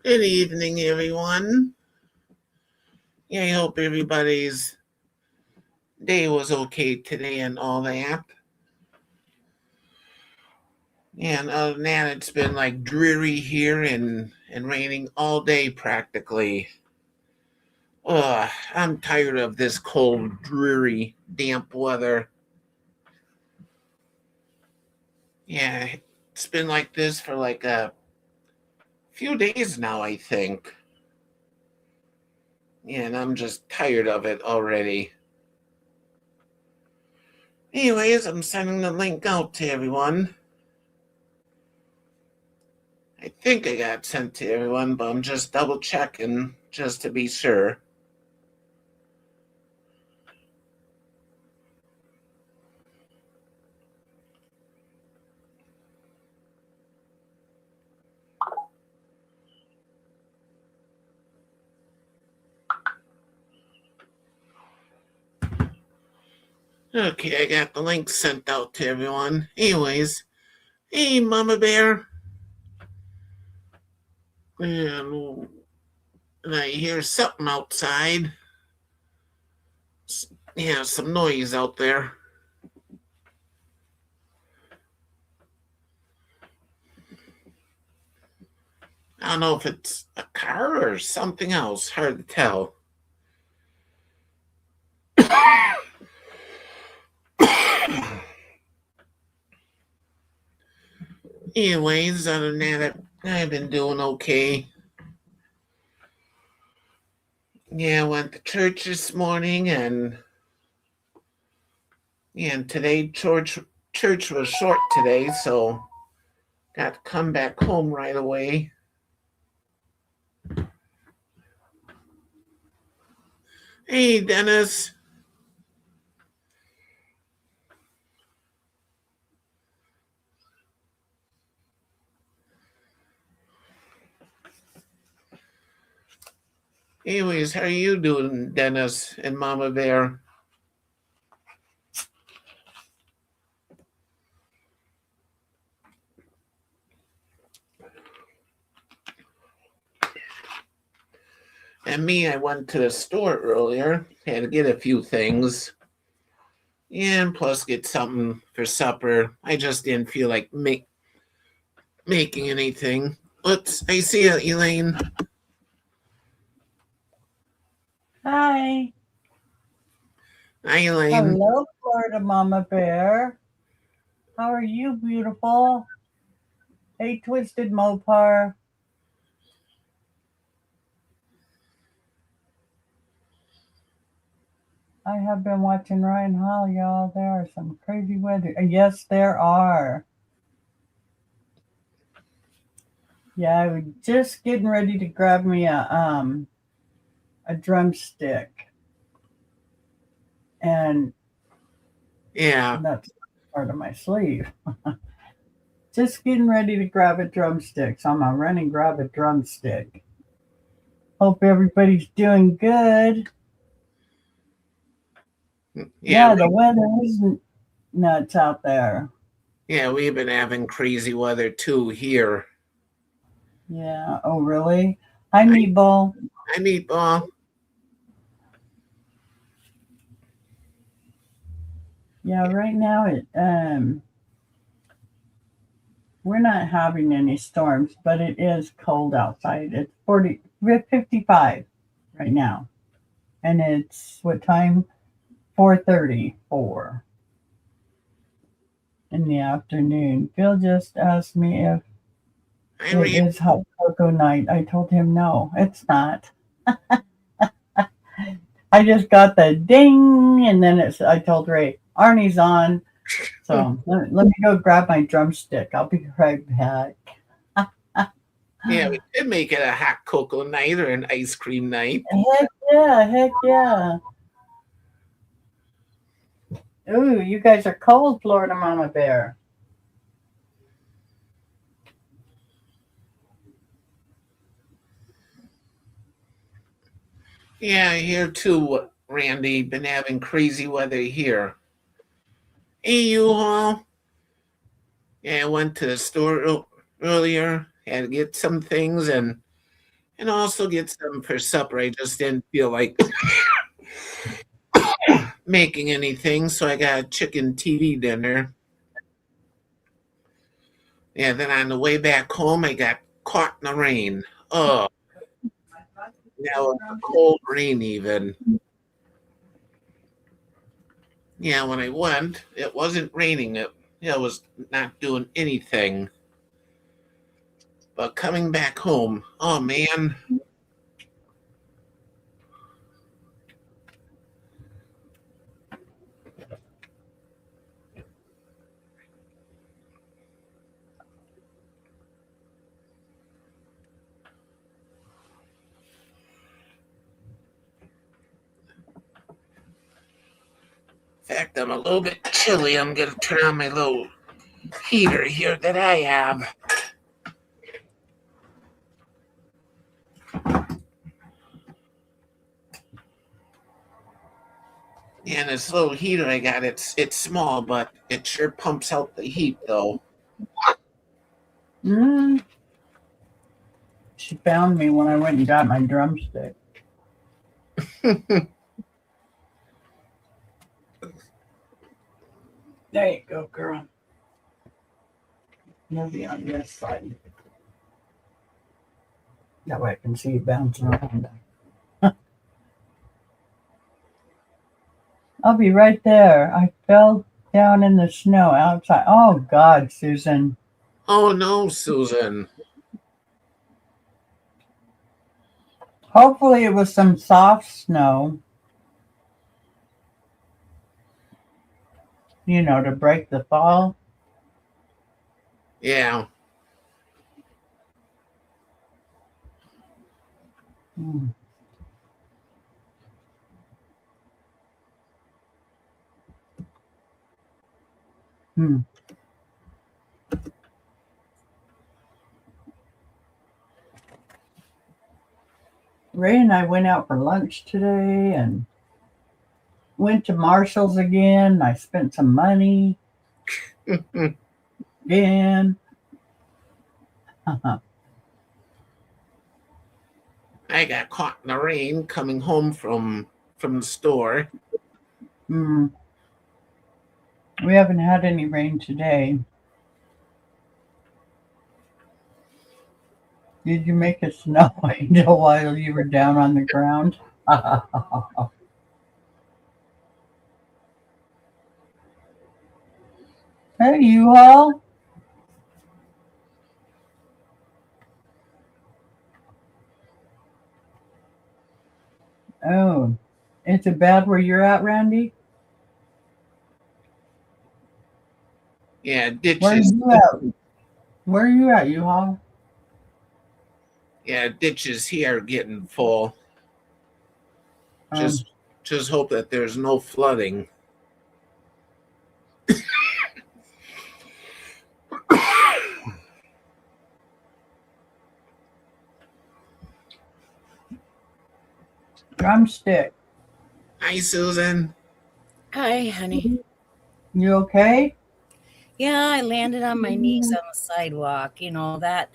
Good evening, everyone. Yeah, I hope everybody's day was okay today and all that. And other than that, it's been like dreary here and raining all day practically. Ugh, I'm tired of this cold, dreary, damp weather. Yeah, it's been like this for like a few days now, I think. Yeah, and I'm just tired of it already. Anyways, I'm sending the link out to everyone. I think I got sent to everyone, but I'm just double checking just to be sure. Okay, I got the link sent out to everyone. Anyways, hey, Mama Bear. And I hear something outside. Yeah, some noise out there. I don't know if it's a car or something else. Hard to tell. Anyways, other than that, I've been doing okay. Yeah, I went to church this morning, and today church was short today, so got to come back home right away. Hey, Dennis. Anyways, how are you doing, Dennis and Mama Bear? And me, I went to the store earlier, had to get a few things, and plus get something for supper. I just didn't feel like making anything. Oops, I see you, Elaine. Hi. Hi, Elaine. Hello, Florida Mama Bear. How are you, beautiful? Hey, Twisted Mopar. I have been watching Ryan Hall, y'all. There are some crazy weather. Yes, there are. Yeah, I was just getting ready to grab me a drumstick, and Yeah, that's part of my sleeve. Just getting ready to grab a drumstick, so I'm gonna run and grab a drumstick. Hope everybody's doing good. yeah, Yeah, the weather is nuts out there. yeah. We've been having crazy weather too here. Yeah. Oh, really? Hi, I, Meatball. I meatball. Yeah. Right now, we're not having any storms, but it is cold outside. It's 55 right now, and it's what time? 4:34 in the afternoon. Phil just asked me if Hi, it Randy. is hot cocoa night. I told him no, it's not. I just got the ding, and then I told Ray Arnie's on. So let me go grab my drumstick. I'll be right back. Yeah, we could make it a hot cocoa night or an ice cream night. Heck yeah, heck yeah. Ooh, you guys are cold, Florida Mama Bear. Yeah, here too, Randy. Been having crazy weather here. Hey, you all. Yeah, I went to the store earlier, had to get some things, and and also get some for supper. I just didn't feel like making anything, so I got a chicken TV dinner. Yeah, then on the way back home, I got caught in the rain. Oh, now it's a cold rain even. Yeah, when I went, it wasn't raining. It was not doing anything. But coming back home, oh man. In fact, I'm a little bit chilly. I'm going to turn on my little heater here that I have. And this little heater I got, it's small, but it sure pumps out the heat though. Mm. She found me when I went and got my drumstick. There you go, girl. Maybe on this side. That way I can see you bouncing around. I'll be right there. I fell down in the snow outside. Oh, God, Susan. Oh no, Susan. Hopefully it was some soft snow. You know, to break the fall. Yeah. Hmm. Hmm. Ray and I went out for lunch today and went to Marshall's again. I spent some money again. I got caught in the rain coming home from the store. Hmm. We haven't had any rain today. Did you make a snow angel while you were down on the ground? Hey, you all. Oh, is it bad where you're at, Randy? Yeah, Where are ditches. you at? Where are you at, you all? Yeah, ditches here are getting full. Um, Just hope that there's no flooding. drumstick. Hi, Susan. Hi, honey. You okay? Yeah, I landed on my knees on the sidewalk. You know, that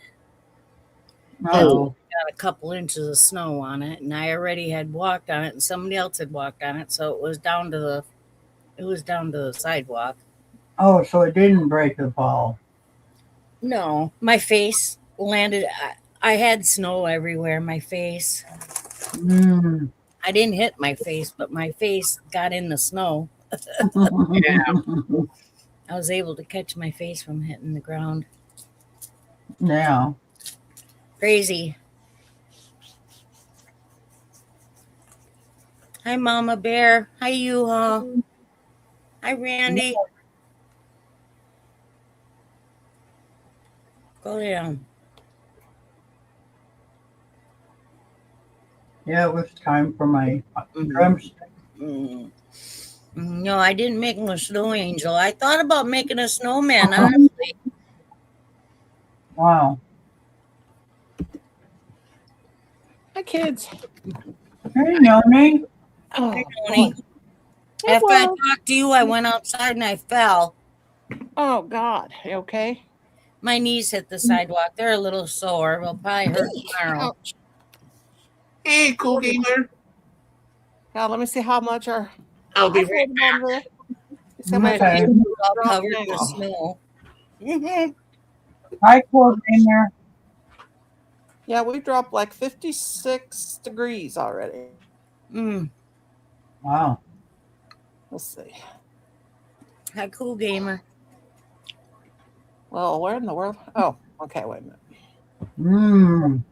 Oh, got a couple inches of snow on it, and I already had walked on it, and somebody else had walked on it, so it was down to the sidewalk. oh, so it didn't break the fall. No, my face landed. I had snow everywhere. My face. Mm. I didn't hit my face, but my face got in the snow. Yeah. I was able to catch my face from hitting the ground. Yeah. Crazy. Hi, Mama Bear. Hi, you-haul. Hi, Randy. Go down. Yeah, it was time for my drumstick. No, I didn't make a snow angel. I thought about making a snowman, honestly. Wow. Hi, kids. Hey, Noni. Oh, Hi, Tony. Hey, After I well. talked to you, I went outside and I fell. Oh, God. You okay? My knees hit the sidewalk. They're a little sore. They'll probably hurt tomorrow. Ouch. Hey, cool gamer. Now let me see how much our. I'll be right back. My Okay. feet were all Drop covered with now. snow. Hi, cool gamer. Yeah, we dropped like 56 degrees already. Mm. Wow. Let's see. Hi, cool gamer. Well, where in the world? Oh, okay, wait a minute. Mmm.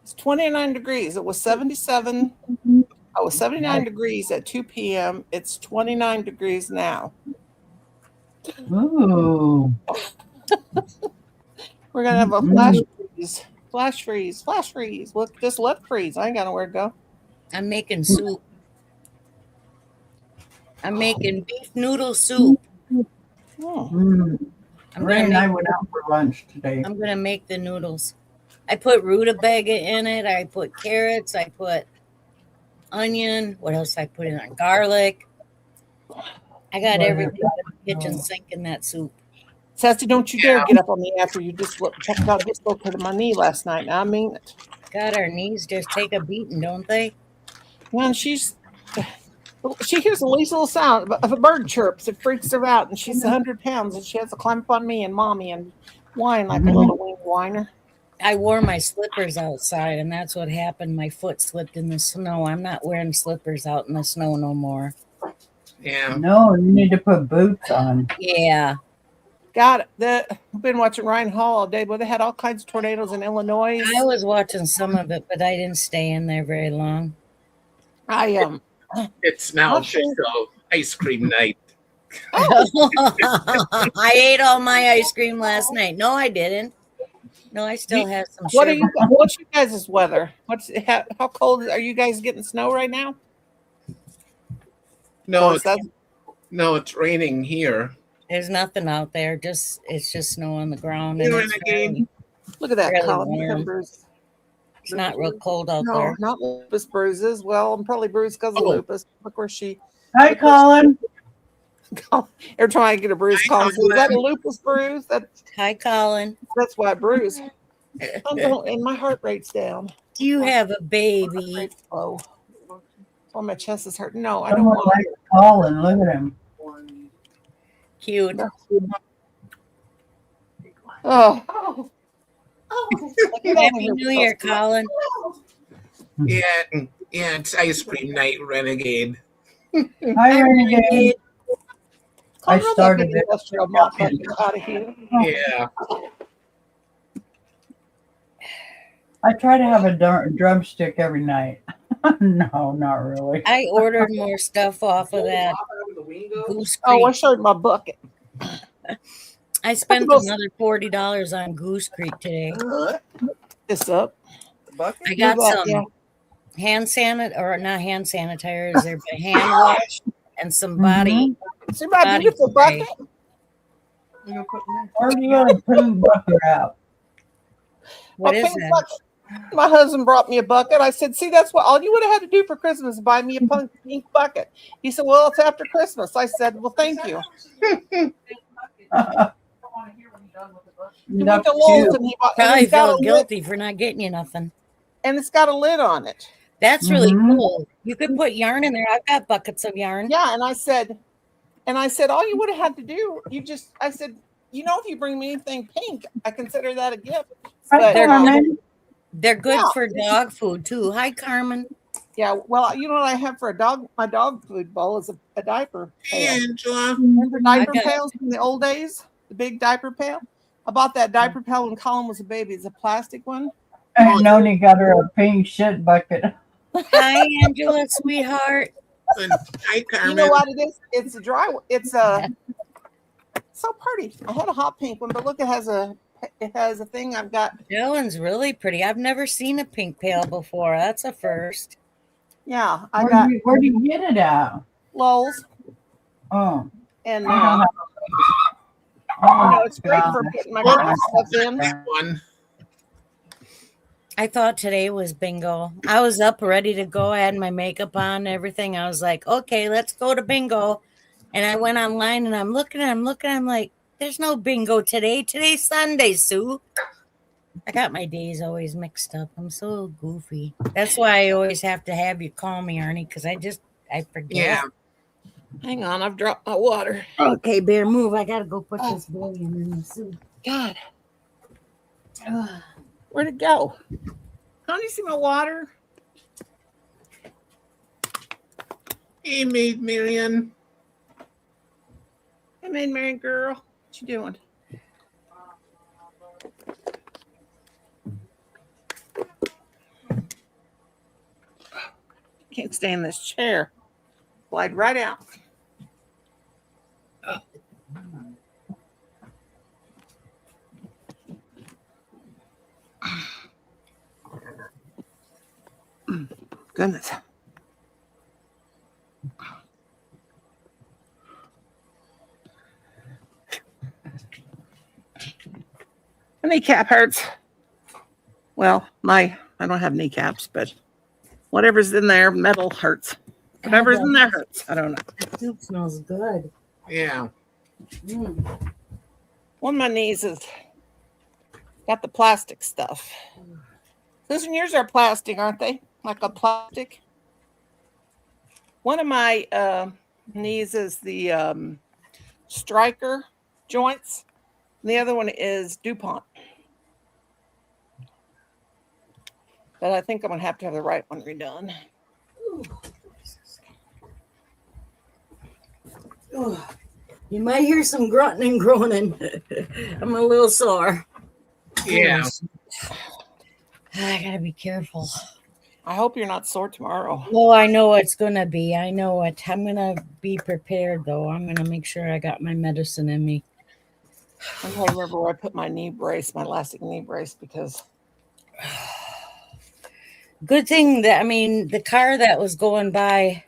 It's 29 degrees. It was 77. I was 79 degrees at 2 p.m. It's 29 degrees now. Ooh. We're gonna have a flash freeze. Flash freeze. Flash freeze. Look, just let freeze. I ain't got nowhere to go. I'm making soup. I'm making beef noodle soup. Mm. Ray and I went out for lunch today. I'm gonna make the noodles. I put rutabaga in it. I put carrots. I put onion. What else I put in there? Garlic. I got everything in the kitchen sink in that soup. Sassy, don't you dare get up on me after you just got dislocated my knee last night. Now, I mean it. God, our knees just take a beating, don't they? Man, she hears the least little sound of a bird chirps. It freaks her out, and she's 100 pounds, and she has to climb up on me and mommy and whine like a little winged whiner. I wore my slippers outside, and that's what happened. My foot slipped in the snow. I'm not wearing slippers out in the snow no more. Yeah. No, you need to put boots on. Yeah. Got it. I've been watching Ryan Hall all day, but they had all kinds of tornadoes in Illinois. I was watching some of it, but I didn't stay in there very long. It's now Not sure. official ice cream night. I ate all my ice cream last night. No, I didn't. No, I still have some What sugar. what's your guys' weather? How cold are you guys getting snow right now? No, Or is it's, that no, it's raining here. There's nothing out there. It's just snow on the ground. You And know, it's, Renegade? really, look at that, Really Colin. Look at warm. that bruise. it's not real cold out No, there. not lupus bruises. Well, I'm probably bruised because of Oh. lupus. Look where she. Hi, Colin. Every time I get a bruise, Hi, Colin says, "Is that a Colin. lupus bruise? Hi, Colin. That's why I bruise." And my heart rate's down. You have a Heart baby. rate's low. Oh, my chest is hurting. No, I don't Someone want likes Colin. Look at him. Cute. Oh. Happy New Year, Colin. Yeah, it's ice cream night, Renegade. Hi, Renegade. I started it. Industrial mop bucket out of here. Yeah. I try to have a drumstick every night. No, not really. I ordered more stuff off of that Goose Oh, I Creek. showed my bucket. I spent most- another $40 on Goose Creek today. This up. I got that, some yeah. hand sanitizer, or not hand sanitizers, they're hand wash and some body. See my Body beautiful spray. bucket? Where's the other pink bucket out? What My is pink that? bucket. My husband brought me a bucket. I said, "See, that's what all you would have had to do for Christmas is buy me a pink bucket." He said, "Well, it's after Christmas." I said, "Well, thank you." He went to Lowe's and he bought, and Probably it's got a feel lid, guilty for not getting you nothing. and it's got a lid on it. That's really Mhm. cool. You could put yarn in there. I've got buckets of yarn. Yeah, and I said, all you would have had to do, I said, if you bring me anything pink, I consider that a gift. Hi, But, Carmen. They're good Yeah. for dog food too. Hi, Carmen. yeah, well, you know what I have for a dog? My dog food bowl is a diaper Hey, pail. Angela. Remember diaper got- pails from the old days? The big diaper pail? I bought that diaper pail when Colin was a baby. It's a plastic one. And Noni got her a pink shit bucket. Hi, Angela, sweetheart. And hi, Carmen. You know what it is? It's a dry one. It's a so pretty. I had a hot pink one, but look, it has a thing I've got. That one's really pretty. I've never seen a pink pail before. That's a first. Yeah, I got Where do you get it at? Lowe's, Oh. and Oh, it's great for putting my craft stuff in. One. I thought today was bingo. I was up ready to go. I had my makeup on and everything. I was like, okay, let's go to bingo. And I went online and I'm looking. I'm like, there's no bingo today. Today's Sunday, Sue. I got my days always mixed up. I'm so goofy. That's why I always have to have you call me, Arnie, because I forget. Yeah. Hang on, I've dropped my water. Okay, Bear, move. I gotta go put this billion in the soup. God, where'd it go? Honey, you see my water? Hey, Maid Marian. Hey, Maid Marian girl. What you doing? Can't stay in this chair. Slide right out. Goodness. My kneecap hurts. Well, I don't have kneecaps, but whatever's in there, metal hurts. Whatever's in there hurts. I don't know. The soup smells good. Yeah. One of my knees has got the plastic stuff. Susan, yours are plastic, aren't they? Like a plastic. One of my knees is the Stryker joints. And the other one is DuPont. But I think I'm going to have the right one redone. You might hear some grunting and groaning. I'm a little sore. Yeah. I gotta be careful. I hope you're not sore tomorrow. Well, I know it's gonna be. I know it. I'm gonna be prepared, though. I'm gonna make sure I got my medicine in me. I'm going to remember where I put my knee brace, my elastic knee brace, because Good thing that the car that was going by,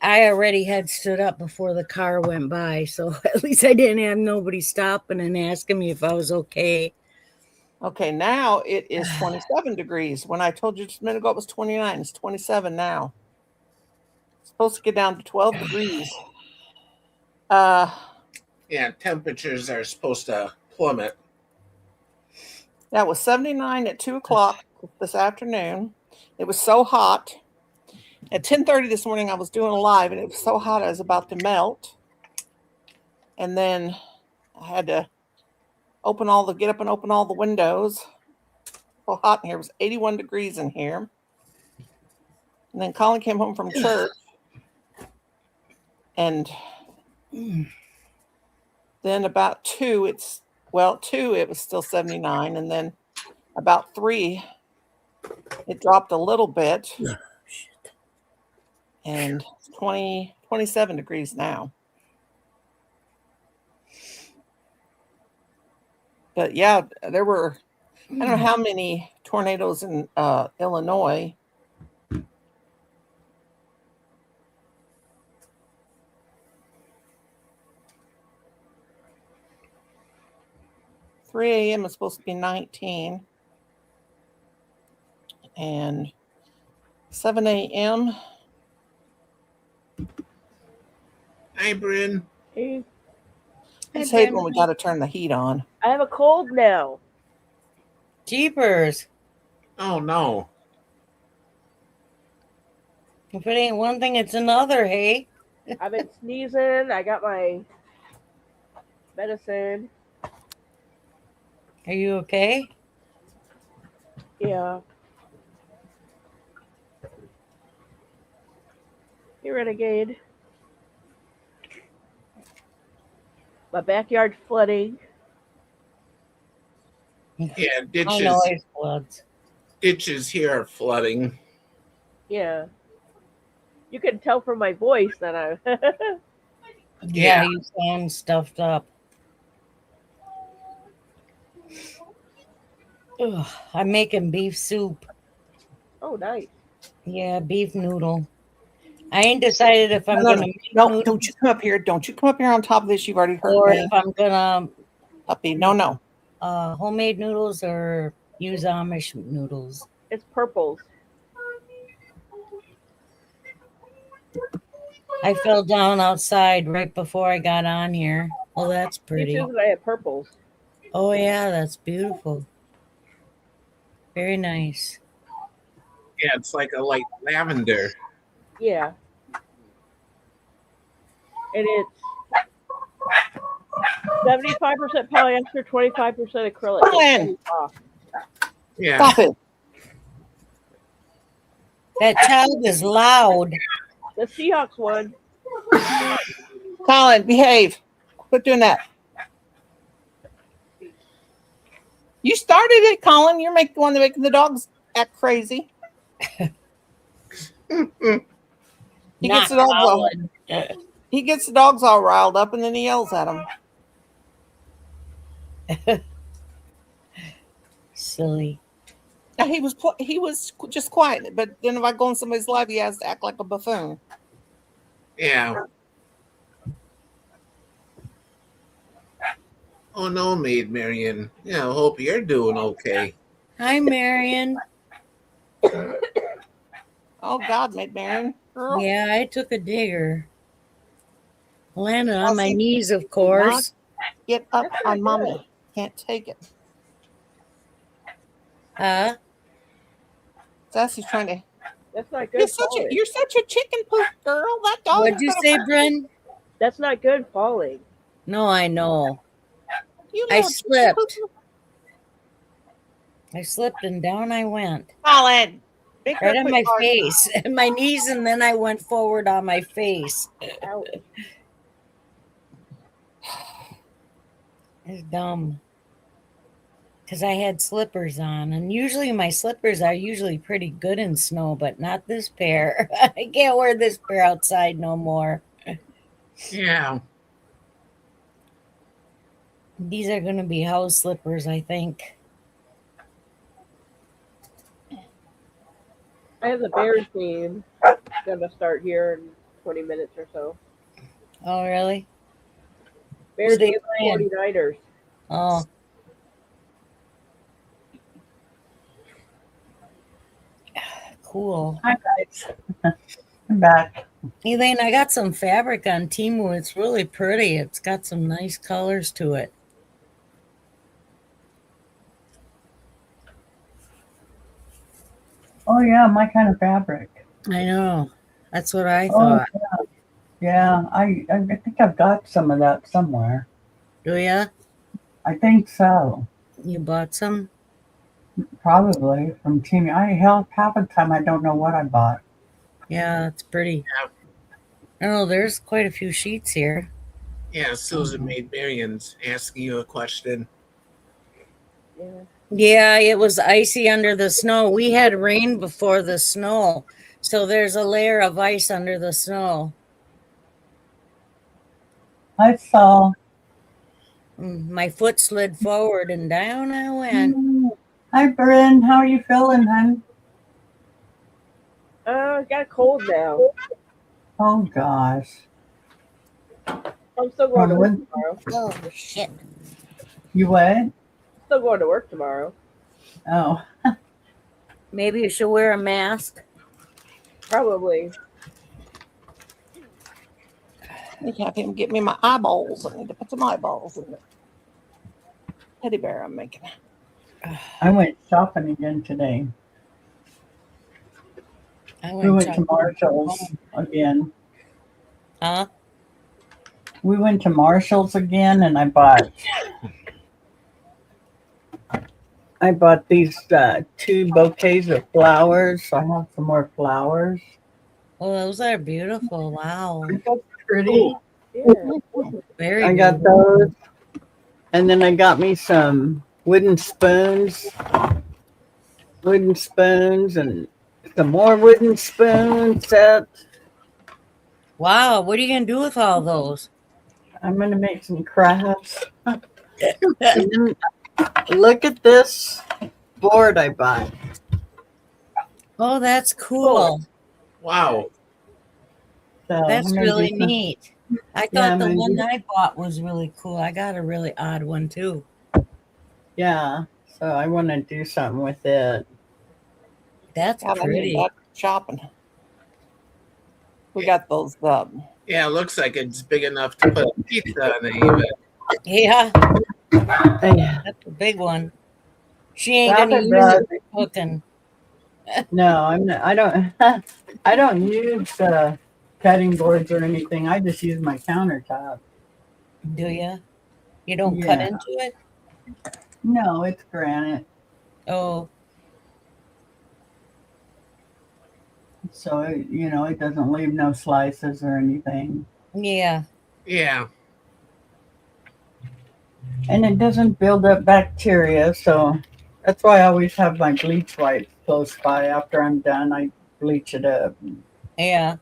I already had stood up before the car went by, so at least I didn't have nobody stopping and asking me if I was okay. okay, now it is 27 degrees. When I told you just a minute ago it was 29, it's 27 now. It's supposed to get down to 12 degrees. Yeah, temperatures are supposed to plummet. That was 79 at 2 o'clock this afternoon. It was so hot. At 10:30 this morning, I was doing a live, and it was so hot I was about to melt. And then I had to get up and open all the windows. So hot in here. It was 81 degrees in here. And then Colin came home from church. And then about 2, it was still 79. And then about 3, it dropped a little bit. And 27 degrees now. But yeah, there were, I don't know how many tornadoes in Illinois. $3 a.m. is supposed to be 19. And 7 a.m. Hi, Bryn. Hey, I just hate when we got to turn the heat on. I have a cold now. Jeepers. Oh, no. If it ain't one thing, it's another, hey? I've been sneezing. I got my medicine. Are you okay? Yeah. Hey, Renegade. My backyard flooding. Yeah, I know it floods. ditches here are flooding. Yeah. You can tell from my voice that I. Yeah, you sound stuffed up. Ugh, I'm making beef soup. Oh, nice. Yeah, beef noodle. I ain't decided if I'm No, gonna make No, noodles don't you come up here. Don't you come up here on top of this. You've already or hurt me. if I'm gonna Puppy. No. homemade noodles or use Amish noodles. It's purples. I fell down outside right before I got on here. Oh, that's pretty. Peaches and I have purples. Oh yeah, that's beautiful. Very nice. Yeah, it's like a light lavender. Yeah. And it's 75% polyester, 25% acrylic. It's Colin! really soft. Yeah. Stop it. That child is loud. The Seahawks won. Colin, behave. Quit doing that. You started it, Colin. You're the one that making the dogs act crazy. He Not gets the dogs all, Colin. he gets the dogs all riled up, and then he yells at them. Silly. Now, he was just quiet, but then if I go on somebody's live, he has to act like a buffoon. Yeah. Oh no, Maid Marian. Yeah, I hope you're doing okay. Hi, Marion. Oh God, Maid Marian, girl. Yeah, I took a digger. Landed on my Elsie, knees, of course. Get up on mommy. Can't take it. Huh? Sassy's trying to. That's not good. You're such a chicken poop girl. That dog. What'd you say, Bryn? That's not good falling. No, I know. You I little chicken slipped. poo-poo. I slipped and down I went. Colin. Make her Right on quit my barking. face. My knees, and then I went forward on my face. Ouch. It's dumb. Because I had slippers on. And usually my slippers are usually pretty good in snow, but not this pair. I can't wear this pair outside no more. Yeah. These are going to be house slippers, I think. I have the Bears game gonna start here in 20 minutes or so. Oh, really? Bears they and playing? 49ers. Oh. Cool. Hi, guys. I'm back. Elaine, I got some fabric on Temu. It's really pretty. It's got some nice colors to it. Oh, yeah, my kind of fabric. I know. That's what I Oh, thought. yeah. I think I've got some of that somewhere. Do ya? I think so. You bought some? Probably from Team. Half the time I don't know what I bought. Yeah, it's pretty. Yeah. Oh, there's quite a few sheets here. Yeah, Susan Maid Marian's asking you a question. Yeah. Yeah, it was icy under the snow. We had rain before the snow. So there's a layer of ice under the snow. I saw. My foot slid forward and down I went. Hi, Bryn. How are you feeling, hon? Got a cold now. Oh, gosh. I'm still going to work tomorrow. Oh, shit. You what? Still going to work tomorrow. Oh, Maybe you should wear a mask. Probably. You have him get me my eyeballs. I need to put some eyeballs in the teddy bear I'm making. I went shopping again today. We went to shopping. Marshall's again. Huh? We went to Marshall's again, and I bought these 2 bouquets of flowers. So I have some more flowers. Oh, those are beautiful. Wow. Pretty. Yeah. Very I got those, and then I got me some wooden spoons, and some more wooden spoon sets. Wow. What are you going to do with all those? I'm gonna make some crafts. And then, look at this board I bought. Oh, that's cool. Wow. So That's I'm gonna do really some- neat. I Yeah, thought the I'm one gonna I bought was really cool. I got a really odd one too. Yeah, so I want to do something with it. That's God, I pretty. need that shopping. We got those. Yeah, it looks like it's big enough to put a pizza on it even. Yeah, Yeah. that's a big one. She ain't Stop gonna it, use Brad. it for cooking. No, I'm not. I don't. I don't use cutting boards or anything. I just use my countertop. Do you? You don't cut Yeah. into it? No, it's granite, Oh, so it doesn't leave no slices or anything, yeah. Yeah. and it doesn't build up bacteria. So that's why I always have my bleach wipes close by. After I'm done, I bleach it up. Yeah.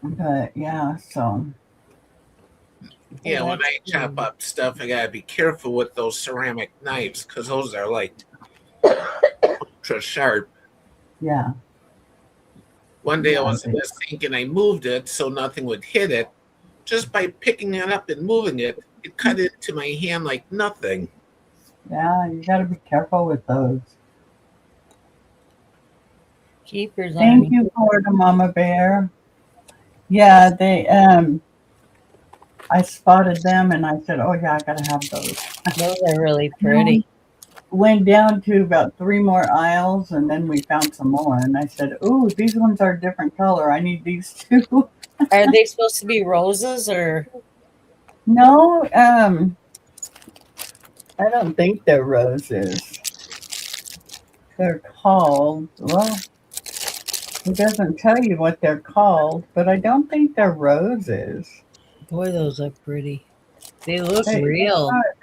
But yeah, so Yeah, when that's I chop cool. up stuff, I gotta be careful with those ceramic knives because those are like ultra sharp. yeah. One day I Yeah, was in the sink and I moved it so nothing would hit it. Just by picking it up and moving it, it cut into my hand like nothing. Yeah, you got to be careful with those. Keepers Thank on. you, Florida Mama Bear. Yeah, they I spotted them and I said, "Oh yeah, I gotta have those." Those are really pretty. Went down to about 3 more aisles and then we found some more. And I said, "Ooh, these ones are a different color. I need these too." Are they supposed to be roses or? No, I don't think they're roses. They're called, well, it doesn't tell you what they're called, but I don't think they're roses. Boy, those look pretty. They look They real. are-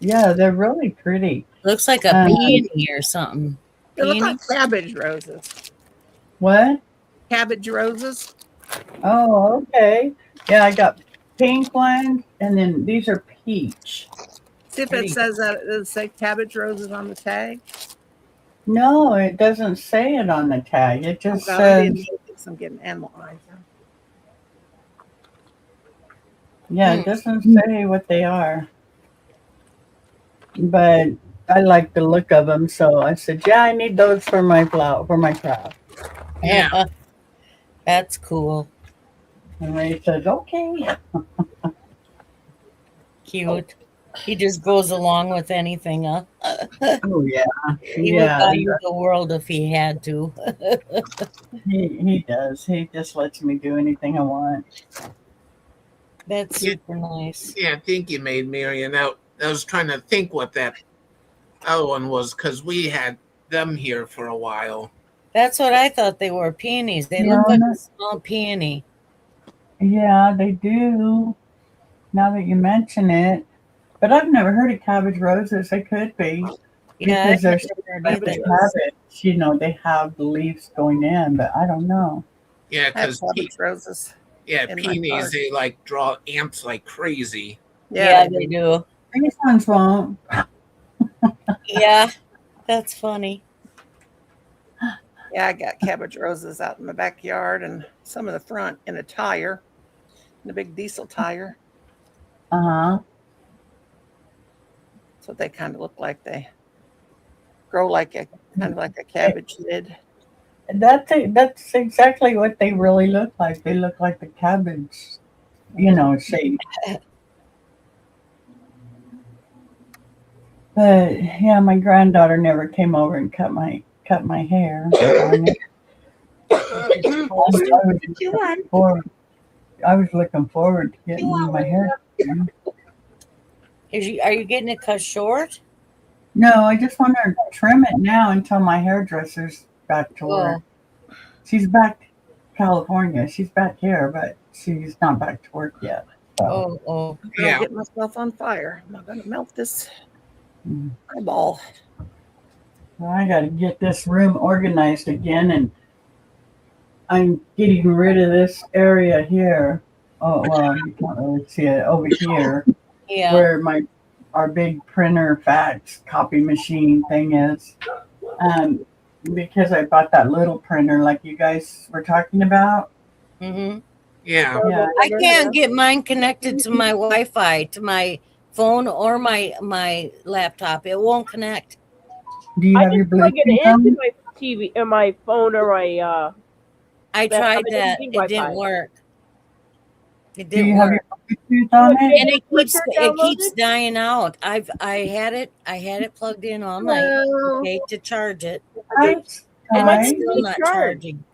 yeah, they're really pretty. Looks like a peony or something. They look Peony? like cabbage roses. What? Cabbage roses. Oh, okay. Yeah, I got pink ones, and then these are peach. See if Pretty. it says that it say cabbage roses on the tag. No, it doesn't say it on the tag. It Oh, just God, I'm says, getting animal eyes. yeah, it doesn't say what they are. But I like the look of them, so I said, yeah, I need those for my craft. Yeah. That's cool. And Ray says, okay. Cute. He just goes along with anything, huh? Oh yeah, He would buy you the world if he had to. he does. He just lets me do anything I want. That's Yeah. super nice. Yeah, I think you made Marion out. I was trying to think what that other one was because we had them here for a while. That's what I thought they were, peonies. They No, look like no. a small peony. Yeah, they do. Now that you mention it, but I've never heard of cabbage roses. They could be Yeah, because they're I've never heard like of the it. cabbage. They have the leaves going in, but I don't know. Yeah, I have because cabbage roses. in my peonies park. they like draw ants like crazy. Yeah, they do. These ones won't. Yeah, that's funny. Yeah, I got cabbage roses out in my backyard and some in the front in a tire, in a big diesel tire. Uh huh. That's what they kind of look like. They grow like a kind of like a cabbage lid. That's exactly what they really look like. They look like the cabbage, shape. But yeah, my granddaughter never came over and cut my hair. I was looking forward to getting my hair. Are you getting it cut short? No, I just want to trim it now until my hairdresser's back to work. She's back to California. She's back here, but she's not back to work yet. So. Oh. I'll get myself on fire. I'm not going to melt this eyeball. Well, I got to get this room organized again, and I'm getting rid of this area here. Oh, well, you can't really see it over here, Yeah. where our big printer fax copy machine thing is. Because I bought that little printer like you guys were talking about. Mm-hmm. Yeah. Yeah. I can't get mine connected to my Wi-Fi, to my phone or my laptop. It won't connect. Do you I have your just plug Bluetooth it on? into my TV or my phone or my I tried that. didn't It Wi-Fi. didn't work. It Do didn't you have work. your Bluetooth on it? And it keeps Downloaded? dying out. I had it plugged in all night, Hello. okay, to charge it. That's And nice. it's still not Charge. charging.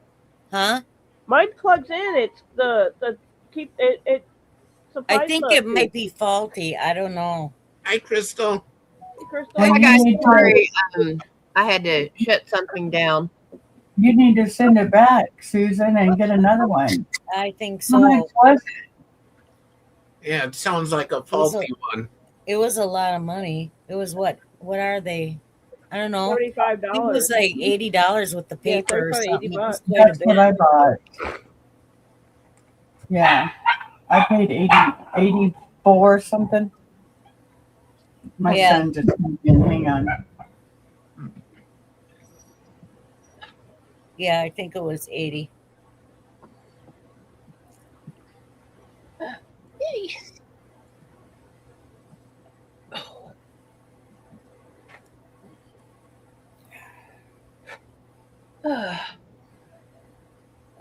Huh? Mine plugs in. It's the keep it. It I think it might be faulty. I don't know. Hi, Crystal. Crystal. Hey, Hi you guys, need to- sorry. I had to shut something down. You need to send it back, Susan, and get another one. I think How much so. was it? Yeah, it sounds like a faulty one. It was a lot of money. It was what? What are they? I don't know. $35. I think it was like $80 with the Yeah, paper or 35, something. It was $80. quite a That's what I bit. bought. Yeah. I paid 84 something. My Yeah. son just came in. Hang on. Yeah, I think it was 80.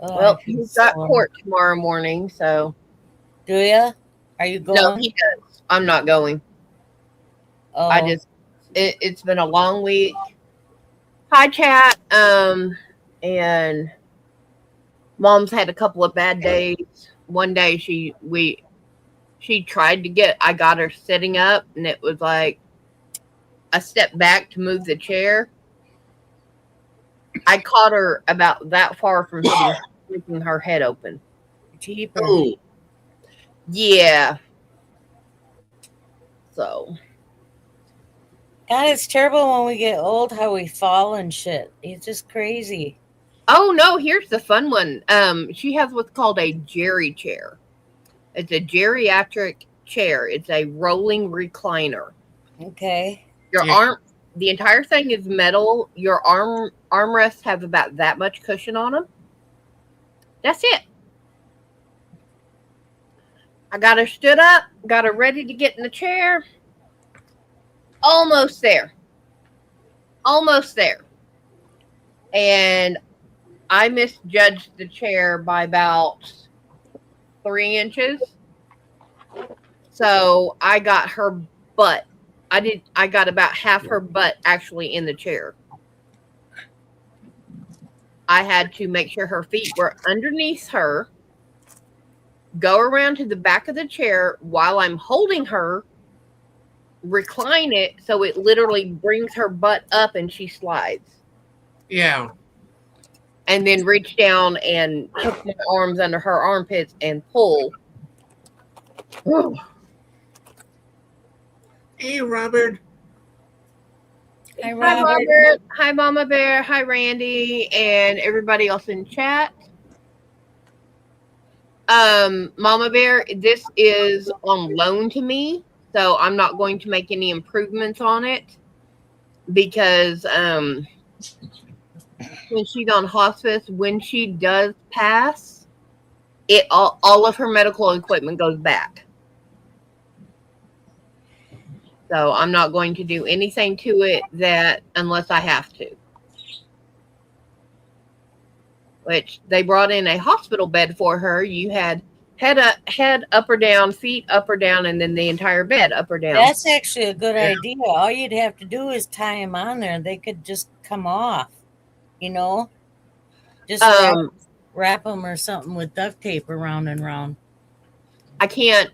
Oh, Well, I feel he's got sore. court tomorrow morning, so Do ya? Are you going? no, he does. I'm not going. Oh, I just it's been a long week. Hi, chat. And mom's had a couple of bad days. One day she tried to get. I got her sitting up, and it was like I stepped back to move the chair. I caught her about that far from sticking her head open. cheaper. Ooh, Yeah. So God, it's terrible when we get old how we fall and shit. It's just crazy. oh no, here's the fun one. She has what's called a Jerry chair. It's a geriatric chair. It's a rolling recliner. Okay. Your Yeah. the entire thing is metal. Your armrests have about that much cushion on them. That's it. I got her stood up, got her ready to get in the chair. Almost there. Almost there. And I misjudged the chair by about 3 inches. So I got her butt. I got about half her butt actually in the chair. I had to make sure her feet were underneath her, go around to the back of the chair while I'm holding her, recline it so it literally brings her butt up and she slides. yeah. And then reach down and hook my arms under her armpits and pull. Hey, Robert. Hi, Hi, Robert. Robert. Hi, Mama Bear. Hi, Randy, and everybody else in chat. Mama Bear, this is on loan to me, so I'm not going to make any improvements on it because when she's on hospice, when she does pass, it all of her medical equipment goes back. So I'm not going to do anything to it that unless I have to. Which they brought in a hospital bed for her. You had head up or down, feet up or down, and then the entire bed up or down. That's actually a good Yeah. idea. All you'd have to do is tie them on there. They could just come off, you know? Just wrap them or something with duct tape around and around. I can't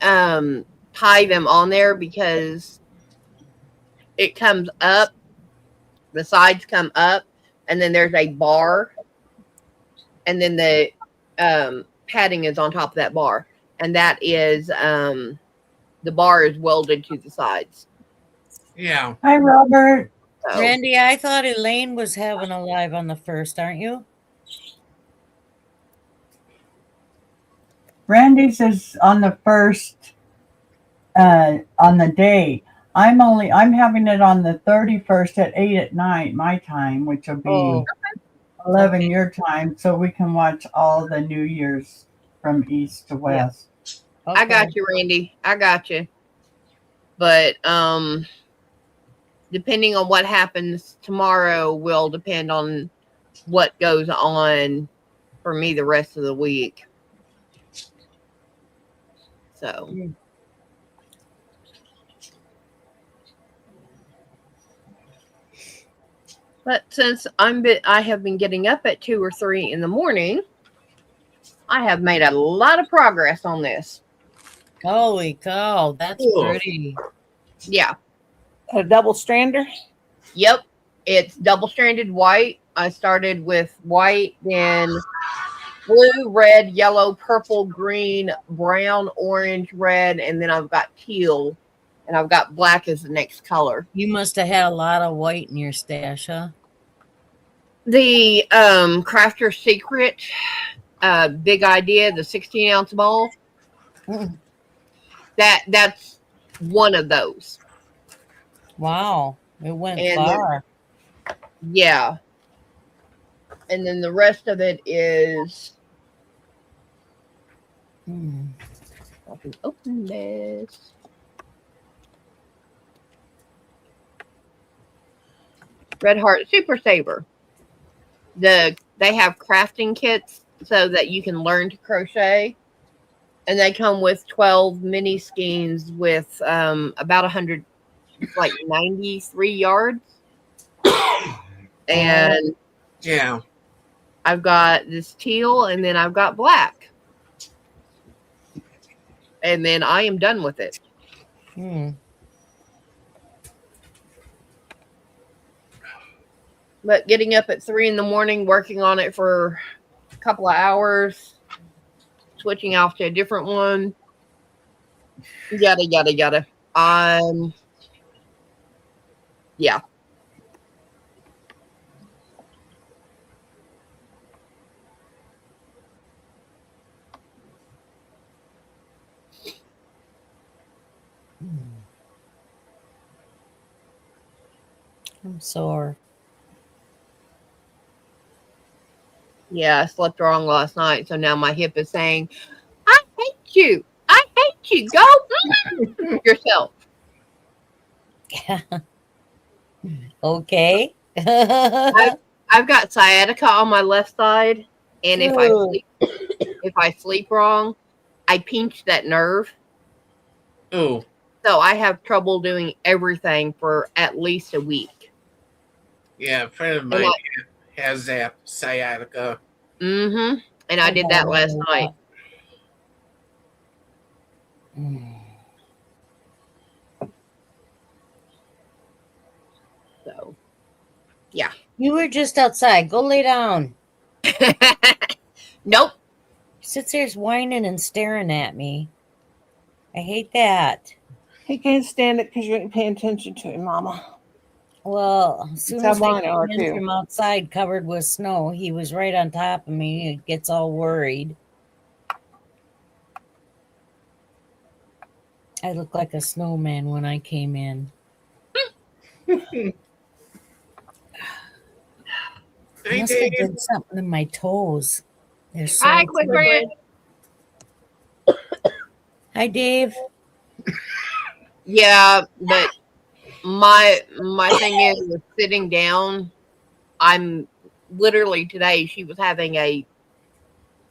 tie them on there because it comes up, the sides come up, and then there's a bar, and then the padding is on top of that bar, and that is the bar is welded to the sides. Yeah. Hi, Robert. So, Randy, I thought Elaine was having a live on the 1st, aren't you? Randy's is on the 1st, on the day. I'm having it on the 31st at 8 at night, my time, which will be Oh. 11 Okay. your time, so we can watch all the New Year's from east to west. I got you, Randy. I got you. But depending on what happens tomorrow will depend on what goes on for me the rest of the week. So, But since I have been getting up at 2 or 3 in the morning, I have made a lot of progress on this. Holy cow, that's Cool. pretty. Yeah. A double strander. Yep. It's double stranded white. I started with white, then blue, red, yellow, purple, green, brown, orange, red, and then I've got teal, and I've got black as the next color. You must have had a lot of white in your stash, huh? The Crafter's Secret Big Idea, the 16-ounce ball. That's one of those. Wow, it went And far. Yeah. And then the rest of it is I can open this. Red Heart Super Saver. They have crafting kits so that you can learn to crochet, and they come with 12 mini skeins with about 100, like 93 yards. And Yeah. I've got this teal, and then I've got black, and then I am done with it. But getting up at 3 in the morning, working on it for a couple of hours, switching off to a different one, yada, yada, yada. Yeah. I'm sore. Yeah, I slept wrong last night, so now my hip is saying, I hate you. I hate you. Go yourself. Okay. I've got sciatica on my left side, and if I sleep wrong, I pinch that nerve. Oh, So I have trouble doing everything for at least a week. yeah. A friend of mine has that sciatica. Mm-hmm. And I did that last night. So, yeah. You were just outside. Go lay down. Nope. He sits there whining and staring at me. I hate that. He can't stand it because you ain't paying attention to him, Mama. Well, as soon That's as how I mine are, came in too. from outside covered with snow, he was right on top of me. He gets all worried. I look like a snowman when I came in. I Hey, must have Dave. did something in my toes. They're so Hi, Quick Grant. Hi, Dave. Yeah, but my thing is with sitting down. I'm literally today. She was having a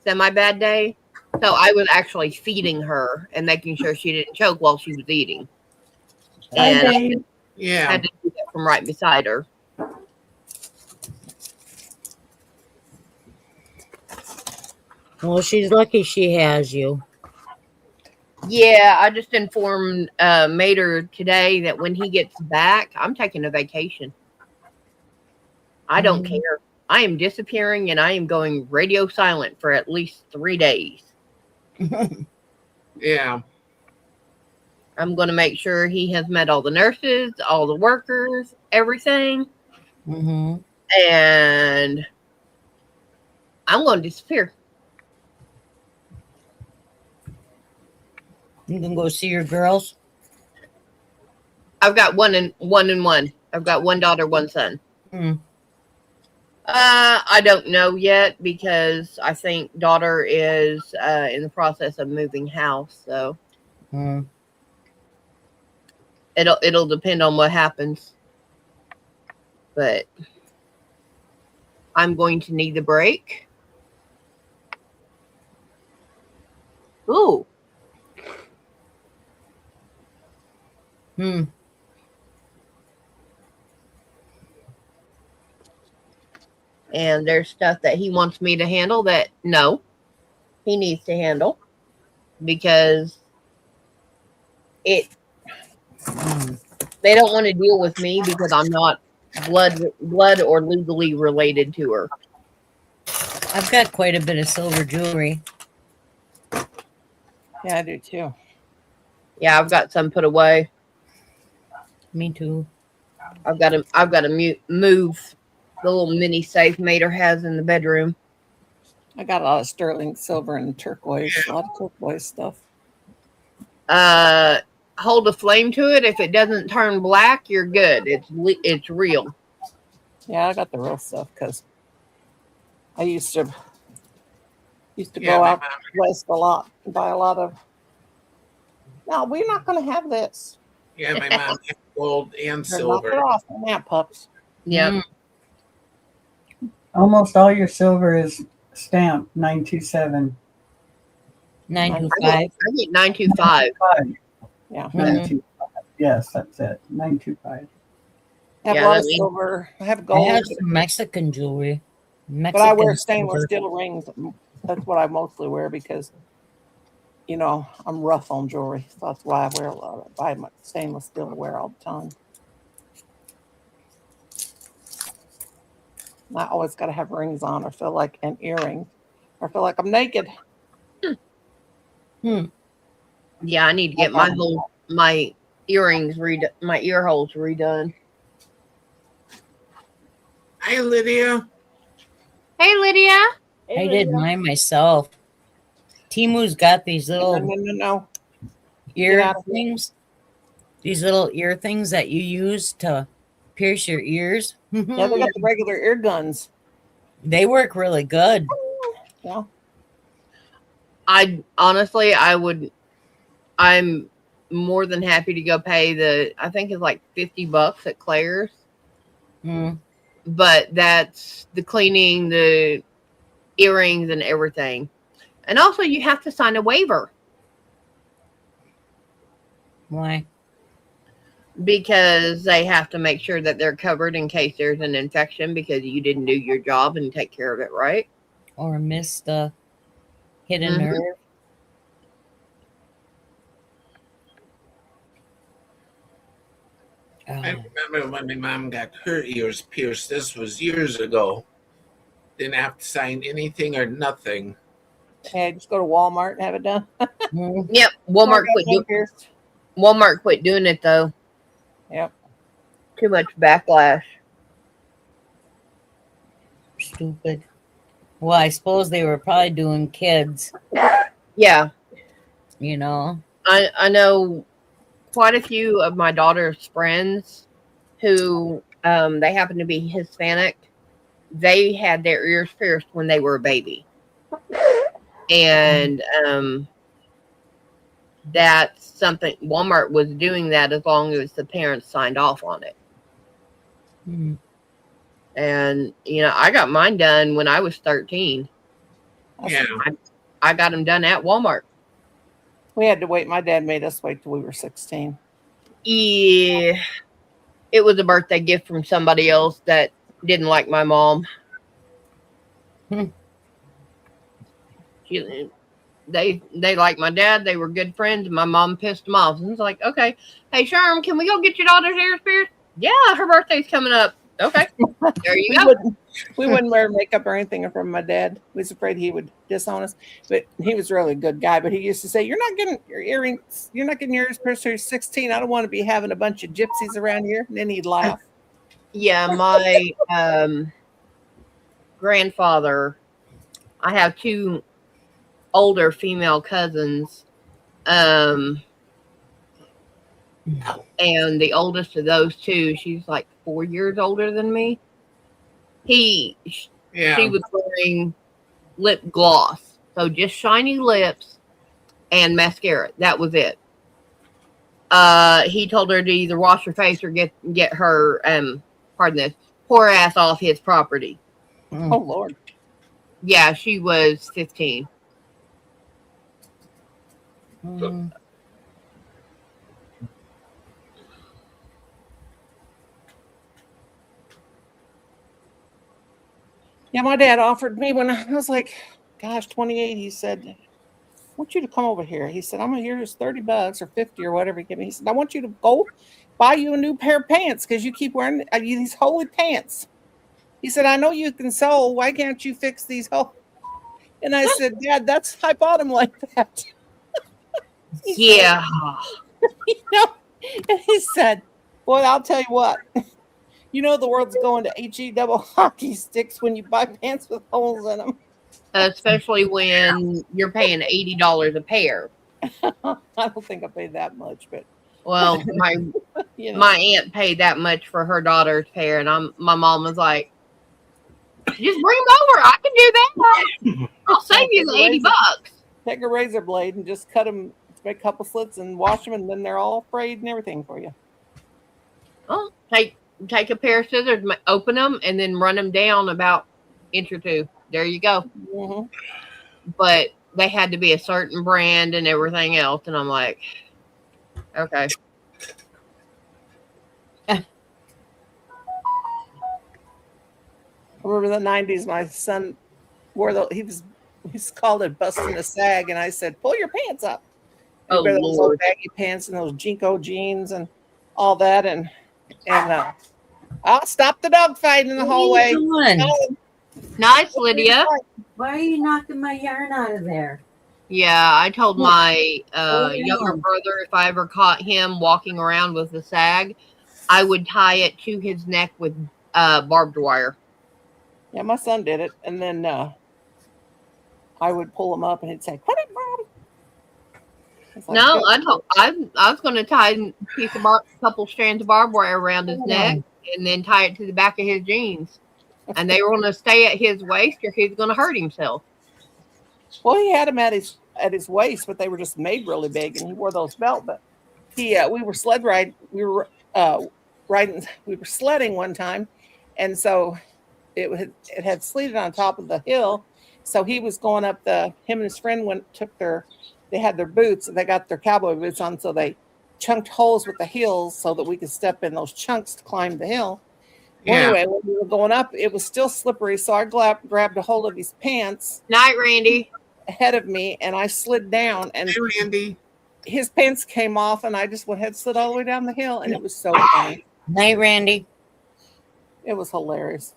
semi-bad day, so I was actually feeding her and making sure she didn't choke while she was eating. Hi, And I Dave. Yeah. had to do that from right beside her. Well, she's lucky she has you. Yeah, I just informed Mater today that when he gets back, I'm taking a vacation. I don't Mhm. care. I am disappearing and I am going radio silent for at least 3 days. Yeah. I'm going to make sure he has met all the nurses, all the workers, everything, Mm-hmm. and I'm going to disappear. You can go see your girls. I've got one and one. I've got one daughter, one son. Hmm. I don't know yet because I think daughter is in the process of moving house, so Hmm. it'll depend on what happens. But I'm going to need the break. Ooh, Hmm. And there's stuff that he wants me to handle that no, he needs to handle because it they don't want to deal with me because I'm not blood or legally related to her. I've got quite a bit of silver jewelry. Yeah, I do too. Yeah, I've got some put away. Me too. I've got to move the little mini safe Mater has in the bedroom. I got a lot of sterling silver and turquoise, a lot of turquoise stuff. Hold a flame to it. If it doesn't turn black, you're good. It's real. Yeah, I got the real stuff because I used to Yeah, go my out mom. west a lot and buy a lot of. No, we're not going to have this. Yeah, my mom had gold and Knock it silver. off, now, pups. Yeah. Mm. Almost all your silver is stamped 927. 925. I get 925. 5. Yeah, Mhm. 925. Yes, that's it. 925. I have Yeah, a lot that of means- silver. I have I gold, have some Mexican jewelry. but I wear Mexican stainless silver. steel rings. That's what I mostly wear because, I'm rough on jewelry. So that's why I wear a lot of buy my stainless steel to wear all the time. I always got to have rings on or feel like an earring or feel like I'm naked. Yeah, I need to get my earrings redone, my ear holes redone. Hi, Lydia. Hey, Lydia. I did mine myself. Timu's got these No, little no. ear out of here. things. These little ear things that you use to pierce your ears. Yeah, they got the regular ear guns. They work really good. Yeah. I'm more than happy to go pay I think it's like $50 at Claire's, Mm. but that's the cleaning, the earrings and everything. And also you have to sign a waiver Why? because they have to make sure that they're covered in case there's an infection because you didn't do your job and take care of it right. Or miss the hidden Mhm. nerve? I Oh, remember when my mom got her ears pierced. This was years ago. Didn't have to sign anything or nothing. Hey, just go to Walmart and have it done. mm, Yep, Walmart quit doing it though. Yep. Too much backlash. stupid. Well, I suppose they were probably doing kids, Yeah, you know. I know quite a few of my daughter's friends who they happen to be Hispanic. They had their ears pierced when they were a baby, and that's something Walmart was doing that as long as the parents signed off on it. Mm. And I got mine done when I was 13. Yeah. I got them done at Walmart. We had to wait. My dad made us wait till we were 16. Yeah, it was a birthday gift from somebody else that didn't like my mom. Hmm. They like my dad. They were good friends. And my mom pissed them off. And it's like, okay, hey Sherm, can we go get your daughter's ears pierced? Yeah, her birthday's coming up. Okay, there you go. We wouldn't wear makeup or anything from my dad. We was afraid he would disown us. But he was really a good guy. But he used to say, "You're not getting your earrings. You're not getting your ears pierced till you're 16. I don't want to be having a bunch of gypsies around here." And then he'd laugh. Yeah, my grandfather. I have two older female cousins, and the oldest of those two, she's like 4 years older than me. She was wearing lip gloss, so just shiny lips and mascara. That was it. He told her to either wash her face or get her poor ass off his property. Mm. Oh Lord. Yeah, she was 15. Mm. Yeah, my dad offered me when I was like, gosh, 28. He said, I want you to come over here. He said, I'm going to here's $30 or 50 or whatever he gave me. He said, I want you to go buy you a new pair of pants because you keep wearing these holy pants. He said, I know you can sew. Why can't you fix these holes? And I said, Dad, I bought them like that. Yeah. You know, and he said, boy, I'll tell you what. You know the world's going to HE double hockey sticks when you buy pants with holes in them. Especially when you're paying $80 a pair. I don't think I paid that much, but Well, my you know. my aunt paid that much for her daughter's pair, and my mom was like, "Just bring them over. I can do that. I'll save you the $80." Take a razor blade and just cut them, make a couple slits, and wash them, and then they're all frayed and everything for you. Oh, take a pair of scissors, open them, and then run them down about inch or two. There you go. Mm-hmm. But they had to be a certain brand and everything else, and I'm like, okay. I remember the 90s, my son wore he's called it busting a sag, and I said, pull your pants up. Oh, those Lord. old baggy pants and those Jinko jeans and all that, and I'll stop the dog fight in the hallway. Nice, Lydia. Why are you knocking my yarn out of there? Yeah, I told my yeah. younger brother if I ever caught him walking around with a sag, I would tie it to his neck with barbed wire. Yeah, my son did it, and then I would pull him up, and he'd say, "Quit it, Mom." Like, no, I was going to tie a couple strands of barbed wire around his neck and then tie it to the back of his jeans, and they were going to stay at his waist, or he's going to hurt himself. Well, he had them at his waist, but they were just made really big, and he wore those belt. But we were we were sledding one time, and so it had sleeted on top of the hill. So he was going up him and his friend they had their boots, and they got their cowboy boots on, so they chunked holes with the heels so that we could step in those chunks to climb the hill. Yeah. Well, anyway, when we were going up, it was still slippery, so I grabbed a hold of his pants. Night, Randy. Ahead of me, and I slid down, and Hey, Randy. his pants came off, and I just slid all the way down the hill, and it was so funny. Night, Randy. It was hilarious.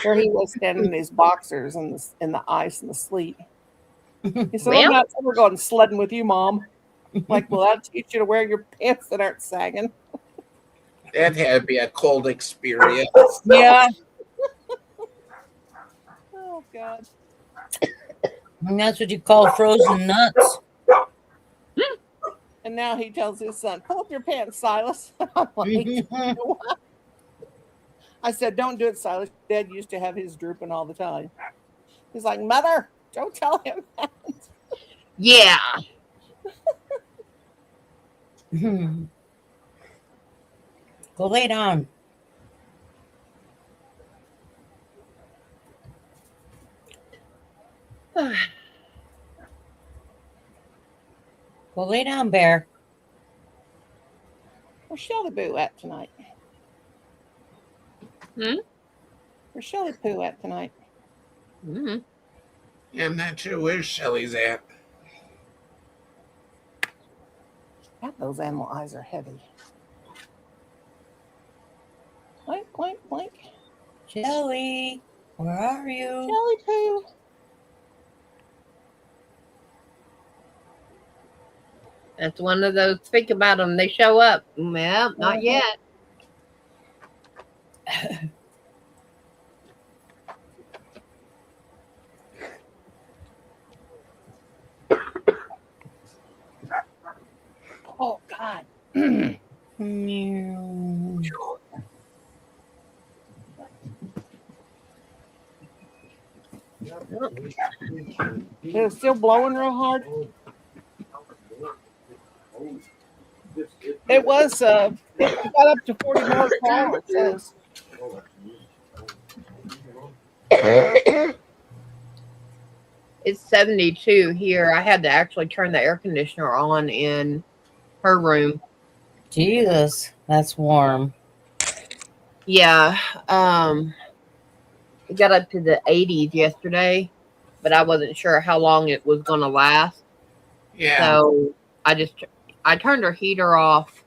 There he was standing in his boxers in the ice and the sleet. He said, I'm not ever going sledding with you, Mom. Like, well, that'll teach you to wear your pants that aren't sagging. That had to be a cold experience. Yeah. Oh, God. And that's what you call frozen nuts. And now he tells his son, pull up your pants, Silas. I'm like, I said, don't do it, Silas. Dad used to have his drooping all the time. He's like, Mother, don't tell him that. Yeah. Go lay down. Go lay down, Bear. Where's Shelly Boo at tonight? Where's Shelly Poo at tonight? Mm-hmm. Yeah, I'm not sure where Shelly's at. God, those animal eyes are heavy. Clink, clink, clink. Shelly, where are you? Shelly Poo. That's one of those, think about them, they show up. Well, not yet. Oh, God. Meow. It was still blowing real hard. It was, it got up to 40 miles per hour, it says. It's 72 here. I had to actually turn the air conditioner on in her room. Jesus, that's warm. Yeah. it got up to the 80s yesterday, but I wasn't sure how long it was going to last. Yeah. So I turned her heater off.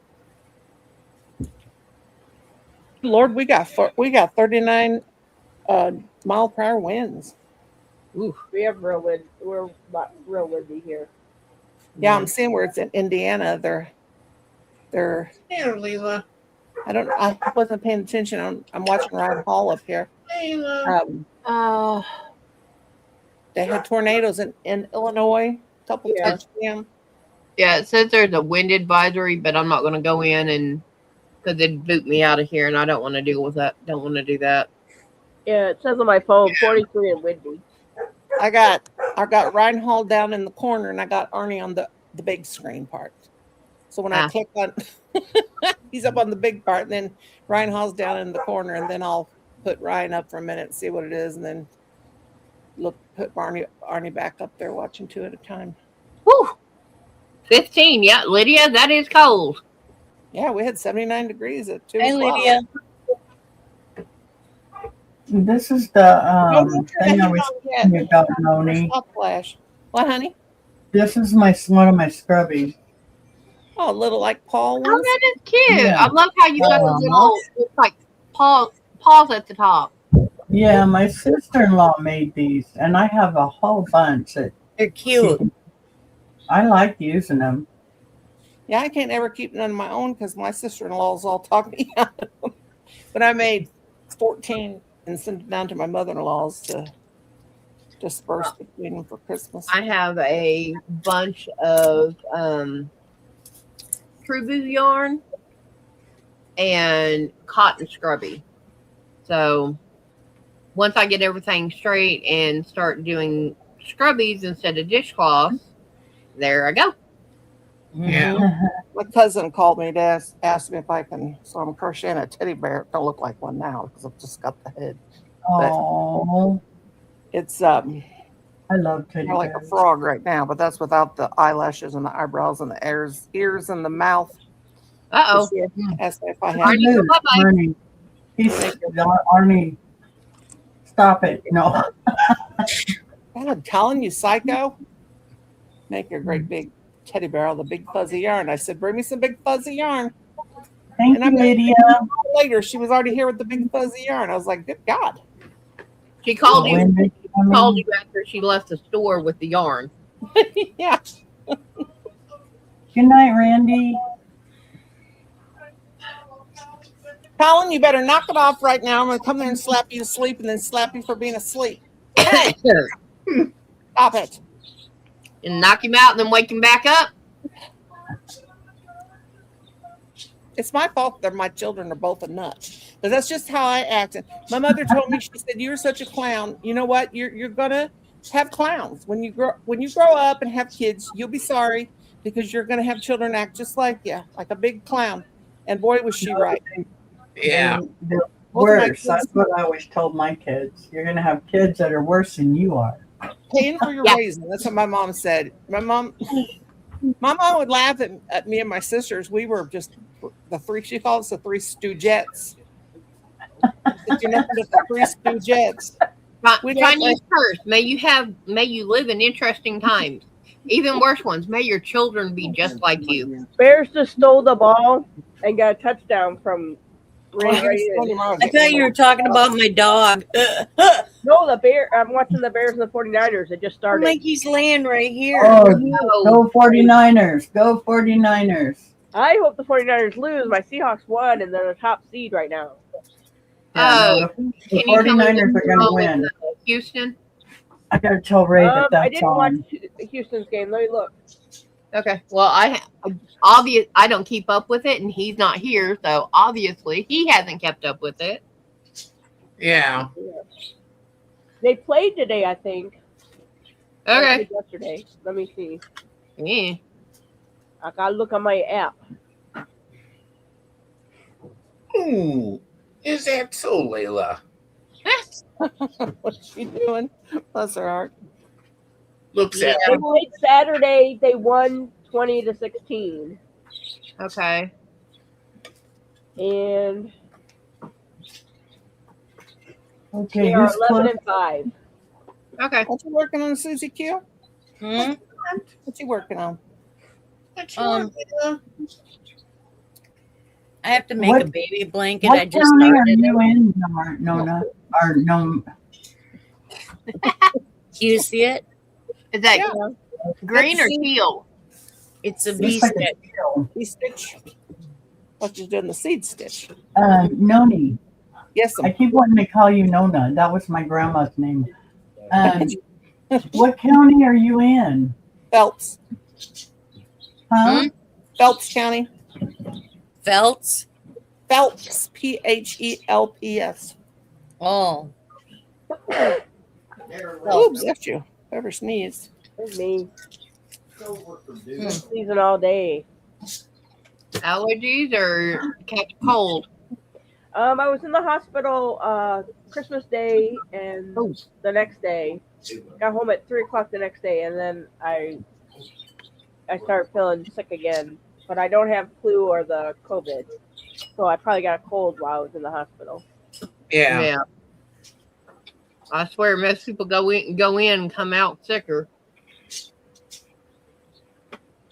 Lord, we got 39 mile per hour winds. Ooh. We have real wind. We're not real windy here. Yeah, I'm seeing where it's in Indiana. They're Here, Leela. I wasn't paying attention. I'm watching Ryan Hall up here. Leela. They had tornadoes in Illinois. A couple Yeah. touched them. Yeah, it says there's a wind advisory, but I'm not going to go in and because it'd boot me out of here, and I don't want to deal with that. Don't want to do that. Yeah, it says on my phone 43 and windy. I got Ryan Hall down in the corner, and I got Arnie on the big screen part. So when I click on, he's up on the big part, and then Ryan Hall's down in the corner, and then I'll put Ryan up for a minute and see what it is, and then put Arnie back up there watching 2 at a time. Whew. 15. Yeah, Lydia, that is cold. Yeah, we had 79 degrees at 2 Hey, o'clock. Lydia. This is the thing I was telling you about, Moni. Hot flash. What, honey? This is one of my scrubbies. Oh, a little like Paul Oh, ones. that is cute. Yeah. I love how you got the little, it's like paws at the top. Yeah, my sister-in-law made these, and I have a whole bunch. They're cute. I like using them. Yeah, I can't ever keep none of my own because my sister-in-laws all talk me out of them. But I made 14 and sent them down to my mother-in-law's to disperse between them for Christmas. I have a bunch of True Blue yarn and cotton scrubby. So once I get everything straight and start doing scrubbies instead of dishcloths, there I go. Yeah. My cousin called me to ask me if I can. So I'm crocheting a teddy bear. It don't look like one now because I've just got the head. Oh, It's I love teddy more like a bears. frog right now, but that's without the eyelashes and the eyebrows and the ears and the mouth. Uh-oh. She asked me if I Hey, had. Arnie, Luke, bye-bye. Arnie. Arnie, stop it. No. I'm telling you, psycho. Make a great big teddy bear out of the big fuzzy yarn. I said, bring me some big fuzzy yarn. Thank And you, I'm Lydia. Later, she was already here with the big fuzzy yarn. I was like, good God. She called you. When did you come in? Called you after she left the store with the yarn. Yeah. Good night, Randy. Colin, you better knock it off right now. I'm going to come there and slap you to sleep and then slap you for being asleep. Hey, stop it. And knock him out and then wake him back up. It's my fault that my children are both a nut. But that's just how I act. And my mother told me, she said, you're such a clown. You know what? You're gonna have clowns. When you grow up and have kids, you'll be sorry because you're gonna have children act just like you, like a big clown. And boy, was she right. Yeah. They're Both of my worse. That's kids- what I always told my kids. You're going to have kids that are worse than you are. Paying for your Yeah. raising. That's what my mom said. My mom would laugh at me and my sisters. We were just she called us the 3 stoogettes. You're nothing but the 3 stoogettes. We don't Chinese curse. May you live in interesting times. Even worse ones. May your children be just like you. Bears just stole the ball and got a touchdown from Ray. I thought you were talking about my dog. No, the Bear. I'm watching the Bears and the 49ers. It just I'm started. like he's laying right here. Oh, No. go 49ers. Go 49ers. I hope the 49ers lose. My Seahawks won, and they're the top seed right now. Yeah, no, the Can you tell me 49ers what's are going to wrong with, win. Houston? I got to tell Ray that I that's didn't watch on. Houston's game. Let me look. Okay. Well, I don't keep up with it, and he's not here, so obviously he hasn't kept up with it. Yeah. They played today, I think. Or Okay. they played yesterday. Let me see. Yeah. I gotta look on my app. Ooh. Is that so, Layla? What's she doing? Bless her heart. Looks at They played Saturday. They won 20-16, Okay. and Okay, They are who's 11 close? and 5. Okay. What you working on, Susie Q? Hmm? What you working on? What you Um, want me to- I have to make What- a baby blanket. What I just county are started you it. in, Nona? Or no? You see it? Is that Yeah. green or Let's see. teal? It's a Looks bee like a stick. deal. Seed stitch. What you doing the seed stitch? Noni. Yes, I keep wanting to call you Nona. That was my grandma's name. What county are you in? Phelps. Huh? Phelps County. Felts? Phelps. Phelps. Oh, Oops, that's you. Whoever sneezed. It's me. Hmm. Season all day. Allergies or catch cold? I was in the hospital Christmas Day and Oh. the next day. Got home at 3 o'clock the next day, and then I started feeling sick again. But I don't have flu or the COVID, so I probably got a cold while I was in the hospital. Yeah. I swear most people go in and come out sicker.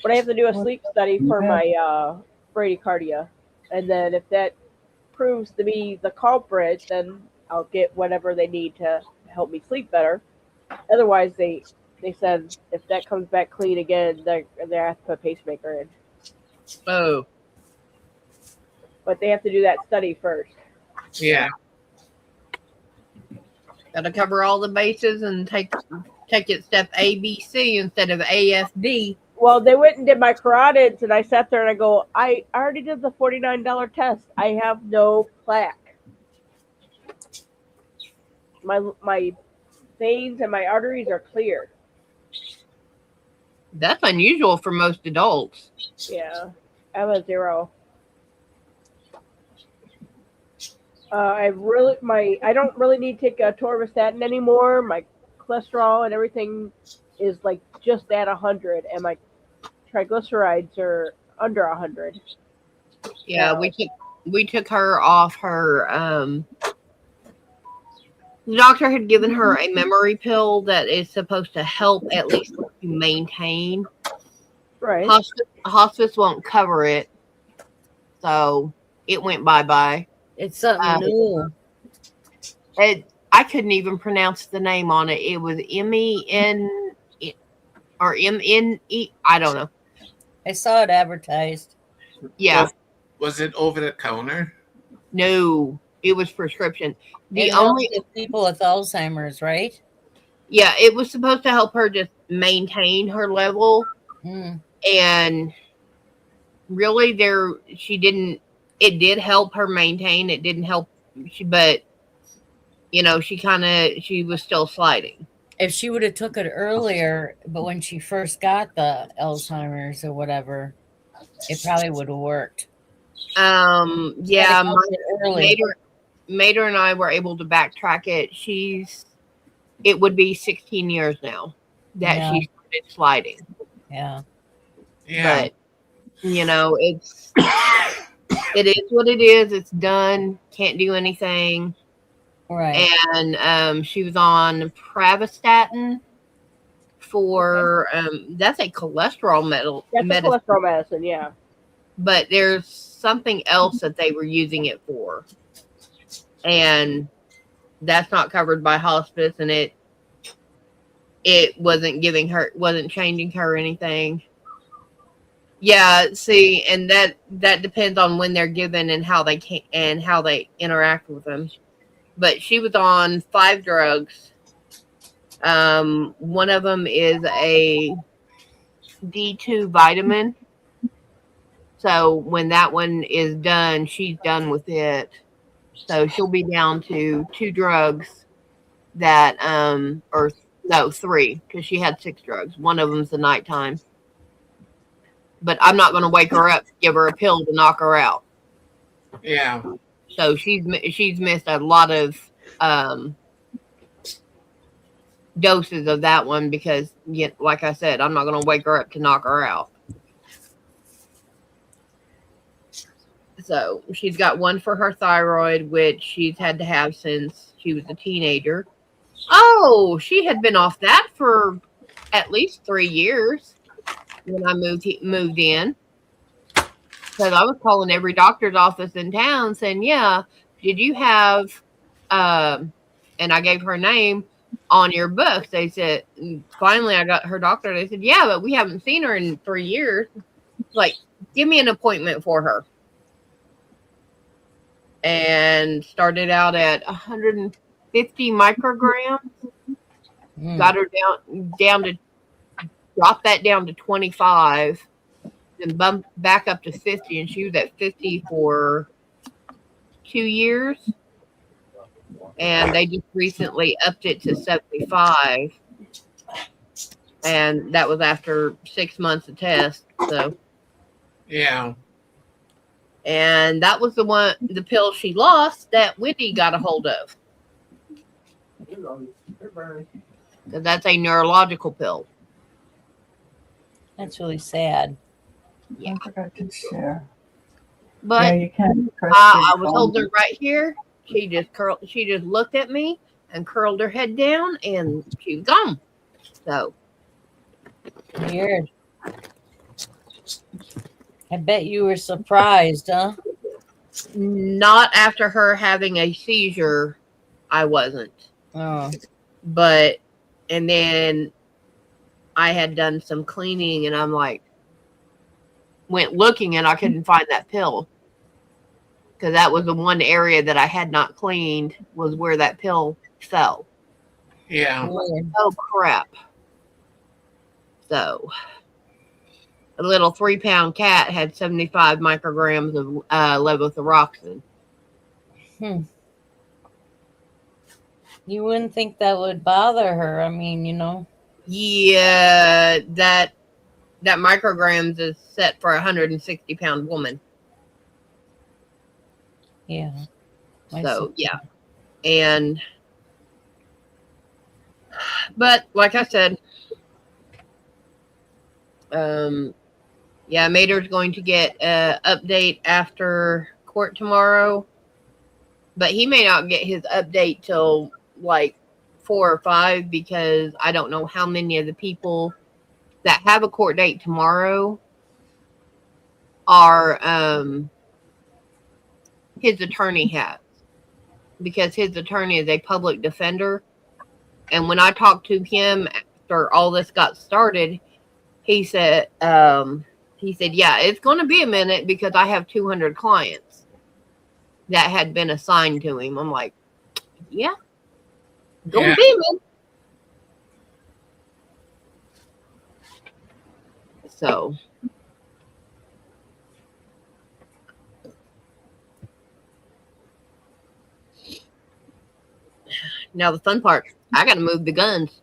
But I have to do a sleep study for my bradycardia, and then if that proves to be the culprit, then I'll get whatever they need to help me sleep better. Otherwise, they said if that comes back clean again, they have to put a pacemaker in. Oh, But they have to do that study first. Yeah. gotta cover all the bases and take it step A, B, C instead of A, F, D. Well, they went and did my carotids, and I sat there and I go, I already did the $49 test. I have no plaque. My veins and my arteries are clear. That's unusual for most adults. Yeah, I have a 0. I don't really need to take a torvastatin anymore. My cholesterol and everything is like just at 100, and my triglycerides are under 100. Yeah, we took her off her. The doctor had given her a memory pill that is supposed to help at least maintain. Right. Hospice won't cover it, so it went bye. it's something new. I couldn't even pronounce the name on it. It was MEN or MNE. I don't know. I saw it advertised. Yeah, Was it over the counter? no, it was prescription. The It helps only with people with Alzheimer's, right? yeah, it was supposed to help her just maintain her level, Hmm. and really, it did help her maintain. It didn't help, but she was still sliding. If she would have took it earlier, but when she first got the Alzheimer's or whatever, it probably would have worked. Yeah, Gotta catch it early. Mater and I were able to backtrack it. It would be 16 years now that Yeah. she started sliding. Yeah. Yeah. But it is what it is. It's done. Can't do anything. Right. And she was on Pravastatin for that's a cholesterol That's a medicine. cholesterol medicine, yeah. But there's something else that they were using it for, and that's not covered by hospice, and it wasn't changing her anything. Yeah, see, and that depends on when they're given and how they interact with them. But she was on 5 drugs. One of them is a D2 vitamin. So when that one is done, she's done with it. So she'll be down to 2 drugs that, 3, because she had 6 drugs. One of them's the nighttime. But I'm not going to wake her up, give her a pill to knock her out. Yeah. So she's missed a lot of doses of that one because, like I said, I'm not going to wake her up to knock her out. So she's got one for her thyroid, which she's had to have since she was a teenager. Oh, she had been off that for at least 3 years when I moved in. Because I was calling every doctor's office in town saying, yeah, did you have, and I gave her name on your books. They said, finally I got her doctor. They said, yeah, but we haven't seen her in 3 years. Like, give me an appointment for her. And started out at 150 micrograms. Got her down to drop that down to 25, then bump back up to 50, and she was at 50 for 2 years. And they just recently upped it to 75. And that was after 6 months of test. So Yeah. and that was the pill she lost that Whitney got a hold of. That's a neurological pill. That's really sad. Yeah. I forgot to share. But Yeah, you can't press I your was phone. holding her right here. She just looked at me and curled her head down, and she was gone. So Weird. I bet you were surprised, huh? not after her having a seizure, I wasn't. Oh. But and then I had done some cleaning, and I'm like, went looking, and I couldn't find that pill. Because that was the one area that I had not cleaned, was where that pill fell. Yeah. Weird. Oh, crap. So, a little 3-pound cat had 75 micrograms of levothyroxine. You wouldn't think that would bother her. I mean, you know. Yeah, that micrograms is set for a 160-pound woman. Yeah. I So, see. yeah. And, but like I said, yeah, Mater's going to get an update after court tomorrow, but he may not get his update till like 4 or 5, because I don't know how many of the people that have a court date tomorrow are his attorney has, because his attorney is a public defender. And when I talked to him after all this got started, he said, yeah, it's going to be a minute, because I have 200 clients that had been assigned to him. I'm like, yeah, going to be a minute. So, now the fun part, I got to move the guns.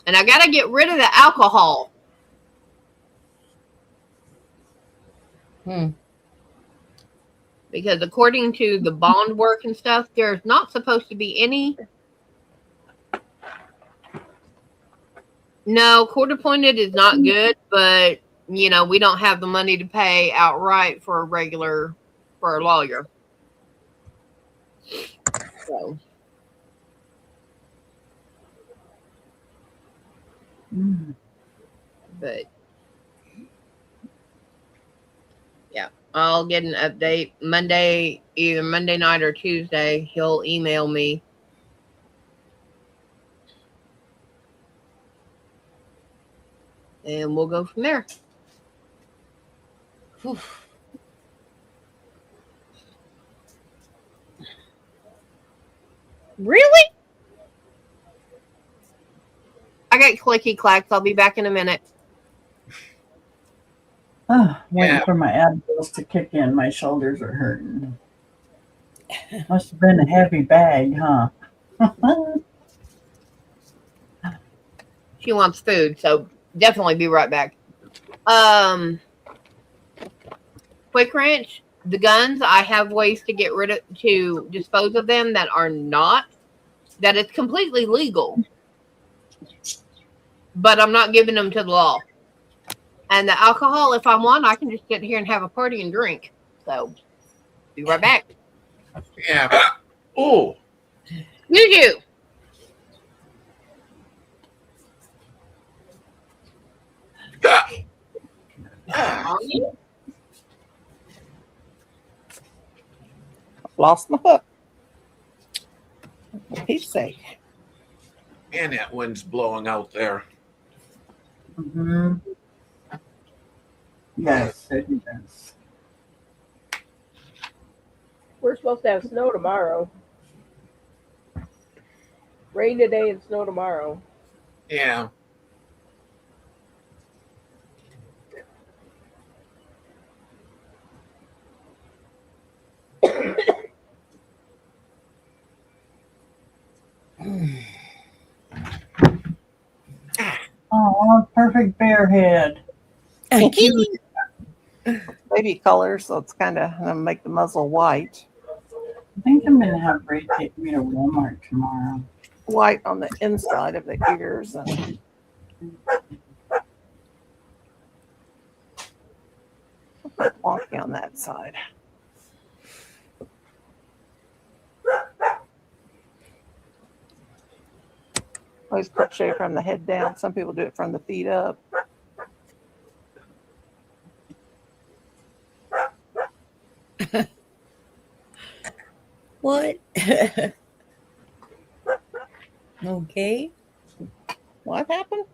And I got to get rid of the alcohol. Because according to the bond work and stuff, there's not supposed to be any. No, court appointed is not good, but you know, we don't have the money to pay outright for a lawyer. So. But yeah, I'll get an update Monday, either Monday night or Tuesday. He'll email me. And we'll go from there. Whew. Really? I got clicky clacks. I'll be back in a minute. Waiting Yeah. for my abs to kick in. My shoulders are hurting. Must have been a heavy bag, huh? She wants food, so definitely be right back. Quick Ranch, the guns, I have ways to get rid of, to dispose of them that are not, that it's completely legal. But I'm not giving them to the law. And the alcohol, if I want, I can just sit here and have a party and drink. So, be right back. Yeah. Oh, You. Lost my hook. For Pete's sake. and that wind's blowing out there. Mm-hmm. Yes, it is. We're supposed to have snow tomorrow. Rain today and snow tomorrow. Yeah. Oh, perfect bear head. Cute. Baby color, so it's kind of going to make the muzzle white. I think I'm gonna have Ray take me to Walmart tomorrow. White on the inside of the ears. And wonky on that side. Always crochet from the head down. Some people do it from the feet up. What? Okay. What happened?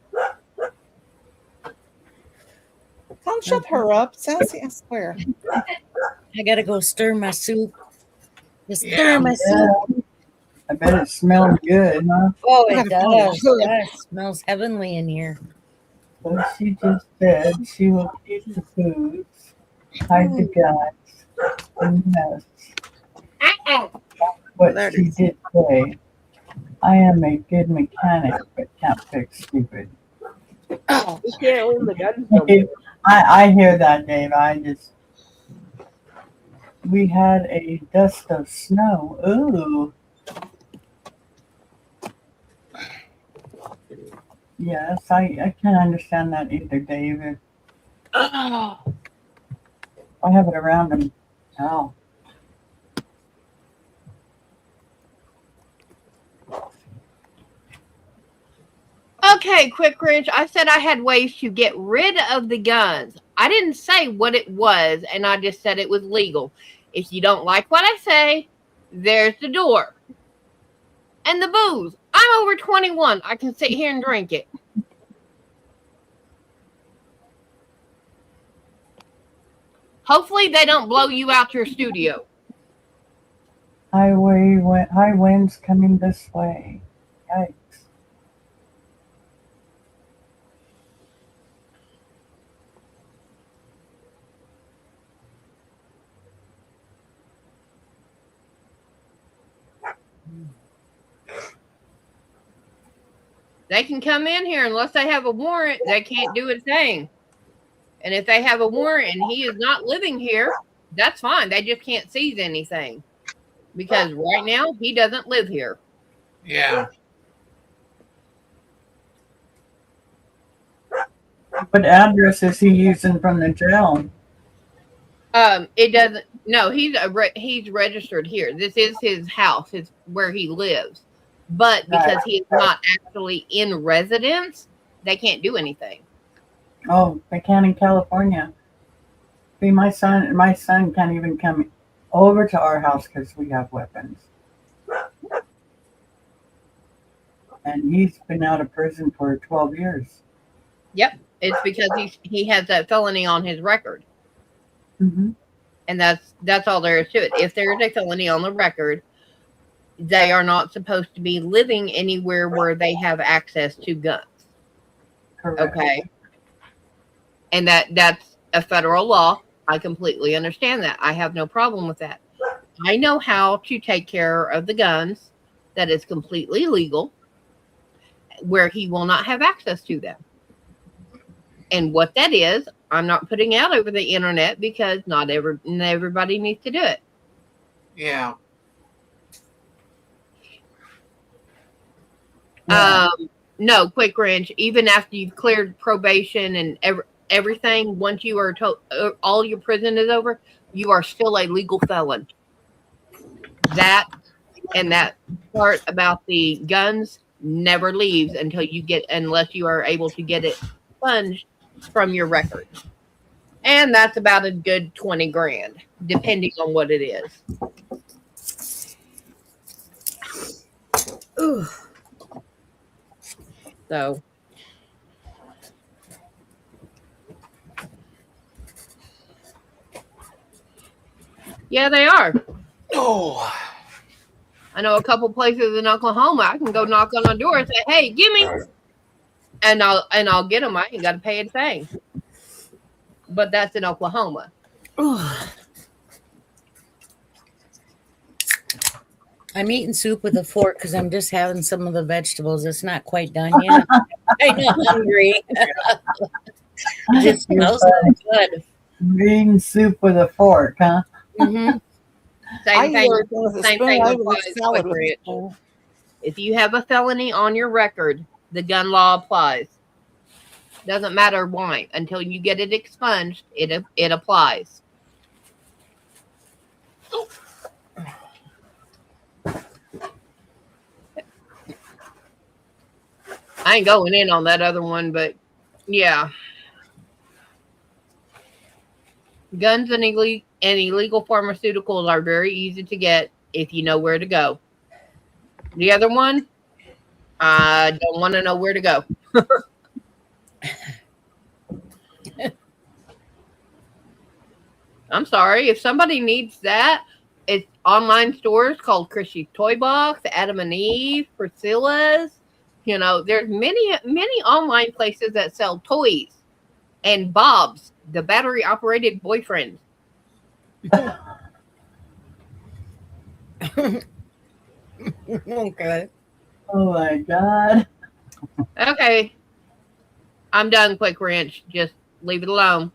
Come shut her up, Sassy, I swear. I gotta go stir my soup. Just Yeah. stir my soup. Yeah. I bet it smells good, huh? Oh, I it gotta find does. my hook. Yeah, it smells heavenly in here. Well, she just said she will eat the foods, hide the guts, and mess. What There it she is. did say, I am a good mechanic, but can't fix stupid. We can't own the guns no more. I hear that, Dave. We had a dust of snow. Ooh. Yes, I can't understand that either, Dave. I have it around him. Oh. Okay, Quick Wrench. I said I had ways to get rid of the guns. I didn't say what it was, and I just said it was legal. If you don't like what I say, there's the door. And the booze. I'm over 21. I can sit here and drink it. Hopefully they don't blow you out your studio. High winds coming this way. Yikes. They can come in here unless they have a warrant. They can't do a thing. And if they have a warrant and he is not living here, that's fine. They just can't seize anything. Because right now, he doesn't live here. Yeah. What address is he using from the jail? It doesn't. No, he's registered here. This is his house. It's where he lives. But because he is not actually in residence, they can't do anything. Oh, they can in California. See, my son can't even come over to our house because we have weapons. And he's been out of prison for 12 years. Yep, it's because he has that felony on his record, Mm-hmm. and that's all there is to it. If there is a felony on the record, they are not supposed to be living anywhere where they have access to guns. Correct. Okay, and that's a federal law. I completely understand that. I have no problem with that. I know how to take care of the guns that is completely legal, where he will not have access to them. And what that is, I'm not putting out over the internet because not everybody needs to do it. Yeah. Yeah. No, Quick Wrench, even after you've cleared probation and everything, once you are all your prison is over, you are still a legal felon. That and that part about the guns never leaves unless you are able to get it expunged from your record. And that's about a good 20 grand, depending on what it is. Ooh. So, yeah, they are. Oh, I know a couple places in Oklahoma. I can go knock on a door and say, "Hey, give me," and I'll get them. I ain't got to pay a thing. But that's in Oklahoma. I'm eating soup with a fork because I'm just having some of the vegetables. It's not quite done yet. I'm hungry. It just smells so good. Green soup with a fork, huh? Mm-hmm. Same thing with a same spoon. thing I applies eat to salad Quick with a Ranch. spoon. If you have a felony on your record, the gun law applies. Doesn't matter why. Until you get it expunged, it applies. I ain't going in on that other one, but yeah. Guns and illegal pharmaceuticals are very easy to get if you know where to go. The other one, I don't want to know where to go. I'm sorry. If somebody needs that, it's online stores called Chrissy's Toy Box, Adam and Eve, Priscilla's. You know, there's many online places that sell toys. And Bob's, the battery operated boyfriend. Okay. Oh my God. Okay. I'm done, Quick Ranch. Just leave it alone.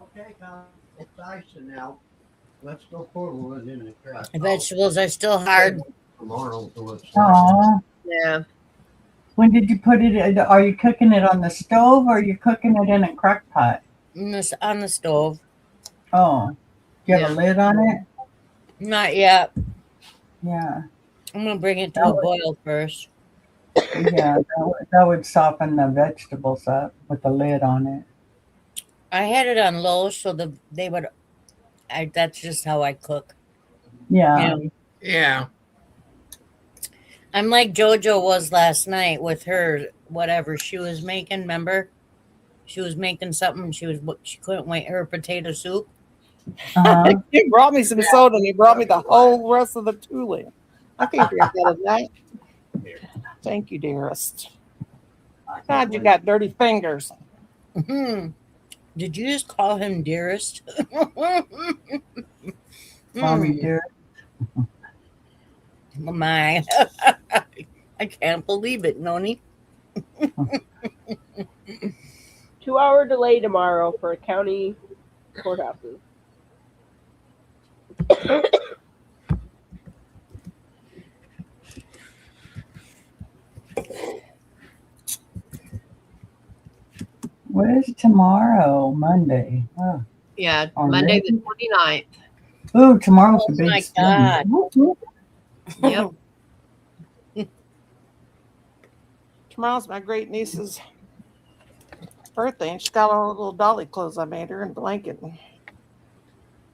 Okay, Tom, it's Dyson now. Let's go forward in the truck. The vegetables are still hard. Tomorrow, so it's Oh, Yeah. when did you put it in? Are you cooking it on the stove or are you cooking it in a crock pot? On the stove. Oh, do you have a lid on it? Not yet. Yeah. I'm gonna bring it to a boil first. Yeah, that would soften the vegetables up with the lid on it. I had it on low so they would. That's just how I cook. Yeah. You know, yeah. I'm like JoJo was last night with her whatever she was making. Remember, she was making something. She couldn't wait her potato soup. Uh-huh. He brought me some soda and he brought me the whole rest of the tooling. I can't drink out of that. Thank you, dearest. God, you got dirty fingers. Did you just call him dearest? Mommy dear. My, I can't believe it, Noni. 2-hour delay tomorrow for county courthouses. What is tomorrow? Monday. Oh, Yeah. Oh, Monday really? the 29th. Ooh, tomorrow's Oh the big my spin. God. Whoop, whoop. Yep. Tomorrow's my great niece's birthday and she got all the little dolly clothes I made her and blanket. I'm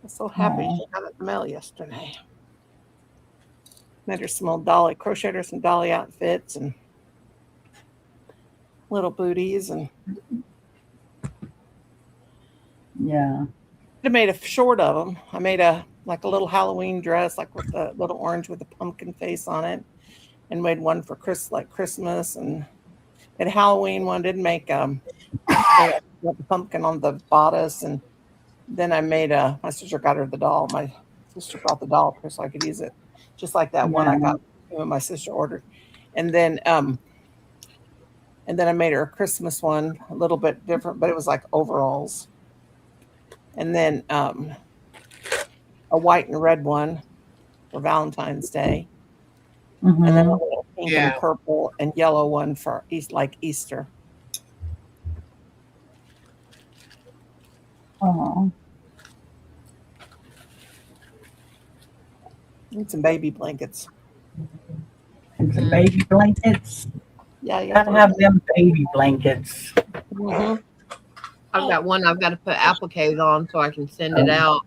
so happy Aw. she got it in the mail yesterday. Made her some old dolly, crocheted her some dolly outfits and little booties and Yeah. I made a short of them. I made a little Halloween dress, like with the little orange with a pumpkin face on it, and made one for Christmas and a Halloween one. Didn't make the pumpkin on the bodice, and then I made my sister got her the doll. My sister brought the doll for so I could use it, just like that one I got when my sister ordered, and then I made her a Christmas one, a little bit different, but it was like overalls. And then a white and red one for Valentine's Day. and then a Mhm. little pink Yeah. and purple and yellow one for like Easter. Oh, And some baby blankets. and some baby blankets. Yeah, yeah. Gotta have them baby blankets. Mhm. I've got one I've got to put appliques on so I can send it out.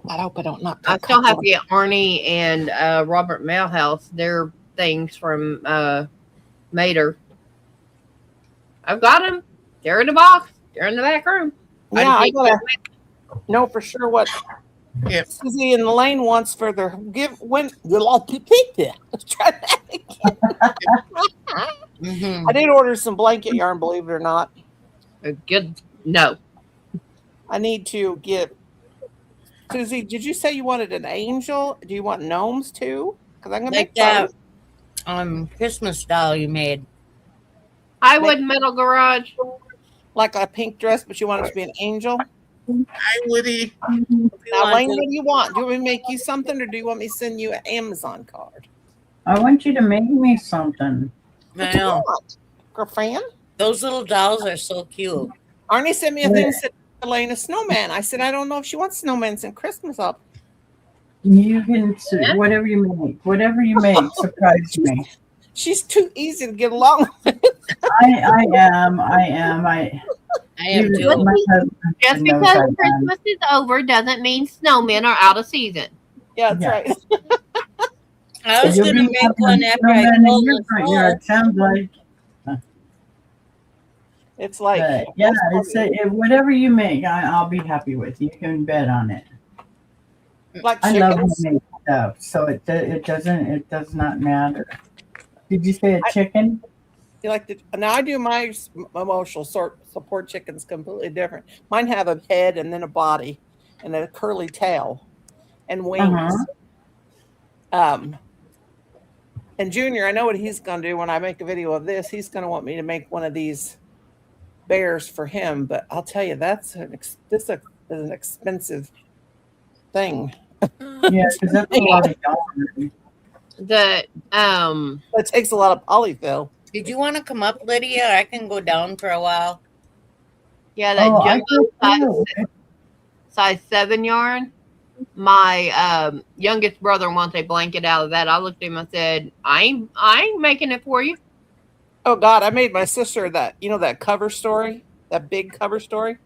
I hope I don't knock I that still have couple. to get Arnie and Robert Mailhouse their things from Mater. I've got them. They're in the box. They're in the back room. Yeah, I just gotta know for sure what Yep. Susie and Elaine wants for their give when the law to pick there. Let's try that again. Mhm. I did order some blanket yarn, believe it or not. A good no. I need to get Susie. Did you say you wanted an angel? Do you want gnomes too? Because I'm gonna Like make that those. Christmas doll you made. I would Metal Garage. Like a pink dress, but you want it to be an angel. Hi, Woody. Now, Elaine, what do you want? Do you want me to make you something, or do you want me to send you an Amazon card? I want you to make me something. What I you know. want? Girlfriend? Those little dolls are so cute. Arnie sent me a thing that said Elaine a snowman. I said I don't know if she wants snowmen since Christmas up. You can whatever you make. Whatever you make, surprise me. She's too easy to get along with. I am. I am Even too. my husband Just knows because I am. Christmas is over doesn't mean snowmen are out of season. Yeah, that's Yeah. right. I was You'll gonna be make having one after I snowmen in pulled your the front snow. yard, sounds like. It's like But yeah, whatever you make, I'll be happy with. You can bet on it. like I love chickens. homemade stuff, so it does not matter. Did you say a chicken? You like to now? I do my emotional support chickens completely different. Mine have a head and then a body, and then a curly tail, and wings. And Junior, I know what he's going to do when I make a video of this. He's going to want me to make one of these bears for him. But I'll tell you, this is an expensive thing. Yeah, because that's a lot of yarn. The It takes a lot of polyfill. Did you want to come up, Lydia? I can go down for a while. yeah, that Oh, I jumbo do. size 7 yarn. My youngest brother wants a blanket out of that. I looked at him and said, I ain't making it for you. Oh God, I made my sister that that cover story, that big cover story.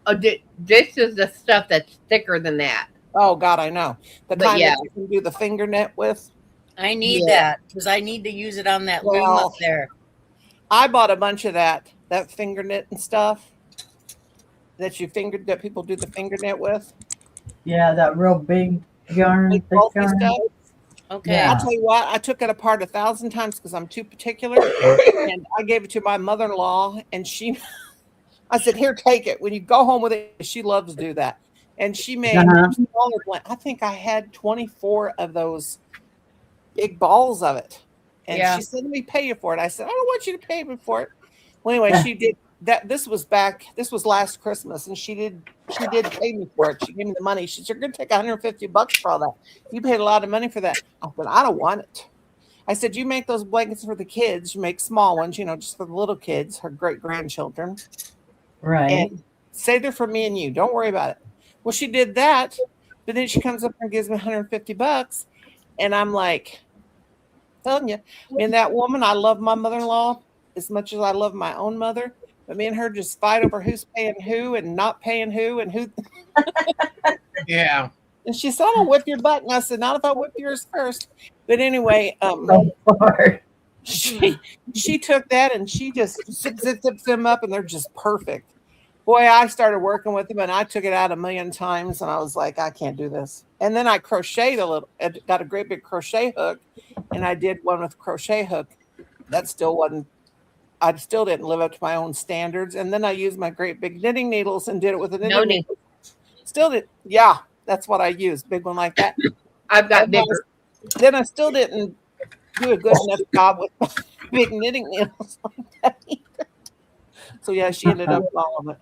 Oh, this is the stuff that's thicker than that. Oh God, I know the But kind yeah. that you can do the finger knit with. I need Yeah. that because I need to use it on that loom Well, up there. I bought a bunch of that finger knit and stuff that people do the finger knit with. Yeah, that real big yarn, Big thick bulky yarn. stuff. Okay. Yeah. I'll tell you what, I took it apart 1,000 times because I'm too particular, and I gave it to my mother-in-law, and I said, "Here, take it. When you go home with it," she loves to do that, and she made smaller blend. I think I had 24 of those big balls of it, and Yeah. she said, "Let me pay you for it." I said, "I don't want you to pay me for it." Well, anyway, she did that. This was last Christmas, and she did pay me for it. She gave me the money. She said, "You're going to take $150 for all that. You paid a lot of money for that." I said, "I don't want it." I said, "You make those blankets for the kids. You make small ones, just for the little kids, her great grandchildren, Right. and say they're for me and you. Don't worry about it." Well, she did that, but then she comes up and gives me $150, and I'm like, telling you, me and that woman, I love my mother-in-law as much as I love my own mother, but me and her just fight over who's paying who and not paying who and who. Yeah. And she said, "I'm gonna whip your butt," and I said, "Not if I whip yours first." But anyway, Oh, Lord. she took that and she just zips them up, and they're just perfect. Boy, I started working with them, and I took it out 1,000,000 times, and I was like, I can't do this. And then I crocheted a little. I got a great big crochet hook, and I did one with a crochet hook. That still wasn't. I still didn't live up to my own standards. And then I used my great big knitting needles and did it with a knitting No needle. Still did. Yeah, that's what I used. Big one like that. I've got And bigger. Then I still didn't do a good enough job with my big knitting needles like that either. So yeah, she ended up with all of it.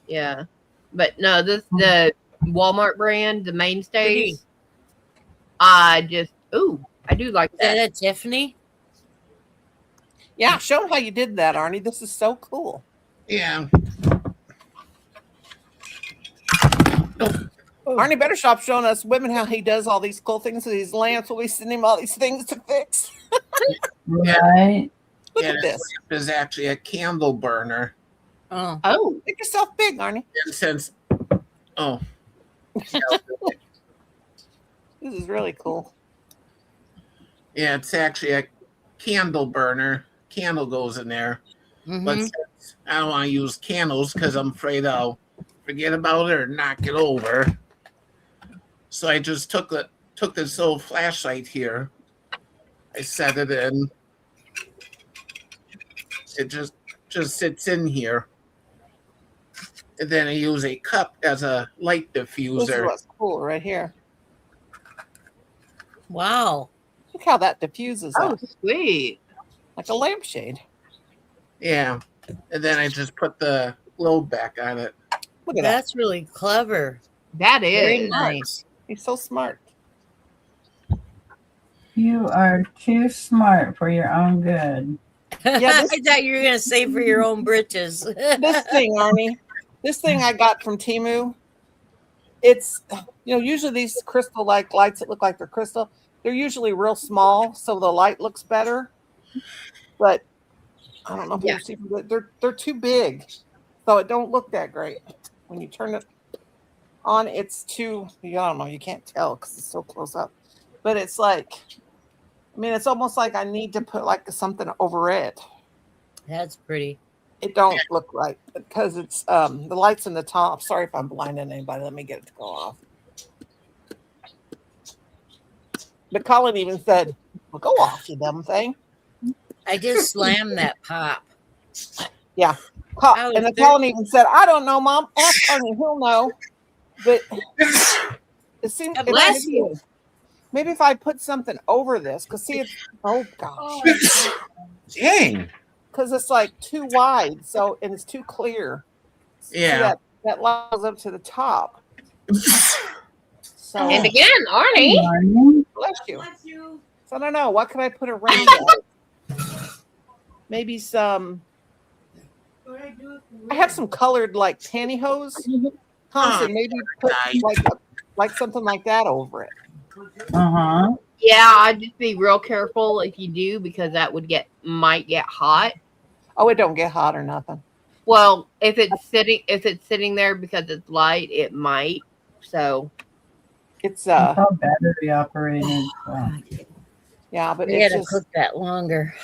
Yeah. But no, the Walmart brand, the mainstays, I just Ooh, I do like Is that that. a Tiffany? Yeah, show them how you did that, Arnie. This is so cool. Yeah. Arnie Bettershop showing us women how he does all these cool things with these lamps. We'll be sending him all these things to fix. Right. Look Yeah, at this. There's actually a candle burner. Oh, Oh, Make yourself big, Arnie. And since, oh, This is really cool. yeah, it's actually a candle burner. Candle goes in there. But mhm. since I don't want to use candles because I'm afraid I'll forget about it or knock it over. So I just took this little flashlight here. I set it in. It just sits in here. And then I use a cup as a light This is diffuser. what's cool right here. Wow. Look how that diffuses oh, up sweet. like a lampshade. Yeah. And then I just put the globe back on it. Look at that. That's really clever. That Very is. nice. He's so smart. You are too smart for your own good. Yeah, I thought you were going to say for your own britches. This thing, Arnie, this thing I got from Timu, it's, usually these crystal like lights that look like they're crystal, they're usually real small, so the light looks better. But I don't know if Yeah. you've seen, but they're too big, so it don't look that great. When you turn it on, it's too, I don't know, you can't tell because it's so close up. But it's like, it's almost like I need to put like something over it. That's pretty. It don't look right because it's the lights in the top. Sorry if I'm blinding anybody. Let me get it to go off. But Colin even said, well, go off, you dumb thing. I just slammed that pop. Yeah. I was And the very- Colin even said, I don't know, Mom. Ask Arnie, he'll know. But it seems God bless you. Maybe if I put something over this, because see, it's, oh gosh, Dang. because it's like too wide, so and it's too clear. So Yeah. that light goes up to the top. So And again, Arnie. Arnie? bless you. So I don't know. What can I put around it? Maybe some. I have some colored like pantyhose. Thompson, maybe put nice. like something like that over it. Uh-huh. Yeah, I'd just be real careful if you do because that might get hot. Oh, it don't get hot or nothing. Well, if it's sitting there because it's light, it might. So It's It's all battery operated. So. yeah, but We it's got to just. cook that longer.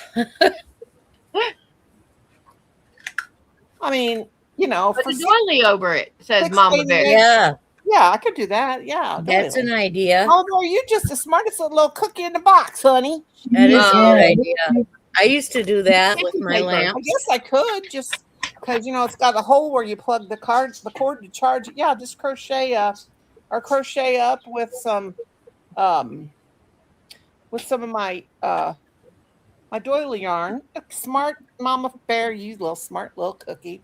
I mean, put for a doily over it, says Six Mama baby Bear. eggs. Yeah, yeah, I could do that. Yeah, that's doily. an idea. Although you just the smartest little cookie in the box, honey. That is a Oh, good idea. I used to do that with my Paper. I lamps. guess I could just because it's got a hole where you plug the cord to charge it. Yeah, just crochet up with some of my my doily yarn. Smart Mama Bear, you little smart little cookie.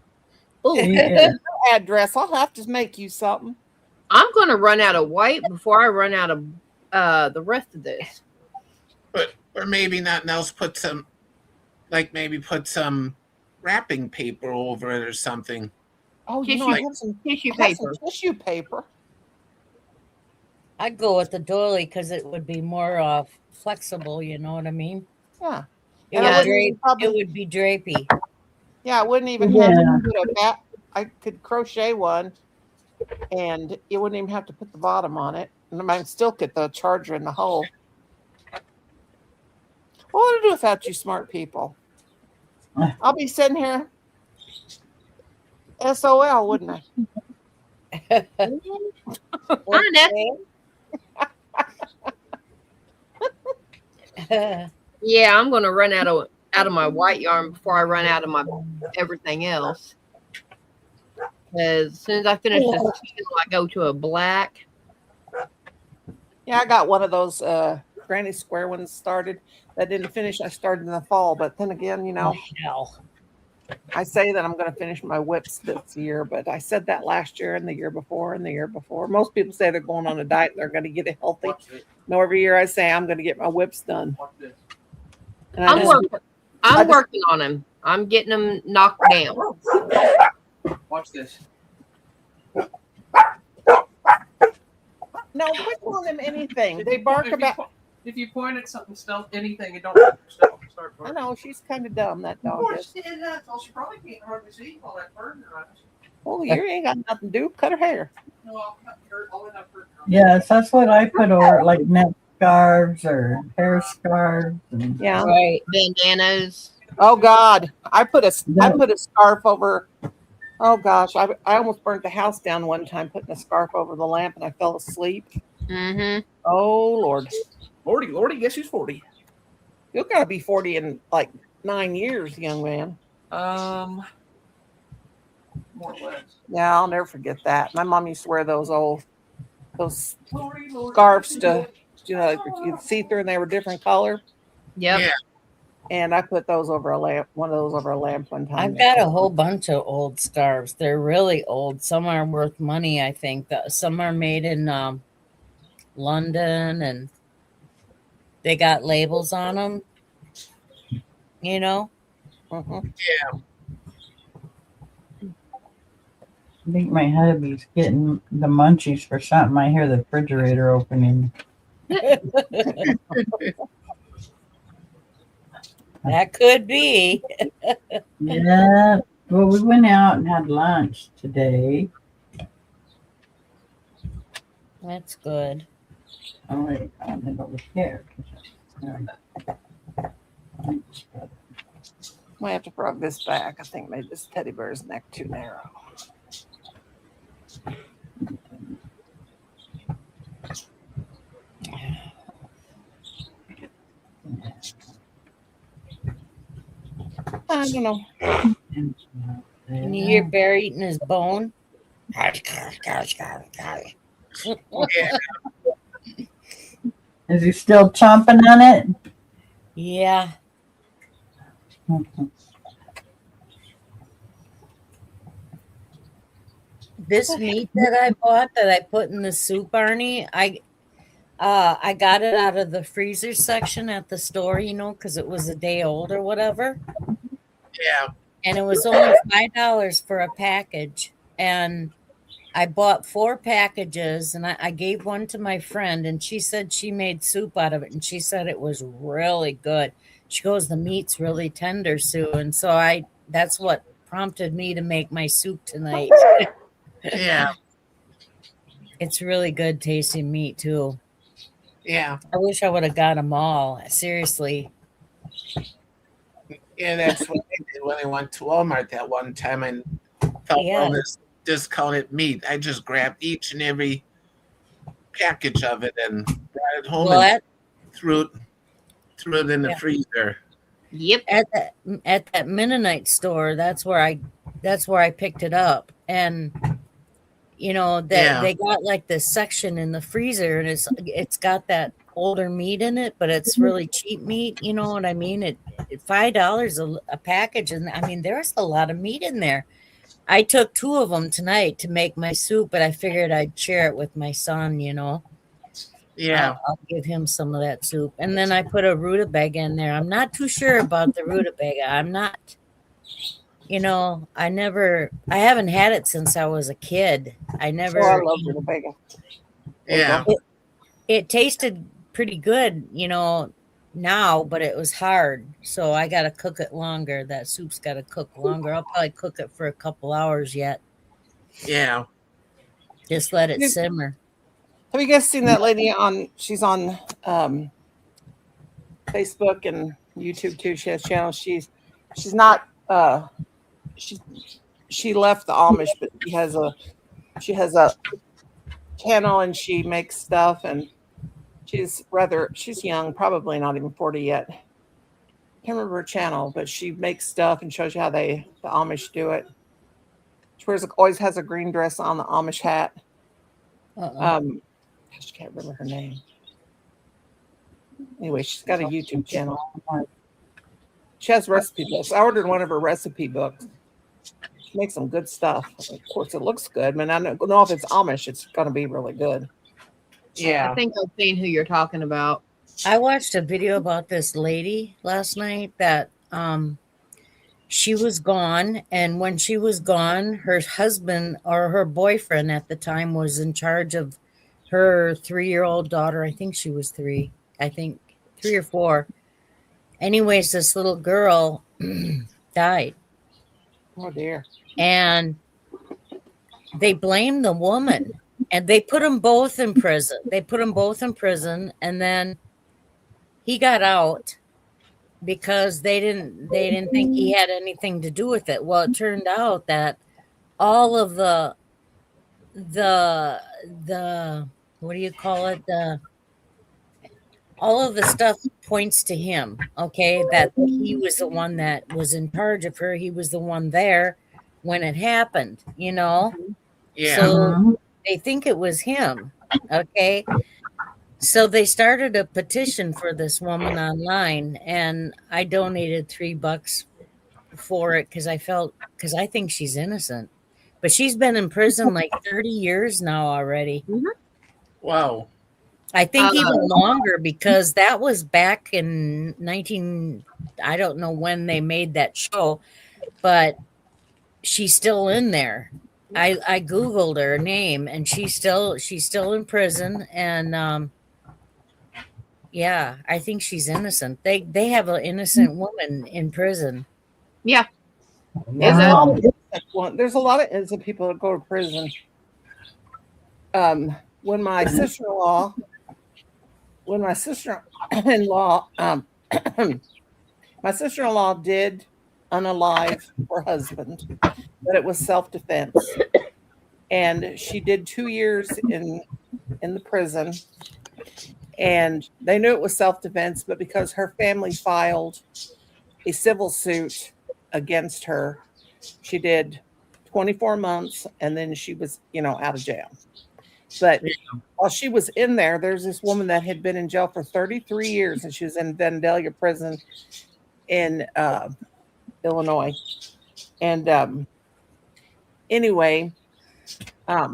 Ooh, Yeah. Address. I'll have to make you something. I'm going to run out of white before I run out of the rest of this. Or maybe nothing else. Put some wrapping paper over it or something. Oh, Tissue. I have some Tissue I have some paper. tissue paper. I'd go with the doily because it would be more flexible. You know what I mean? Yeah. It, And I would, wouldn't even probably- it would be drapey. Yeah, I wouldn't even have Yeah. to put a back. I could crochet one, and you wouldn't even have to put the bottom on it. And I might still get the charger in the hole. What would I do without you, smart people? I'll be sitting here, SOL, wouldn't I? Hi, Nessie. Yeah, I'm going to run out of my white yarn before I run out of my everything else. Because as soon as I finish this teal, I go to a black. Yeah, I got one of those granny square ones started. That didn't finish. I started in the fall, but then again, Oh, hell. I say that I'm going to finish my whips this year, but I said that last year and the year before and the year before. Most people say they're going on a diet and they're going to get it healthy. No, every year I say I'm going to get my whips done. And I I'm just, working. I'm I just- working on them. I'm getting them knocked down. Watch this. no, quit telling them anything. They bark about. If you point at something, stealth anything, it don't start I barking. know she's kind of dumb. That dog Well, is. she probably can't hardly see all that fur in her eyes. Well, you ain't got nothing to do. Cut her hair. No, I'll cut her all in up her. Yes, that's what I put over, like neck scarves or hair scarves. And Yeah. Right. Bandanas. Oh God, I put a scarf over. Oh gosh, I almost burnt the house down one time putting a scarf over the lamp and I fell asleep. Mm-hmm. Oh Lord, Lordy, guess who's 40? you're gonna be 40 in like 9 years, young man. More or less. Yeah, I'll never forget that. My mom used to wear those Lordy. scarves to, like you could see through and they were different color. Yep. Yeah. And I put those over a lamp, one of those over a lamp one time. I've got a whole bunch of old scarves. They're really old. Some are worth money, I think. Some are made in London and they got labels on them. You know? Mhm. I think my hubby's getting the munchies for something. I hear the refrigerator opening. That could be. Yeah. Well, we went out and had lunch today. That's good. Oh, wait, I want it over here. Might have to rub this back. I think maybe this teddy bear's neck too narrow. I don't know. Can you hear Bear eating his bone? Is he still chomping on it? Yeah. This meat that I bought that I put in the soup, Arnie, I got it out of the freezer section at the store, you know, because it was a day old or whatever. Yeah. And it was only $5 for a package. And I bought 4 packages and I gave one to my friend and she said she made soup out of it and she said it was really good. She goes, the meat's really tender, Sue. And so that's what prompted me to make my soup tonight. Yeah. It's really good tasting meat too. Yeah. I wish I would have got them all. Seriously. Yeah, that's what I did when I went to Walmart that one time and felt all this discounted meat. I just grabbed each and every package of it and brought it home and threw it in the freezer. Yep. At that Mennonite store, that's where I picked it up. And you know that they got like this section in the freezer and it's got that older meat in it, but it's really cheap meat, you know what I mean? It $5 a package, and I mean there's a lot of meat in there. I took 2 of them tonight to make my soup, but I figured I'd share it with my son, you know. Yeah. I'll give him some of that soup. And then I put a rutabaga in there. I'm not too sure about the rutabaga. I'm not, you know, I haven't had it since I was a kid. I never. Oh, I love rutabaga. Yeah. It tasted pretty good, you know, now, but it was hard. So I got to cook it longer. That soup's got to cook longer. I'll probably cook it for a couple hours yet. Yeah. Just let it simmer. Have you guys seen that lady she's on Facebook and YouTube too. She has channels. She's not she left the Amish, but she has a channel and she makes stuff and she's young, probably not even 40 yet. Can't remember her channel, but she makes stuff and shows you how the Amish do it. She always has a green dress on, the Amish hat. I can't remember her name. Anyway, she's got a YouTube channel. She has recipe books. I ordered one of her recipe books. She makes some good stuff. Of course, it looks good. I mean, I don't know if it's Amish. It's going to be really good. Yeah. I think I've seen who you're talking about. I watched a video about this lady last night that she was gone, and when she was gone, her husband or her boyfriend at the time was in charge of her 3-year-old daughter. I think she was 3. I think 3 or 4. Anyways, this little girl died, Oh, dear. and they blamed the woman, and they put them both in prison. And then he got out because they didn't think he had anything to do with it. Well, it turned out that all of the what do you call it? All of the stuff points to him, okay? That he was the one that was in charge of her. He was the one there when it happened, you know? Yeah. So they think it was him, okay? So they started a petition for this woman online, and I donated $3 for it because I think she's innocent. But she's been in prison like 30 years now already. Wow. I think even longer, because that was back in I don't know when they made that show, but she's still in there. I Googled her name, and she's still in prison, and yeah, I think she's innocent. They have an innocent woman in prison. Yeah. Wow. There's a lot of innocent people that go to prison. When my sister-in-law my sister-in-law did unalive her husband, but it was self-defense, and she did 2 years in the prison, and they knew it was self-defense, but because her family filed a civil suit against her, she did 24 months, and then she was out of jail. But while she was in there, there's this woman that had been in jail for 33 years, and she was in Vandalia prison in Illinois. And anyway, there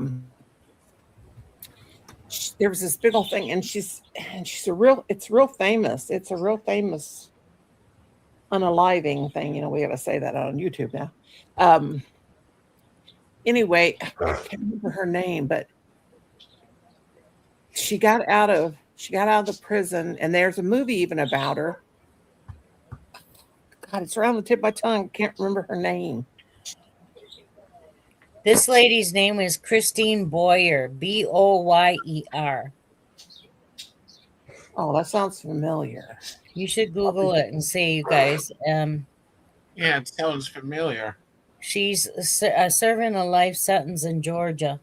was this big old thing, and it's real famous. It's a real famous unaliving thing. We got to say that on YouTube now. Anyway, I can't remember her name, but she got out of the prison, and there's a movie even about her. God, it's around the tip of my tongue. I can't remember her name. This lady's name is Christine Boyer, Boyer. Oh, that sounds familiar. You should Google it and see, you guys. Yeah, it sounds familiar. She's serving a life sentence in Georgia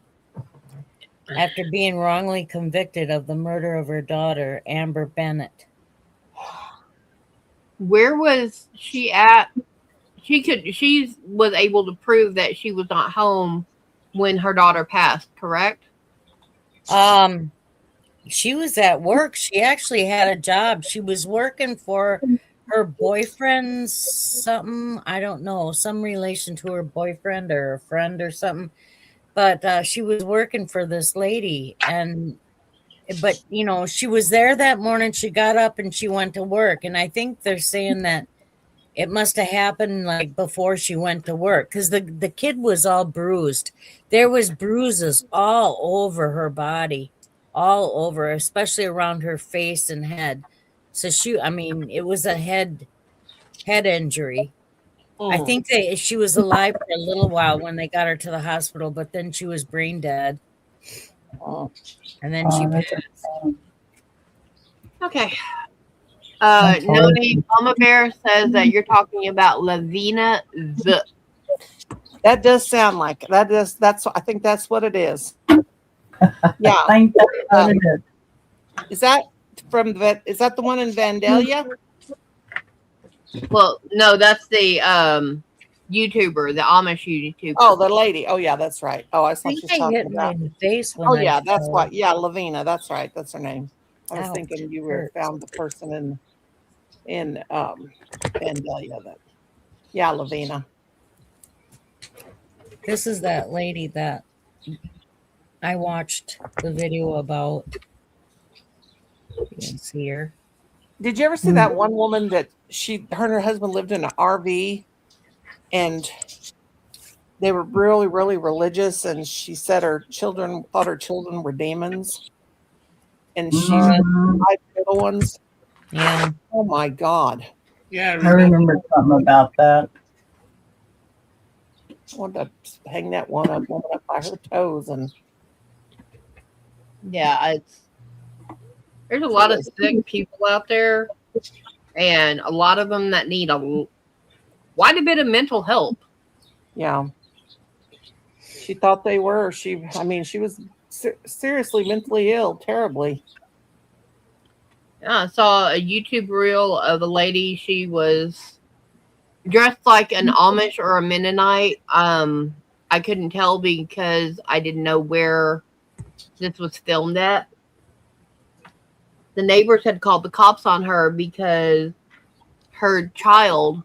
after being wrongly convicted of the murder of her daughter, Amber Bennett. Where was she at? She was able to prove that she was not home when her daughter passed, correct? She was at work. She actually had a job. She was working for her boyfriend's something. I don't know, some relation to her boyfriend or a friend or something. But she was working for this lady, but she was there that morning. She got up and she went to work, and I think they're saying that it must have happened like before she went to work, because the kid was all bruised. There was bruises all over her body, all over, especially around her face and head. So it was a head injury. I think she was alive for a little while when they got her to the hospital, but then she was brain dead. And then she passed. Okay. No name Mama Bear says that you're talking about Lavina Zook. That does sound like that. I think that's what it is. Yeah. I think that's what it is. Is that the one in Vandalia? Well, no, that's the YouTuber, the Amish YouTuber. Oh, the lady. Oh, yeah, that's right. Oh, I I thought think she was they talking hit me about. in the face when Oh, I yeah, that's fell. what. Yeah, Lavina. That's right. That's her name. I was Ow, thinking you hurts. found the person in. in Vandalia. Yeah, Lavina. This is that lady that I watched the video about. You can see her. Did you ever see that one woman that her and her husband lived in an RV, and they were really, really religious, and she said her children thought her children were demons, and she had 5 little ones. Yeah. Oh my God! Yeah, I remember something about that. I wanted to hang that woman up by her toes, and Yeah, there's a lot of sick people out there, and a lot of them that need quite a bit of mental help. yeah, she thought they were. She was seriously mentally ill, terribly. Yeah, I saw a YouTube reel of a lady. She was dressed like an Amish or a Mennonite. I couldn't tell because I didn't know where this was filmed at. The neighbors had called the cops on her because her child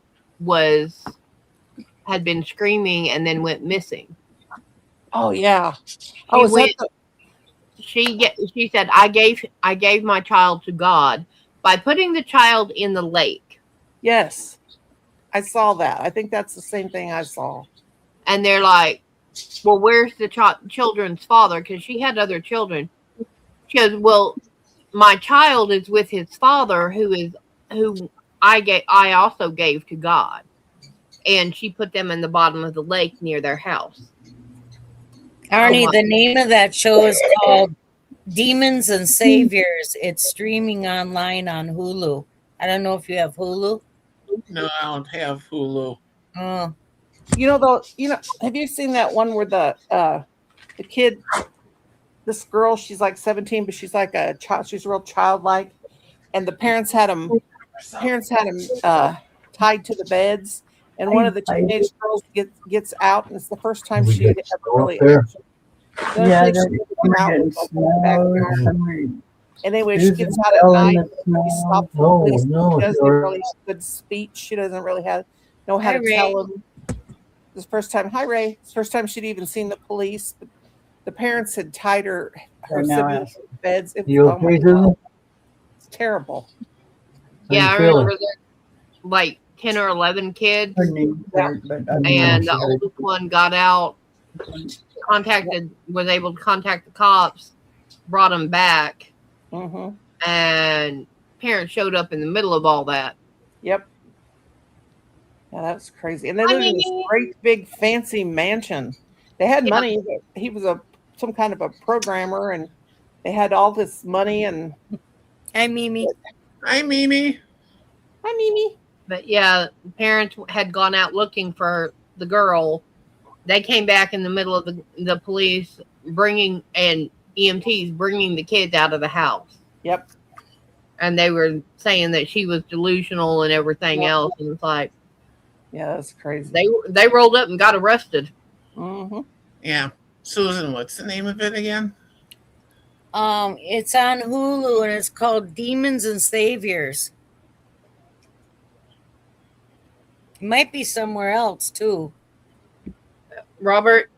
had been screaming and then went missing. Oh yeah. She said, I gave my child to God by putting the child in the lake. Yes, I saw that. I think that's the same thing I saw. And they're like, well, where's the children's father? Because she had other children. She goes, well, my child is with his father, who I also gave to God. And she put them in the bottom of the lake near their house. Arnie, the name of that show is called Demons and Saviors. It's streaming online on Hulu. I don't know if you have Hulu. No, I don't have Hulu. Oh, Have you seen that one where the kid, this girl, she's like 17, but she's like a child. She's real childlike, and the parents had him tied to the beds. And one of the teenage girls gets out, and it's the first time she ever really. Yeah, and anyway, she gets out at night. She stops the police. She doesn't really have good speech. She doesn't really know how to tell them. This first time, hi Ray. It's the first time she'd even seen the police. But the parents had tied her siblings to beds. It's terrible. Yeah, I remember there like 10 or 11 kids, and the oldest one got out, was able to contact the cops, brought them back, and parents showed up in the middle of all that. Yep. Yeah, that's crazy. And they lived in this great big fancy mansion. They had money. He was some kind of a programmer, and they had all this money. And hi, Mimi. Hi, Mimi. Hi, Mimi. But yeah, parents had gone out looking for the girl. They came back in the middle of the police and EMTs bringing the kids out of the house. Yep. And they were saying that she was delusional and everything else. And it's like, yeah, that's crazy. They rolled up and got arrested. Yeah. Susan, what's the name of it again? It's on Hulu and it's called Demons and Saviors. It might be somewhere else too. Robert,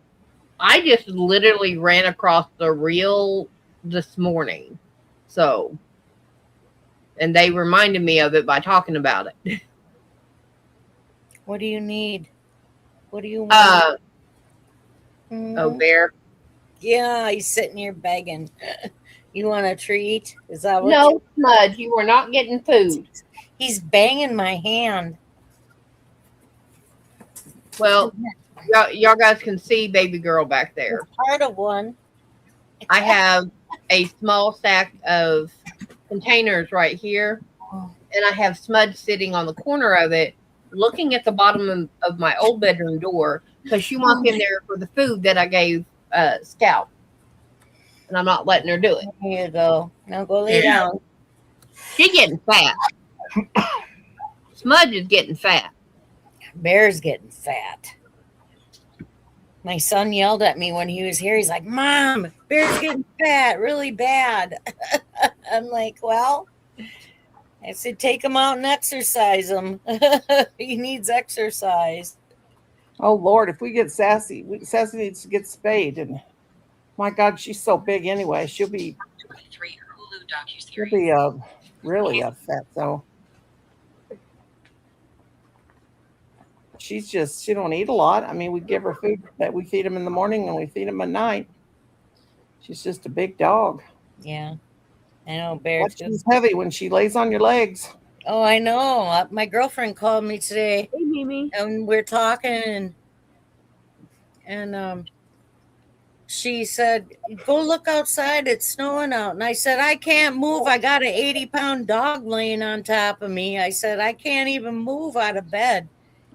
I just literally ran across the reel this morning. So, and they reminded me of it by talking about it. What do you need? What do you want? Oh, Bear. Yeah, he's sitting here begging. You want a treat? Is that what? No, Smudge, you are not getting food. He's banging my hand. Well, y'all guys can see baby girl back there. It's part of one. I have a small stack of containers right here, and I have Smudge sitting on the corner of it, looking at the bottom of my old bedroom door because she wants in there for the food that I gave Scout, and I'm not letting her do it. Here you go. Now go lay down. She's getting fat. Smudge is getting fat. Bear's getting fat. My son yelled at me when he was here. He's like, Mom, Bear's getting fat really bad. I'm like, well, I said, take him out and exercise him. He needs exercise. Oh Lord, if we get Sassy, Sassy needs to get spayed. And my God, she's so big anyway. She'll be really upset. So she don't eat a lot. I mean, we give her food that we feed him in the morning and we feed him at night. She's just a big dog. Yeah. I know, Bear. But she's heavy when she lays on your legs. Oh, I know. My girlfriend called me today. Hey, Mimi. And we're talking and she said, go look outside, it's snowing out. And I said, I can't move, I got an 80-pound dog laying on top of me. I said, I can't even move out of bed.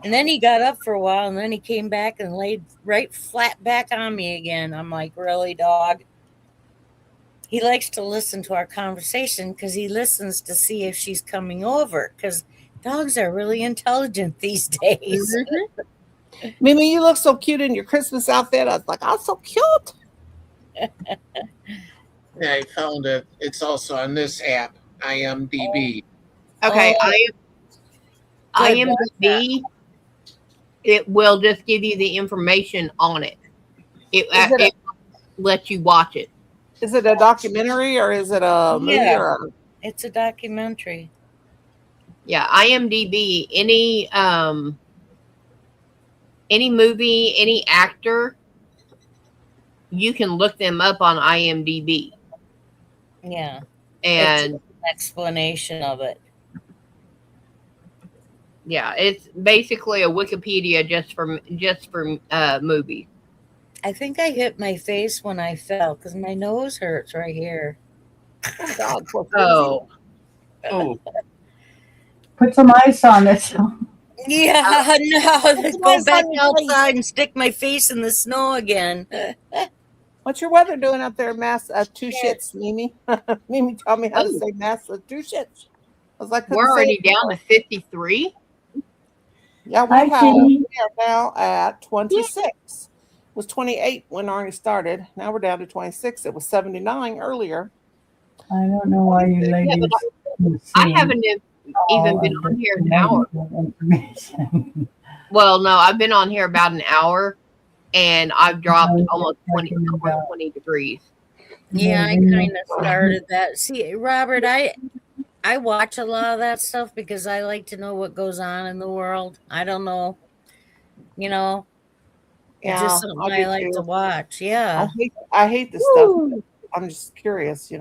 And then he got up for a while and then he came back and laid right flat back on me again. I'm like, really, dog? He likes to listen to our conversation because he listens to see if she's coming over, because dogs are really intelligent these days. Mimi, you look so cute in your Christmas outfit. I was like, oh, so cute. Yeah, I found it. It's also on this app, IMDb. Okay, Oh. IMDb. It will just give you the information on it. It lets you watch it. Is it a documentary or is it a movie? Yeah. Or It's a documentary. Yeah, IMDb. Any movie, any actor, you can look them up on IMDb. Yeah. And Explanation of it. yeah, it's basically a Wikipedia just for movies. I think I hit my face when I fell because my nose hurts right here. God, poor Oh, Oh, Put some ice on it. Yeah, no, It's go nice back on your face. outside and stick my face in the snow again. What's your weather doing up there, Mass? Two shits, Mimi. Mimi taught me how to say Mass. Two shits. I was like, we're already down to 53. Yeah, Hi, we Kitty. are now at 26. It was 28 when Arnie started. Now we're down to 26. It was 79 earlier. I don't know why you ladies. I haven't even been on here an hour. Information. Well, no, I've been on here about an hour, and I've dropped almost 20 degrees. Yeah, I kind of started that. See, Robert, I watch a lot of that stuff because I like to know what goes on in the world. I don't know, it's just something I like to watch. Yeah. I hate this stuff. I'm just curious,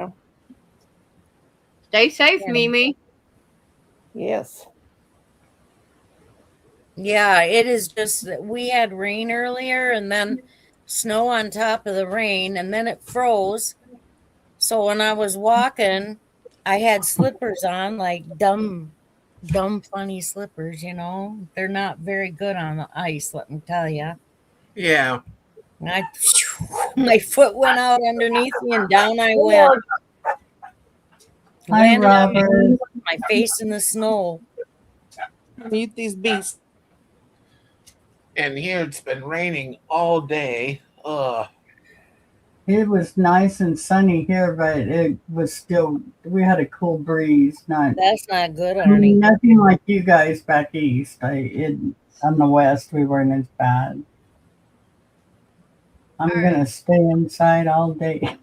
Stay safe, Yeah. Mimi. Yes. Yeah, it is just that we had rain earlier and then snow on top of the rain and then it froze. So when I was walking, I had slippers on, like dumb, funny slippers, They're not very good on the ice, let me tell you. yeah. My foot went out underneath me and down I went. Hi, Landed on Robert. my face in the snow. Mute these beasts. And here it's been raining all day. Ugh. It was nice and sunny here, but it was still, we had a cool breeze. That's not good, I mean, Arnie. nothing like you guys back east. On the west, we weren't as bad. I'm All right. going to stay inside all day.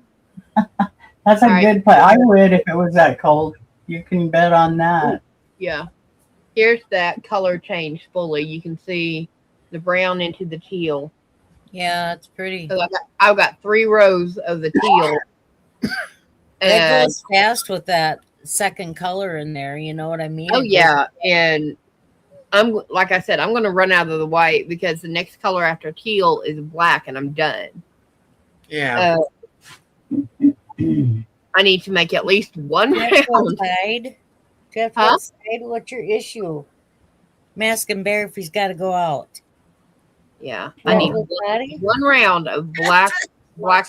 That's a All right. good place. I would if it was that cold. You can bet on that. Yeah. Here's that color change fully. You can see the brown into the teal. Yeah, it's pretty. So I've got 3 rows of the teal. That And goes fast with that second color in there. You know what I mean? oh yeah, and like I said, I'm going to run out of the white because the next color after teal is black, and I'm done. Yeah. I need to make at least one Jeff round. outside. Jeff Huh? outside. What's your issue? Asking Bear if he's got to go out. Yeah, I need Daddy? one round of black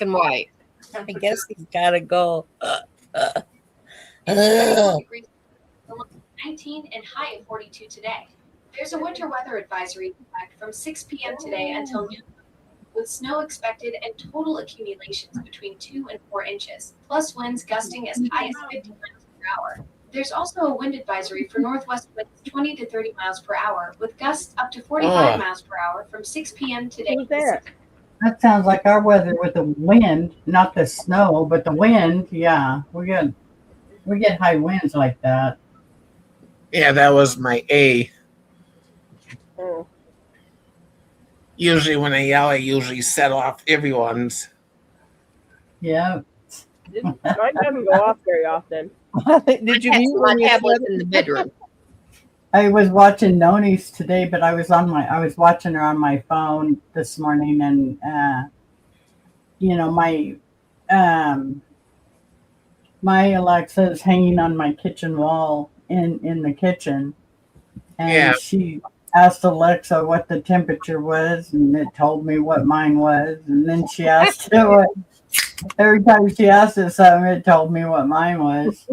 and white. I guess he's got to go. Ugh. 19 and high of 42 today. There's a winter weather advisory in effect from 6 p.m. today until noon, with snow expected and total accumulations between 2 and 4 inches, plus winds gusting as high as 50 miles per hour. There's also a wind advisory for northwest winds 20 to 30 miles per hour, with gusts up to 45 miles per hour from 6 p.m. today. Who's there? That sounds like our weather with the wind, not the snow, but the wind. Yeah, we get high winds like that. Yeah, that was my A. Oh. Usually when I yell, I usually set off everyone's. Yeah. Mine doesn't go off very often. Did you I had mute my when you said tablet it? in the bedroom. I was watching Noni's today, but I was watching her on my phone this morning, and my Alexa is hanging on my kitchen wall in the kitchen, and Yeah. she asked Alexa what the temperature was, and it told me what mine was, and then she asked it what. Every time she asked it something, it told me what mine was.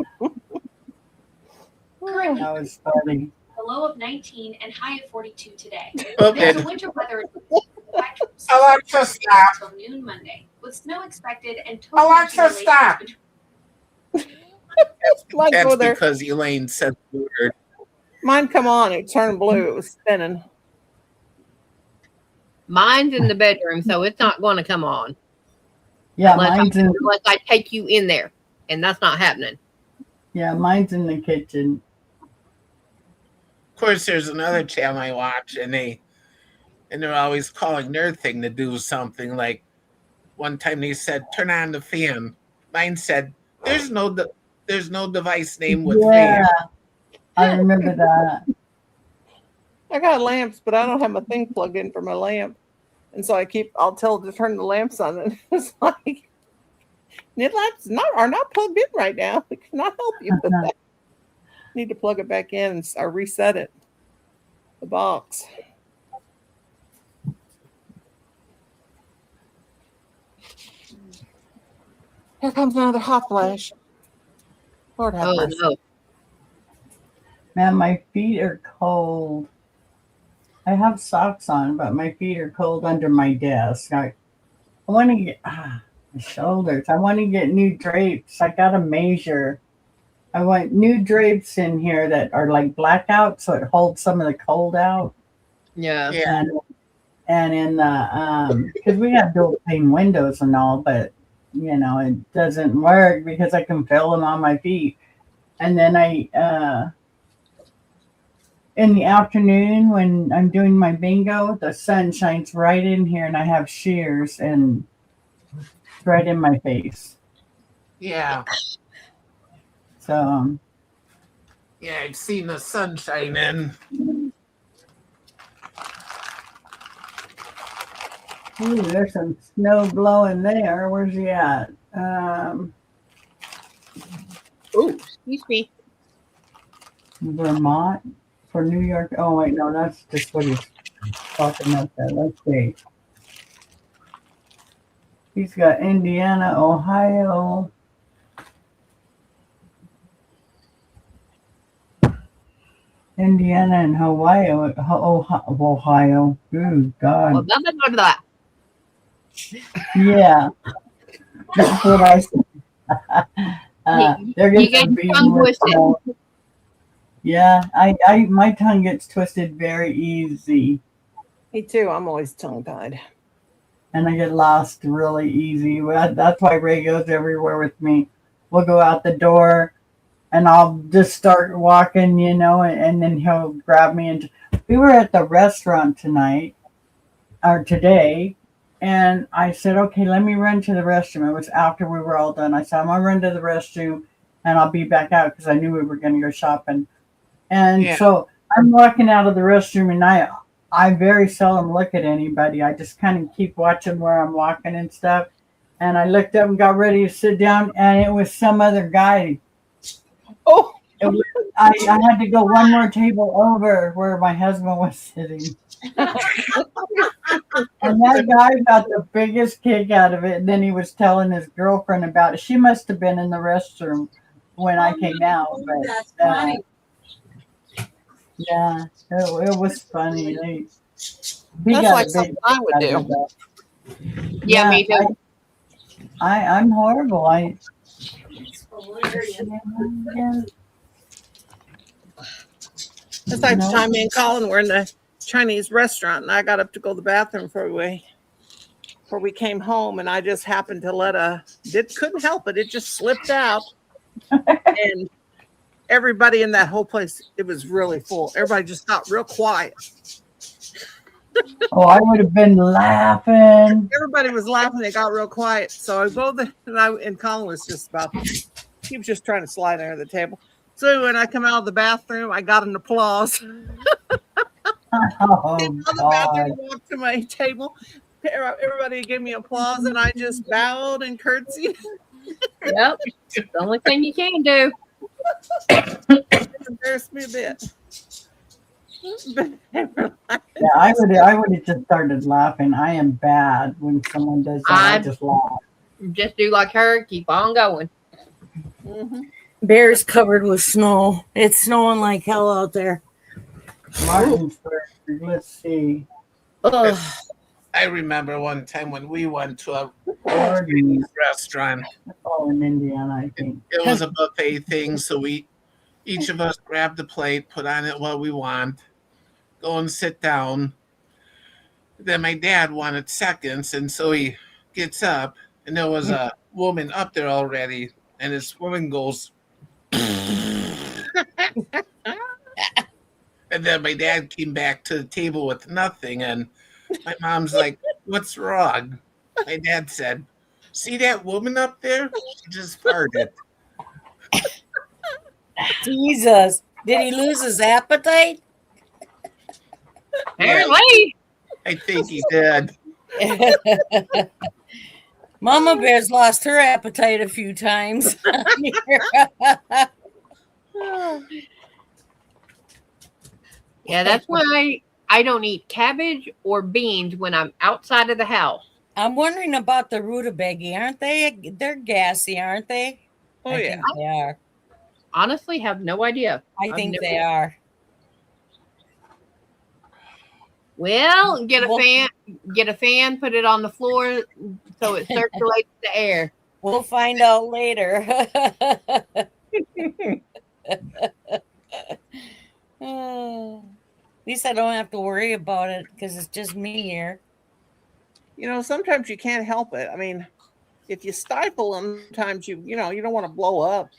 Currently, That was funny. a low of 19 and high of 42 today. Okay. There's a winter weather advisory from 6 Alexa, stop. until noon Monday, with snow expected and total Alexa, accumulations stop. between Mine That's go there. because Elaine said the word. Mine come on. It turned blue. It was spinning. Mine's in the bedroom, so it's not going to come on Yeah, unless I take you in there, and that's not happening. mine's in the kitchen. Of course, there's another channel I watch, and they're always calling their thing to do something. Like one time they said, "Turn on the fan." Mine said, "There's no device name with Yeah, fan." I remember that. I got lamps, but I don't have my thing plugged in for my lamp. And so I'll tell it to turn the lamps on. And it's like, the lights are not plugged in right now. We cannot help you with that. Need to plug it back in or reset it. The box. Here comes another hot flash. Lord have Oh mercy. no! Man, my feet are cold. I have socks on, but my feet are cold under my desk. I want to get my shoulders. I want to get new drapes. I gotta measure. I want new drapes in here that are like blackout, so it holds some of the cold out. Yeah. Yeah. And in the because we have dual pane windows and all, but it doesn't work because I can feel them on my feet. And then in the afternoon when I'm doing my bingo, the sun shines right in here, and I have shears and it's right in my face. Yeah. So Yeah, I've seen the sunshine in. ooh, there's some snow blowing there. Where's he at? Oh, excuse me. Vermont for New York. Oh wait, no, that's just what he's talking about there. Let's see. He's got Indiana, Ohio. Indiana and Hawaii. Ohio. Ooh, Well, God. nothing but that. Yeah. That's what I said. They're You going to get be your tongue more twisted. snow. Yeah, I my tongue gets twisted very easy, Me too. I'm always tongue tied. and I get lost really easy. That's why Ray goes everywhere with me. We'll go out the door, and I'll just start walking, and then he'll grab me. And we were at the restaurant today, and I said, "Okay, let me run to the restroom." It was after we were all done. I said, "I'm gonna run to the restroom, and I'll be back out," because I knew we were going to go shopping. And Yeah. so I'm walking out of the restroom, and I very seldom look at anybody. I just kind of keep watching where I'm walking and stuff. And I looked up and got ready to sit down, and it was some other guy. Oh, I had to go one more table over where my husband was sitting. And that guy got the biggest kick out of it. And then he was telling his girlfriend about it. She must have been in the restroom when I came out. But yeah, it was funny. He that's got like a something big I would kick do. out of that. Yeah, me too. I'm horrible. Just like No. to chime in, Colin. We're in the Chinese restaurant, and I got up to go to the bathroom before we came home, and I just happened to couldn't help it. It just slipped out, and everybody in that whole place, it was really full. Everybody just got real quiet. Oh, I would have been laughing. Everybody was laughing. They got real quiet. So I go there, and Colin was he was just trying to slide under the table. So when I come out of the bathroom, I got an applause. Oh, Came out of the God. bathroom, walked to my table. Everybody gave me applause, and I just bowed and curtsied. Yep. It's the only thing you can do. It embarrassed me a bit. Yeah, I would have just started laughing. I am bad when someone does that. I just laugh. Just do like her. Keep on going. Mhm. Bear's covered with snow. It's snowing like hell out there. Martinsburg, let's see. Ugh. I remember one time when we went to a Oregon, restaurant. oh, in Indiana, I think. It was a buffet thing, so each of us grabbed a plate, put on it what we want, go and sit down. Then my dad wanted seconds, and so he gets up, and there was a woman up there already, and this woman goes, and then my dad came back to the table with nothing, and my mom's like, "What's wrong?" My dad said, "See that woman up there? She just farted." Jesus. Did he lose his appetite? Apparently. I think he did. Mama Bear's lost her appetite a few times. Yeah, that's why I don't eat cabbage or beans when I'm outside of the house. I'm wondering about the rutabaga. Aren't they? They're gassy, aren't they? Oh, I yeah. think they are. Honestly, have no idea. I I've think never- they are. Well, get Well- a fan, put it on the floor so it circulates the air. We'll find out later. At least I don't have to worry about it because it's just me here. Sometimes you can't help it. I mean, if you stifle them, sometimes you don't want to blow up,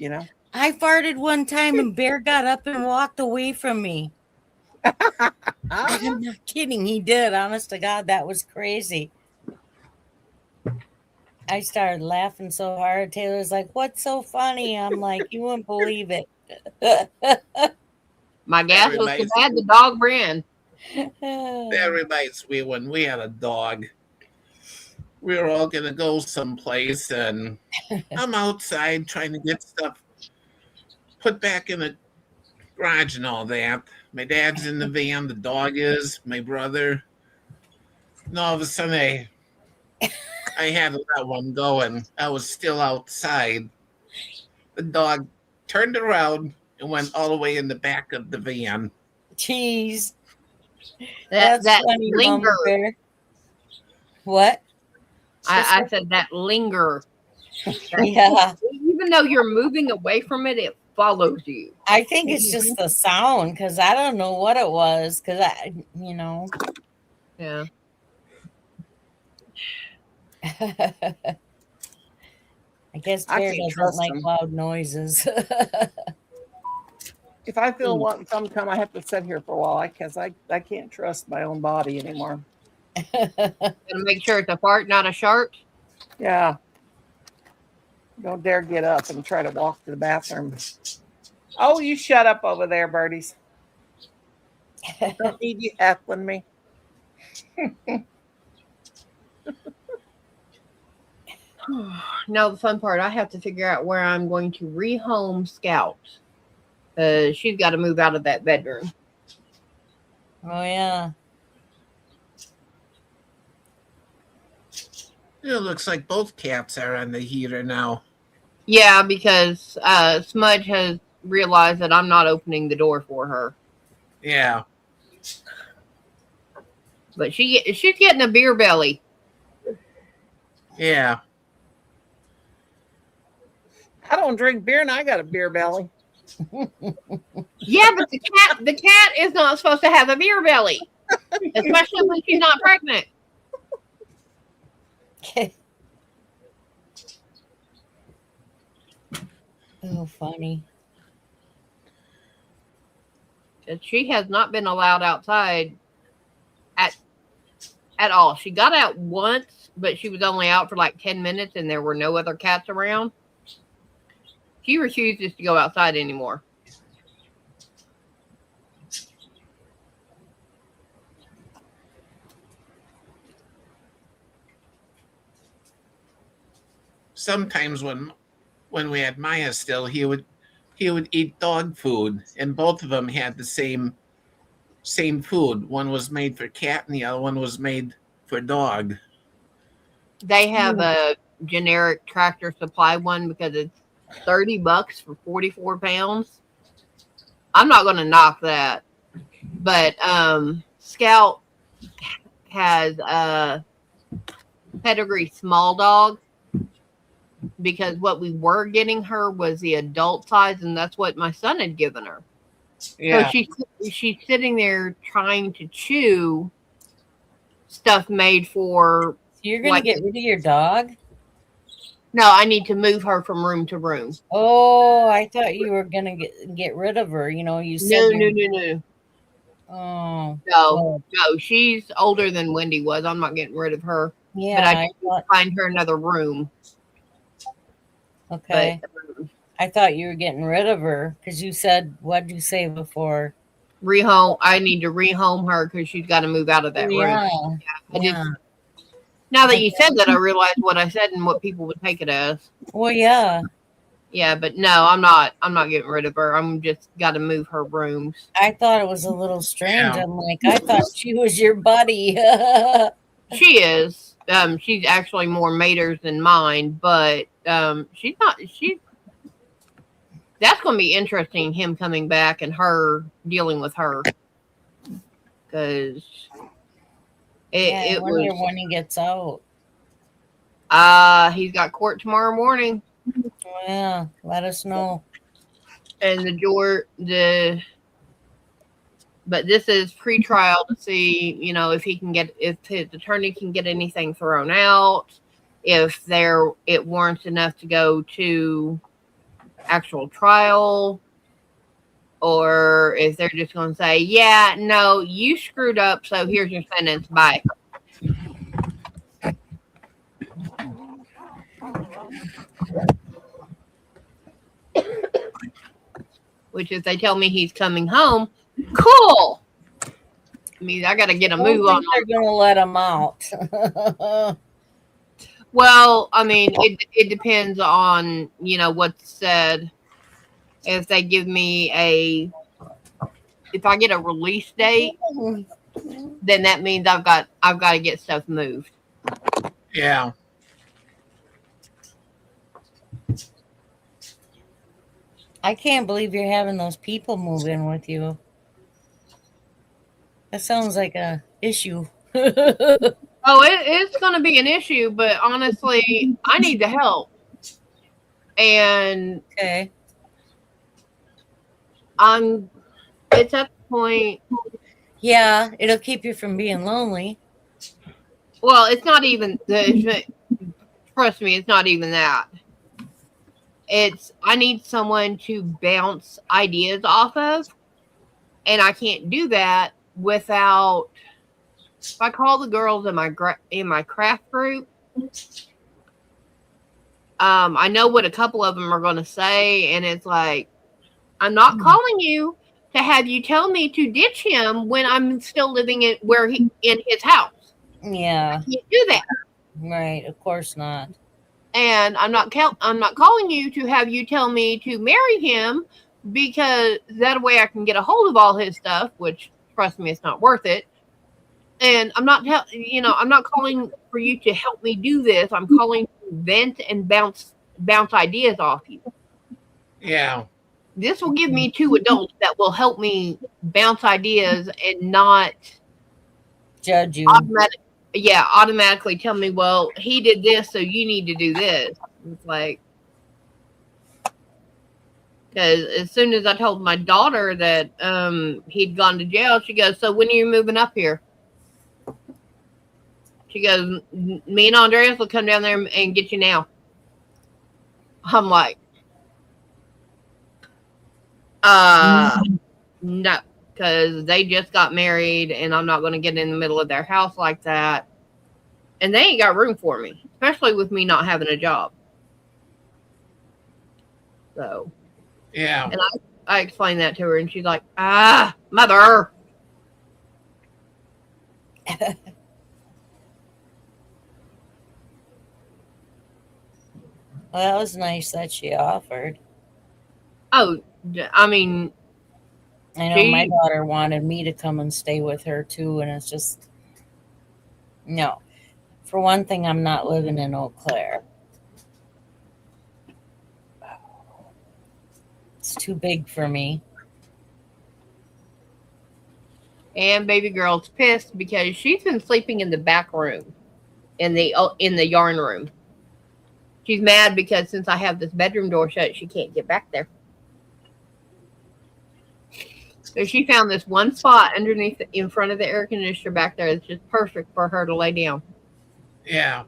I farted one time and Bear got up and walked away from me. I'm not kidding. He did. Honest to God, that was crazy. I started laughing so hard. Taylor's like, "What's so funny?" I'm like, "You wouldn't believe it." My gas was so Everybody's- bad the dog ran. That reminds me when we had a dog. We were all gonna go someplace, and I'm outside trying to get stuff put back in the garage and all that. My dad's in the van, the dog is, my brother. And all of a sudden, I had to let one go, and I was still outside. The dog turned around and went all the way in the back of the van. Jeez. That funny, Mama linger. Bear. What? I said that linger. Yeah. Even though you're moving away from it, it follows you. I think it's just the sound because I don't know what it was because Yeah. I guess I Bear can't doesn't trust like him. loud noises. If I feel something come, I have to sit here for a while because I can't trust my own body anymore. Gotta make sure it's a fart, not a shark. Yeah. Don't dare get up and try to walk to the bathroom. Oh, you shut up over there, birdies. Don't need you heckling me. Now the fun part, I have to figure out where I'm going to rehome Scout. She's got to move out of that bedroom. Oh yeah. It looks like both cats are on the heater now. Yeah, because Smudge has realized that I'm not opening the door for her. Yeah. But she's getting a beer belly. Yeah. I don't drink beer and I got a beer belly. Yeah, but the cat is not supposed to have a beer belly, especially when she's not pregnant. Oh, funny. She has not been allowed outside at all. She got out once, but she was only out for like 10 minutes and there were no other cats around. She refuses to go outside anymore. Sometimes when we had Maya still, he would eat dog food, and both of them had the same food. One was made for cat, and the other one was made for dog. They have a generic Tractor Supply one because it's $30 for 44 pounds. I'm not going to knock that, but Scout has a pedigree small dog because what we were getting her was the adult size, and that's what my son had given her. Yeah. So she's sitting there trying to chew stuff made for. So you're gonna like, get rid of your dog? No, I need to move her from room to room. Oh, I thought you were gonna get rid of her. You know, you said No. Oh, No. She's older than Wendy was. I'm not getting rid of her. yeah. But I thought, find her another room. okay. But I thought you were getting rid of her because you said, what did you say before? rehome. I need to rehome her because she's got to move out of that room. I did. Yeah. Now that you said that, I realized what I said and what people would take it as. Well, yeah. Yeah, but no, I'm not getting rid of her. I'm just got to move her rooms. I thought it was a little strange. Yeah. I'm like, I thought she was your buddy. She is. She's actually more maters than mine, but she's not. That's going to be interesting. Him coming back and her dealing with her, because I it wonder was. when he gets out. He's got court tomorrow morning, Oh, yeah, let us know. and but this is pre-trial to see, if his attorney can get anything thrown out, if it warrants enough to go to actual trial, or if they're just going to say, yeah, no, you screwed up, so here's your sentence, bye. Which if they tell me he's coming home, cool. I mean, I got to get a move on. They're gonna let him out. Well, I mean, it depends on, what's said. If they give me if I get a release date, then that means I've got to get stuff moved. Yeah. I can't believe you're having those people move in with you. That sounds like a issue. Oh, it's going to be an issue, but honestly, I need the help. And Okay. it's at the point. Yeah, it'll keep you from being lonely. Well, it's not even trust me, it's not even that. I need someone to bounce ideas off of, and I can't do that without. If I call the girls in my craft group, I know what a couple of them are going to say, and it's like, I'm not calling you to have you tell me to ditch him when I'm still living in his house. Yeah, I can't do that. right. Of course not. And I'm not calling you to have you tell me to marry him, because that way I can get a hold of all his stuff, which, trust me, it's not worth it. And I'm not calling for you to help me do this. I'm calling to vent and bounce ideas off you. Yeah. This will give me two adults that will help me bounce ideas and not Judge you. automatically tell me, well, he did this, so you need to do this. It's like, Because as soon as I told my daughter that he'd gone to jail, she goes, "So when are you moving up here?" She goes, "Me and Andreas will come down there and get you now." I'm like, no, because they just got married and I'm not going to get in the middle of their house like that. And they ain't got room for me, especially with me not having a job. So, Yeah. and I explained that to her and she's like, mother. Well, that was nice that she offered. Oh, I mean, I know my She- daughter wanted me to come and stay with her too, and it's just no. For one thing, I'm not living in Eau Claire. It's too big for me. and baby girl's pissed because she's been sleeping in the back room, in the yarn room. She's mad because since I have this bedroom door shut, she can't get back there. So she found this one spot underneath, in front of the air conditioner back there that's just perfect for her to lay down. Yeah.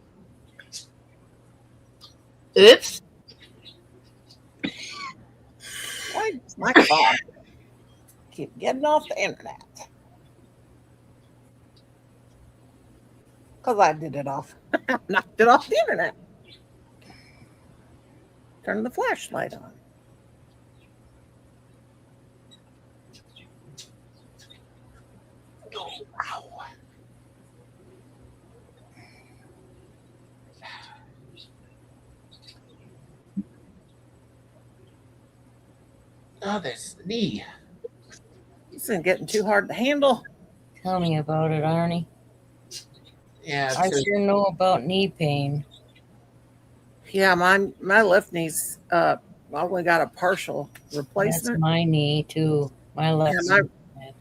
Oops. Why does my phone keep getting off the internet? Because I did it off. Knocked it off the internet. Turn the flashlight on. Oh, this knee. This isn't getting too hard to handle. Tell me about it, Arnie. Yeah. I It's sure know about knee pain. Yeah, my left knee's I only got a partial That's replacement. my knee too. My left. Yeah, knee.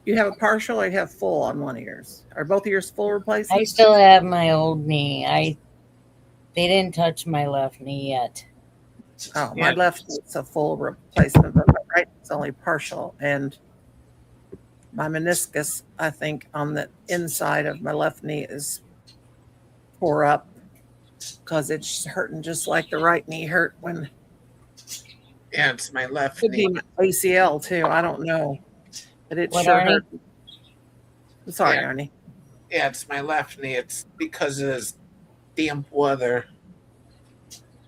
You have a partial or you have full on one of yours? Are both of yours full replacement? I still have my old knee. They didn't touch my left knee yet. Oh, Yeah. my left is a full replacement, but my right is only partial. And my meniscus, I think, on the inside of my left knee is tore up because it's hurting just like the right knee hurt when Yeah, it's my left could knee. be my ACL too. I don't know, but it What, sure Arnie? hurt. I'm sorry, Yeah. Arnie. Yeah, it's my left knee. It's because of this damp weather.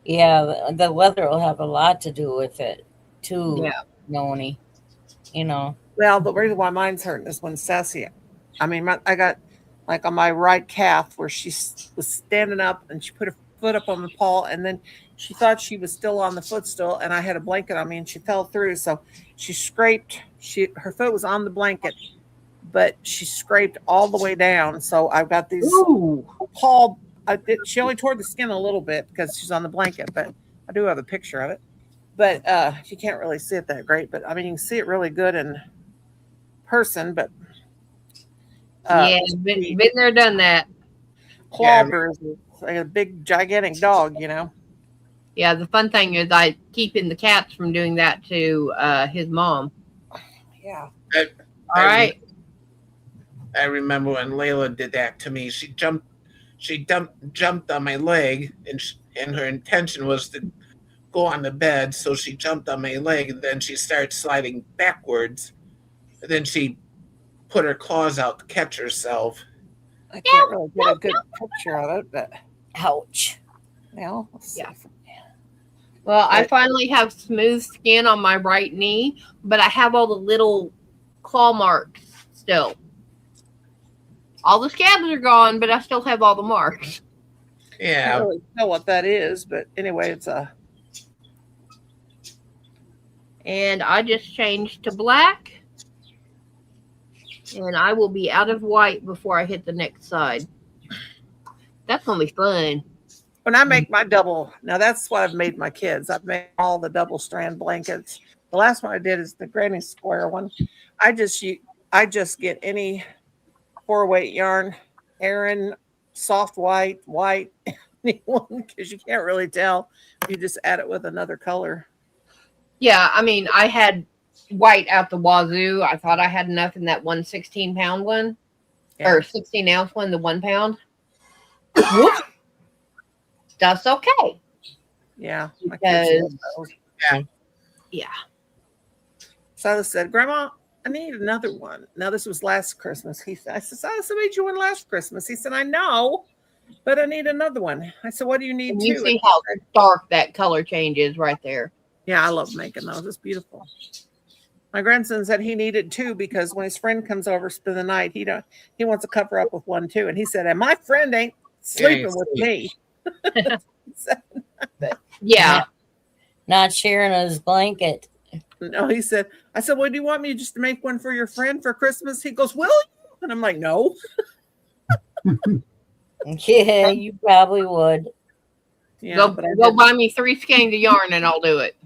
Yeah, the weather will have a lot to do with it too, Yeah. Noni. You know. Well, the reason why mine's hurting is when Sassy, I mean, I got like on my right calf where she was standing up and she put her foot up on the paw and then she thought she was still on the footstool and I had a blanket on me and she fell through. So she scraped, her foot was on the blanket, but she scraped all the way down. So I've got these paw, she only tore the skin a little bit because she's on the blanket, but I do have a picture of it. But you can't really see it that great. But I mean, you can see it really good in person. But Yeah, been there, done that. claw bruises, like a big, gigantic dog, you know. Yeah, the fun thing is I keeping the cats from doing that to his mom. Yeah. All right. I remember when Layla did that to me. She jumped on my leg, and her intention was to go on the bed. So she jumped on my leg, and then she started sliding backwards. And then she put her claws out to catch herself. I can't really get a good picture of it, but Ouch. now let's see. Yeah. Well, I finally have smooth skin on my right knee, but I have all the little claw marks still. All the scabs are gone, but I still have all the marks. I Yeah. can't really tell what that is, but anyway, it's a And I just changed to black. And I will be out of white before I hit the next side. That's going to be fun. when I make my double. Now that's what I've made my kids. I've made all the double strand blankets. The last one I did is the granny square one. I just get any 4-weight yarn, Aran, soft white, anyone, because you can't really tell. You just add it with another color. Yeah, I mean, I had white out the wazoo. I thought I had enough in that 116-pound one, or 16-ounce one, the 1 pound. Whoops. That's okay. Yeah. My kids Because, love those. yeah. Silas said, Grandma, I need another one. Now, this was last Christmas. I said, Silas, I made you one last Christmas. He said, I know, but I need another one. I said, what do you need And you too? see how dark that color change is right there. Yeah, I love making those. It's beautiful. My grandson said he needed two because when his friend comes over to spend the night, he wants to cover up with one too. And he said, and my friend ain't sleeping with me. Yeah. Not sharing his blanket. No, he said, I said, well, do you want me just to make one for your friend for Christmas? He goes, will you? And I'm like, no. Yeah, you probably would. Yeah, but I go did. buy me 3 skeins of yarn and I'll do it.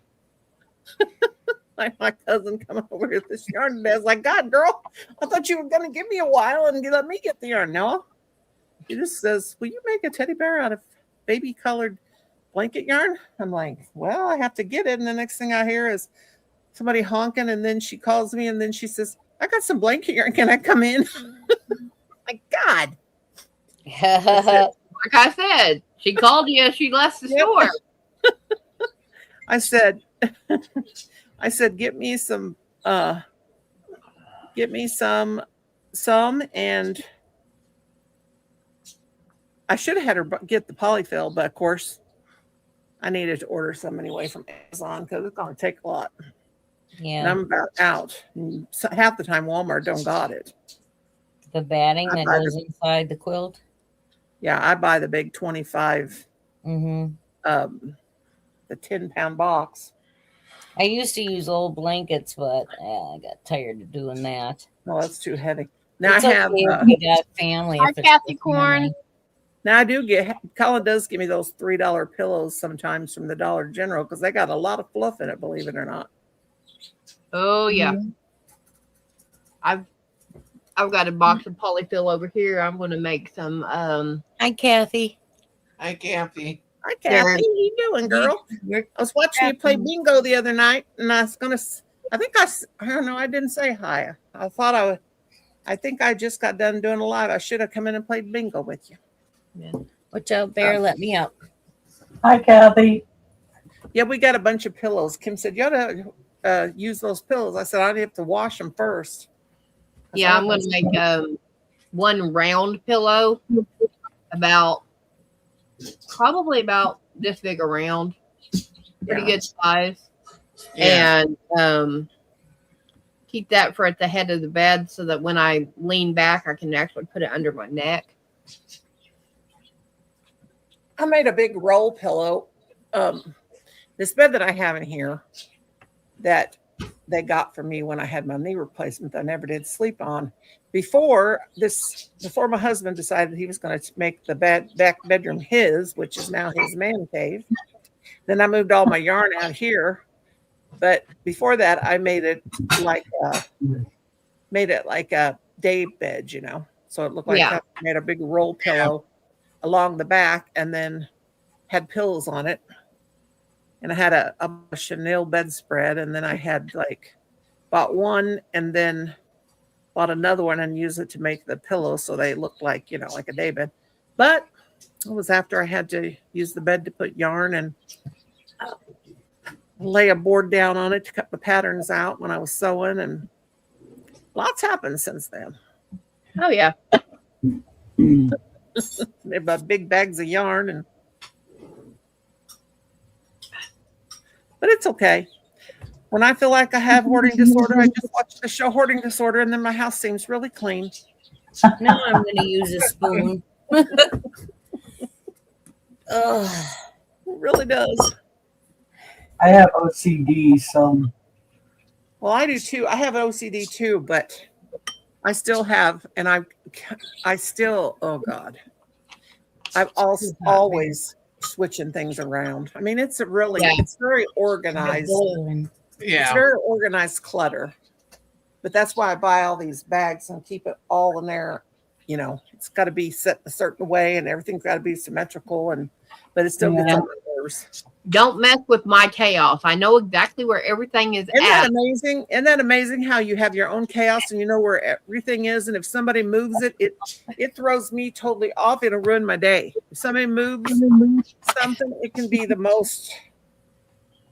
Like my cousin coming over with this yarn today. I was like, God, girl, I thought you were going to give me a while and you let me get the yarn. No. He just says, will you make a teddy bear out of baby colored blanket yarn? I'm like, well, I have to get it. And the next thing I hear is somebody honking. And then she calls me and then she says, I got some blanket yarn. Can I come in? My God. Like I said, she called you. She left the store. I said, get me some, and I should have had her get the polyfill, but of course I needed to order some anyway from Amazon because it's going to take a lot. And Yeah. I'm about out. And half the time Walmart don't got it. The batting I that buy goes inside the quilt. Yeah, I buy the big 25, Mm-hmm. the 10-pound box. I used to use old blankets, but I got tired of doing that. No, that's too heavy. Now It's I have. okay if you got family. Hi, if it's Kathy just Corn. family. Now I do get. Colin does give me those $3 pillows sometimes from the Dollar General because they got a lot of fluff in it. Believe it or not. Oh, yeah. Mhm. I've got a box of polyfill over here. I'm going to make some. Hi, Kathy. Hi, Kathy. Hi, There. Kathy. How you doing, girl? You're- I was watching you play bingo the other night, and I was gonna. I don't know. I didn't say hi. I thought I would. I think I just got done doing a live. I should have come in and played bingo with you. Watch out, Bear. Let me up. Hi, Kathy. Yeah, we got a bunch of pillows. Kim said you ought to use those pillows. I said I'd have to wash them first. I Yeah, said, I'm going to make one round pillow probably about this big around. Pretty Yeah. good size. Yeah. And keep that for at the head of the bed so that when I lean back, I can actually put it under my neck. I made a big roll pillow. This bed that I have in here that they got for me when I had my knee replacement that I never did sleep on. Before my husband decided he was going to make the back bedroom his, which is now his man cave. Then I moved all my yarn out here. But before that, I made it like a day bed, So it looked like Yeah. I made a big roll pillow along the back and then had pillows on it. And I had a chenille bedspread, and then I had bought one and then bought another one and used it to make the pillows so they looked like, like a day bed. But it was after I had to use the bed to put yarn and lay a board down on it to cut the patterns out when I was sewing, and lots happened since then. Oh, yeah. They bought big bags of yarn, but it's okay. When I feel like I have hoarding disorder, I just watch the show Hoarding Disorder, and then my house seems really clean. Now I'm going to use a spoon. Ugh. It really does. I have OCD, so Well, I do too. I have OCD too, but I still have, and I still, oh God, I'm also always switching things around. I mean, it's very organized. It's Yeah. very organized clutter, but that's why I buy all these bags and keep it all in there. It's got to be set a certain way, and everything's got to be symmetrical, but it still gets Yeah. over there yours. Don't mess with my chaos. I know exactly where everything is Isn't that at. amazing? Isn't that amazing how you have your own chaos and you know where everything is? And if somebody moves it, it throws me totally off. It'll ruin my day. If somebody moves something, it can be the most.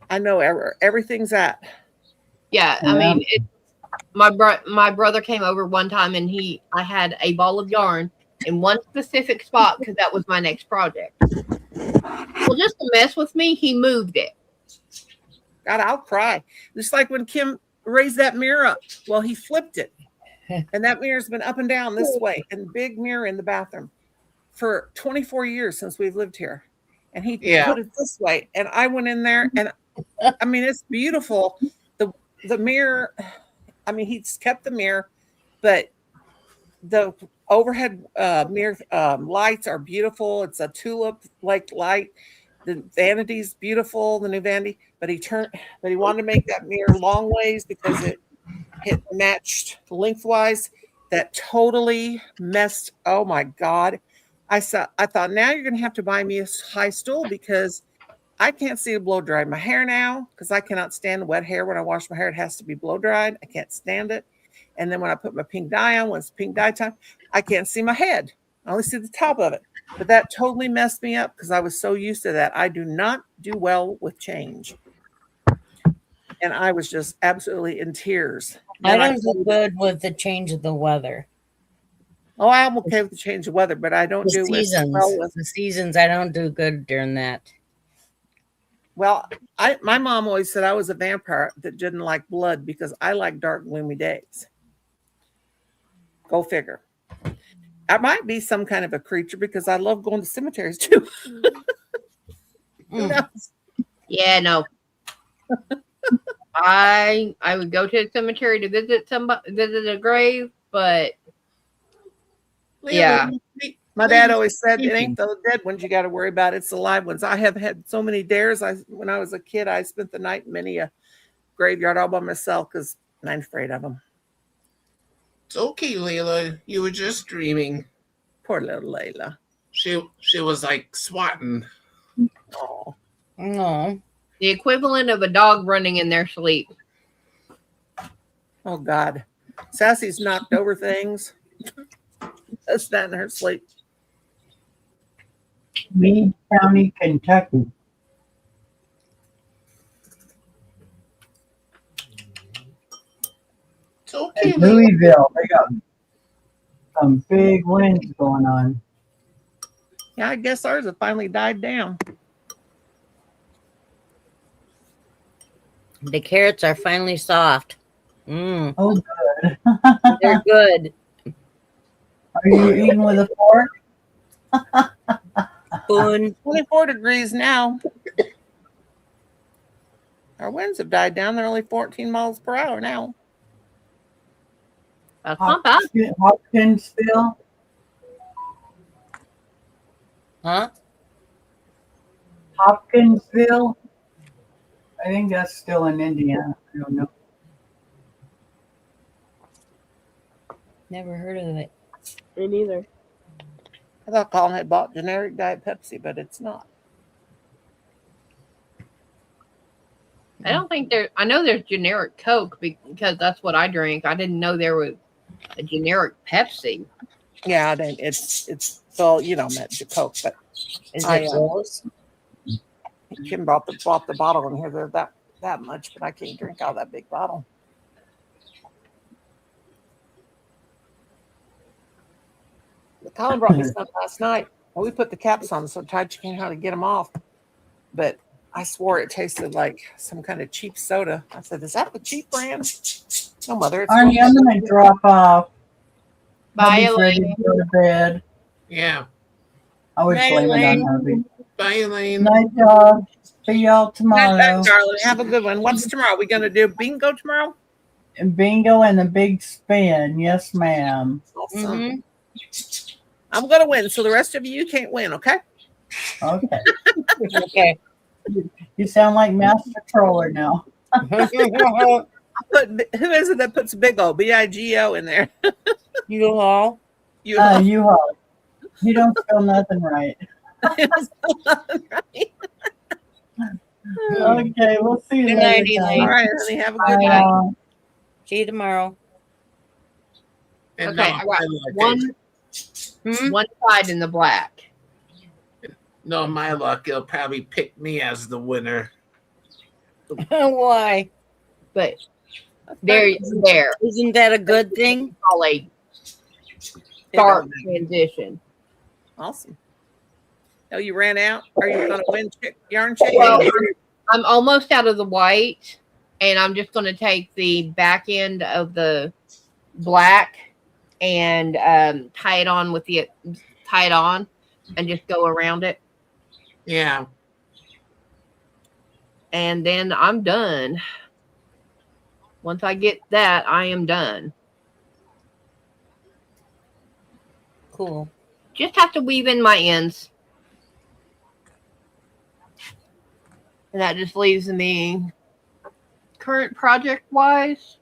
I know everything's at. Yeah, I mean, my brother came over one time and I had a ball of yarn in one specific spot because that was my next project. Well, just to mess with me, he moved it. God, I'll cry. Just like when Kim raised that mirror up. Well, he flipped it. And that mirror's been up and down this way, and big mirror in the bathroom for 24 years since we've lived here. And he put it this way. And I went in there, and I mean, it's beautiful. The mirror, I mean, he's kept the mirror, but the overhead mirror lights are beautiful. It's a tulip like light. The vanity's beautiful, the new vanity, but he wanted to make that mirror long ways because it matched lengthwise. That totally messed. Oh my God. I thought now you're going to have to buy me a high stool because I can't see to blow dry my hair now because I cannot stand wet hair. When I wash my hair, it has to be blow dried. I can't stand it. And then when I put my pink dye on, when it's pink dye time, I can't see my head. I only see the top of it. But that totally messed me up because I was so used to that. I do not do well with change. And I was just absolutely in tears. I don't do good with the change of the weather. Oh, I'm okay with the change of weather, but I don't do The seasons, I don't do good during that. Well, my mom always said I was a vampire that didn't like blood because I like dark, gloomy days. Go figure. I might be some kind of a creature because I love going to cemeteries too. Who knows? Yeah, no. I would go to a cemetery to visit a grave, but yeah. My dad always said it ain't the dead ones you got to worry about, it's the live ones. I have had so many dares. When I was a kid, I spent the night in many a graveyard all by myself because I'm afraid of them. It's okay, Layla. You were just dreaming. Poor little Layla. She was like swatting. Oh. No. The equivalent of a dog running in their sleep. Oh God. Sassy's knocked over things. Does that in her sleep. Meade County, Kentucky. It's okay, And Layla. Louisville, they got some big winds going on. Yeah, I guess ours have finally died down. The carrots are finally soft. Oh, good. They're good. Are you eating with a fork? Spoon. 24 degrees now. Our winds have died down. They're only 14 miles per hour now. That's not bad. Hopkinsville. Huh? Hopkinsville. I think that's still in Indiana. I don't know. Never heard of it. Me neither. I thought Colin had bought generic Diet Pepsi, but it's not. I don't think I know there's generic Coke because that's what I drink. I didn't know there was a generic Pepsi. Yeah, then it's well, you know, meant to Coke, but Is I, it gross? Kim bought the bottle in here. They're that much, but I can't drink out of that big bottle. Colin brought me some last night. Well, we put the caps on so tight you can't hardly get them off. But I swore it tasted like some kind of cheap soda. I said, "Is that the cheap brand?" No, Mother. It's Arnie, I'm going to drop off. Bye, Hubby's ready to go to bed. Yeah. I was Bye, blaming Elaine. on Hubby. Bye, Elaine. Night, y'all. See y'all Night, tomorrow. night, darling. Have a good one. What's tomorrow? We gonna do bingo tomorrow? And bingo and the big spin. Yes, ma'am. Awesome. I'm gonna win, so the rest of you can't win. Okay. Okay. Okay. You sound like Master Troller now. Who is it that puts big O BIGO in there? You all. You. You are. You don't spell nothing right. Okay, we'll see you Good night, later. Elaine. All guys. right, honey. Have a Bye, good night. y'all. See you tomorrow. And Okay, no, I got my luck, Hmm? one side in the black. no, my luck, he'll probably pick me as the winner. Why? But there. Isn't that a good thing? All a dark transition. Awesome. Oh, you ran out? Are you going to win yarn chicken? Well, I'm almost out of the white, and I'm just going to take the back end of the black and tie it on and just go around it, Yeah. and then I'm done. Once I get that, I am done. Cool. Just have to weave in my ends. And that just leaves me current project wise.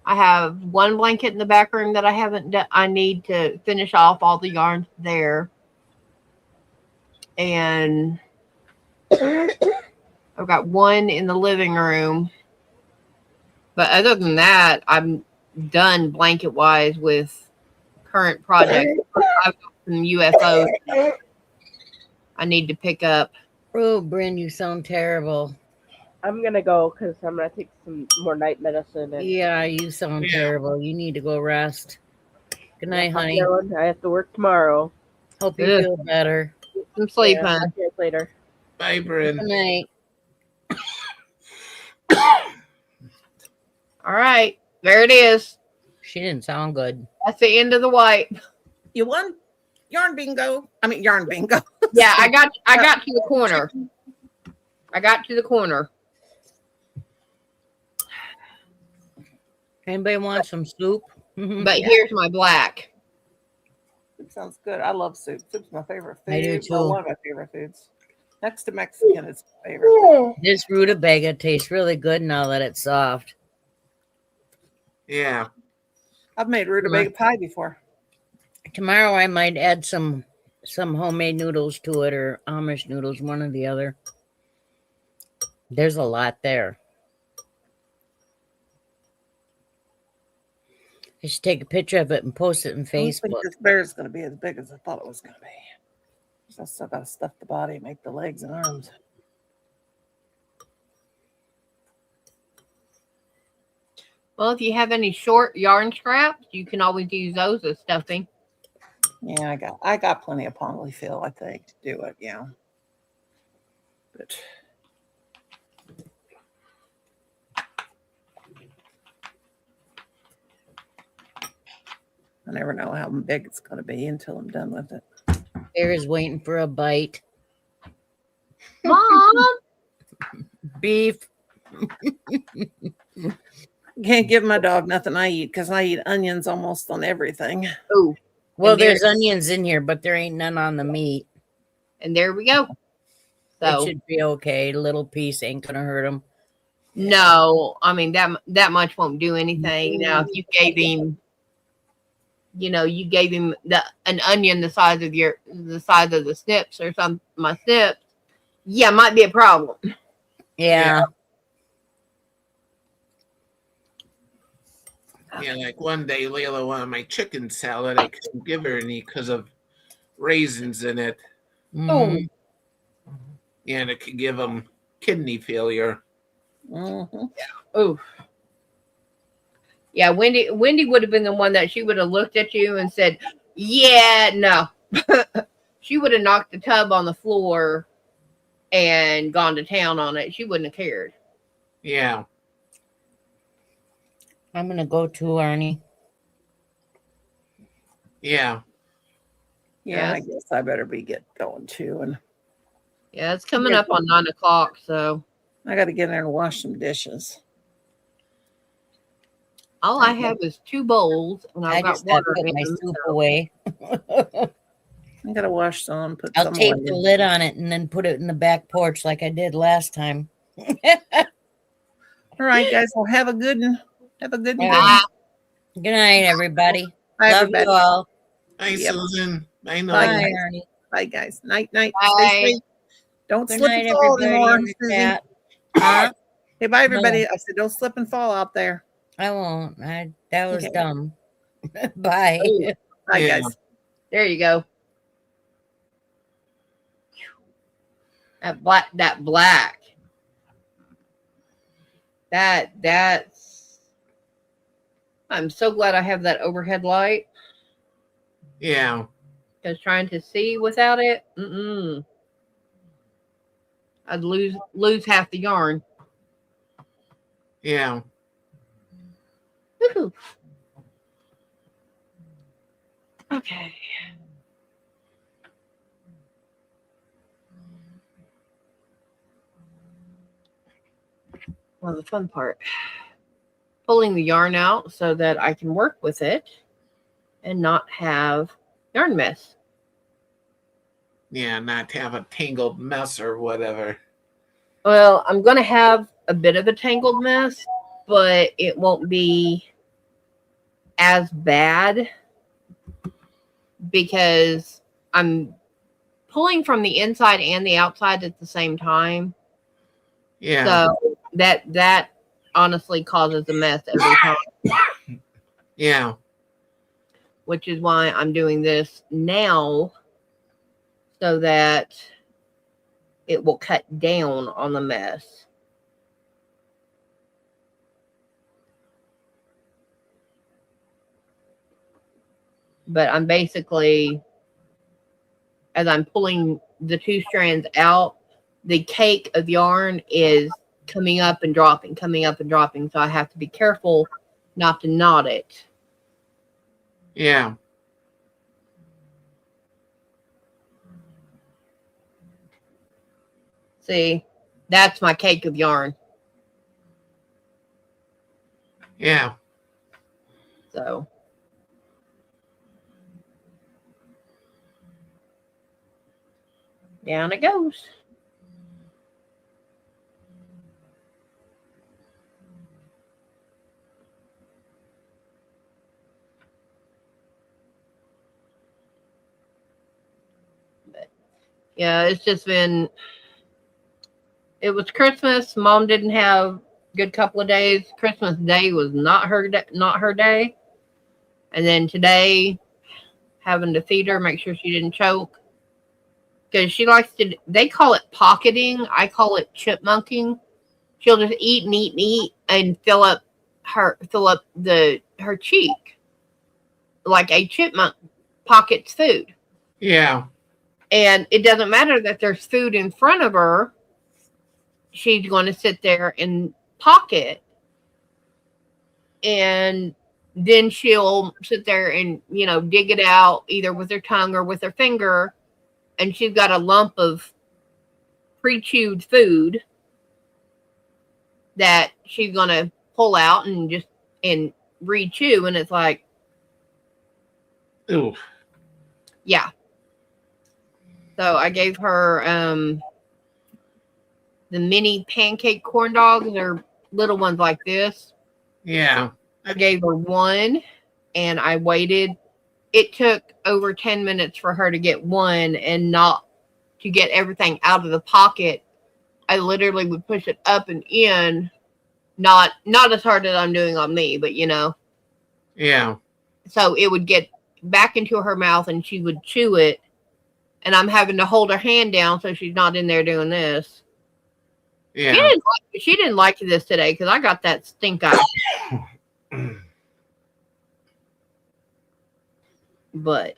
I have one blanket in the back room that I haven't done. I need to finish off all the yarns there. And I've got one in the living room. But other than that, I'm done blanket wise with current projects. I've got some UFOs I need to pick up. Oh, Bryn, you sound terrible. I'm gonna go because I'm gonna take some more night medicine. And Yeah, you sound Yeah. terrible. You need to go rest. Good night, I'm honey. going. I have to work tomorrow. Hope you Ugh. feel better. Get some sleep, Yeah, hon. talk to you guys later. Bye, Bryn. Good night. All right, there it is. She didn't sound good. That's the end of the white. You won yarn bingo. I mean, yarn bingo. Yeah, I got to the corner. I got to the corner. Anybody want some soup? But here's my black. Soup sounds good. I love soup. Soup's my favorite food. I do Well, too. one of my favorite foods. Next to Mexican, it's my favorite. This rutabaga tastes really good now that it's soft. Yeah. I've made rutabaga pie before. Tomorrow I might add some homemade noodles to it, or Amish noodles, one or the other. There's a lot there. I should take a picture of it and post it on I don't think Facebook. this bear is going to be as big as I thought it was going to be. So I still got to stuff the body and make the legs and arms. Well, if you have any short yarn scraps, you can always use those as stuffing. Yeah, I got plenty of polyfill, I think, to do it. Yeah, but I never know how big it's going to be until I'm done with it. Bear is waiting for a bite. Mom, Beef. Can't give my dog nothing I eat because I eat onions almost on everything. oh, Well, And there- there's onions in here, but there ain't none on the meat. and there we go. It So should be okay. A little piece ain't gonna hurt him. no, I mean that much won't do anything. Now, if you gave him, you gave him an onion the size of the snips or my snips, yeah, might be a problem. Yeah. Yeah, like one day Layla wanted my chicken salad. I couldn't give her any because of raisins in it. Mhm. And it could give them kidney failure. Mhm. Oh, yeah. Wendy would have been the one that she would have looked at you and said, "Yeah, no." She would have knocked the tub on the floor and gone to town on it. She wouldn't have cared. Yeah. I'm gonna go to Arnie. Yeah. Yeah, I Yes. guess I better be get going too. And Yeah, it's coming up on 9:00, so I got to get in there and wash some dishes. all I have is 2 bowls, and I I've got just gotta water put in my them. soup so- away. I got to wash some, put I'll some tape away. the lid on it and then put it in the back porch like I did last time. All right, guys. Well, have a good one. Have a good Yeah. day. Ah, Good night, everybody. Bye, Love everybody. you all. Hi, Yep. Susan. I know. Bye, Bye, guys. Arnie. Bye, guys. Night, night. Bye. Stay safe. Don't Good slip night, and fall everybody anymore, in the Susie. chat. Huh? Hey, bye, everybody. I said, don't slip and fall out there. I won't. That was Okay. dumb. Bye. Ooh, Bye, Yeah. guys. there you go. That black. That's I'm so glad I have that overhead light. Yeah. Because trying to see without it, I'd lose half the yarn. Yeah. Woohoo. Okay. Well, the fun part, pulling the yarn out so that I can work with it and not have yarn mess. Yeah. Not to have a tangled mess or whatever. Well, I'm going to have a bit of a tangled mess, but it won't be as bad because I'm pulling from the inside and the outside at the same time. Yeah. So that honestly causes a mess every time, Yeah. which is why I'm doing this now so that it will cut down on the mess. But I'm basically, as I'm pulling the two strands out, the cake of yarn is coming up and dropping, coming up and dropping. So I have to be careful not to knot it. Yeah. See, that's my cake of yarn. Yeah. So down it goes. But yeah, it's just been, it was Christmas. Mom didn't have a good couple of days. Christmas Day was not her day. And then today, having to feed her, make sure she didn't choke. Because she likes to, they call it pocketing. I call it chipmunking. She'll just eat and eat and eat and fill up her cheek like a chipmunk pockets food. Yeah. And it doesn't matter that there's food in front of her. She's going to sit there and pocket. And then she'll sit there and, dig it out either with her tongue or with her finger. And she's got a lump of pre-chewed food that she's going to pull out and re-chew. And it's like, Ooh. yeah. So I gave her the mini pancake corn dogs. They're little ones like this. Yeah. I gave her one and I waited. It took over 10 minutes for her to get one and not to get everything out of the pocket. I literally would push it up and in, not as hard as I'm doing on me, but Yeah. So it would get back into her mouth and she would chew it. And I'm having to hold her hand down so she's not in there doing this. Yeah. She didn't like this today because I got that stink eye. But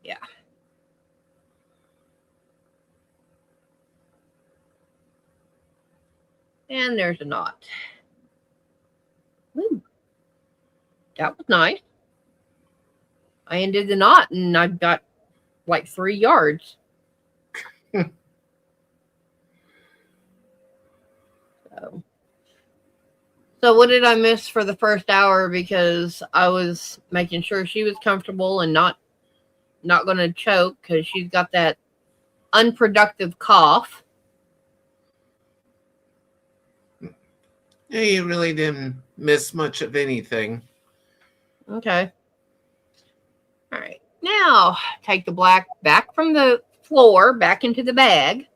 yeah. And there's a knot. Ooh, that was nice. I ended the knot and I've got like 3 yards. So what did I miss for the first hour? Because I was making sure she was comfortable and not going to choke because she's got that unproductive cough. Yeah, you really didn't miss much of anything. Okay. All right. Now take the black back from the floor back into the bag.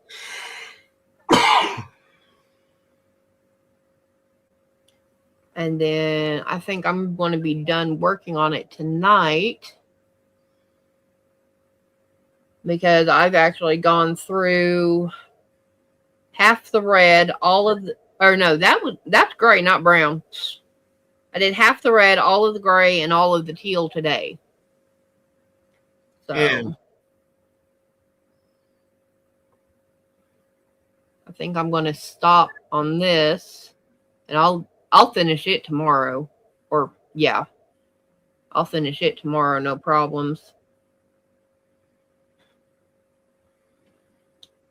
And then I think I'm going to be done working on it tonight because I've actually gone through half the red, all of the, or no, that's gray, not brown. I did half the red, all of the gray, and all of the teal today. So Yeah. I think I'm going to stop on this, and I'll finish it tomorrow. Or yeah, I'll finish it tomorrow, no problems.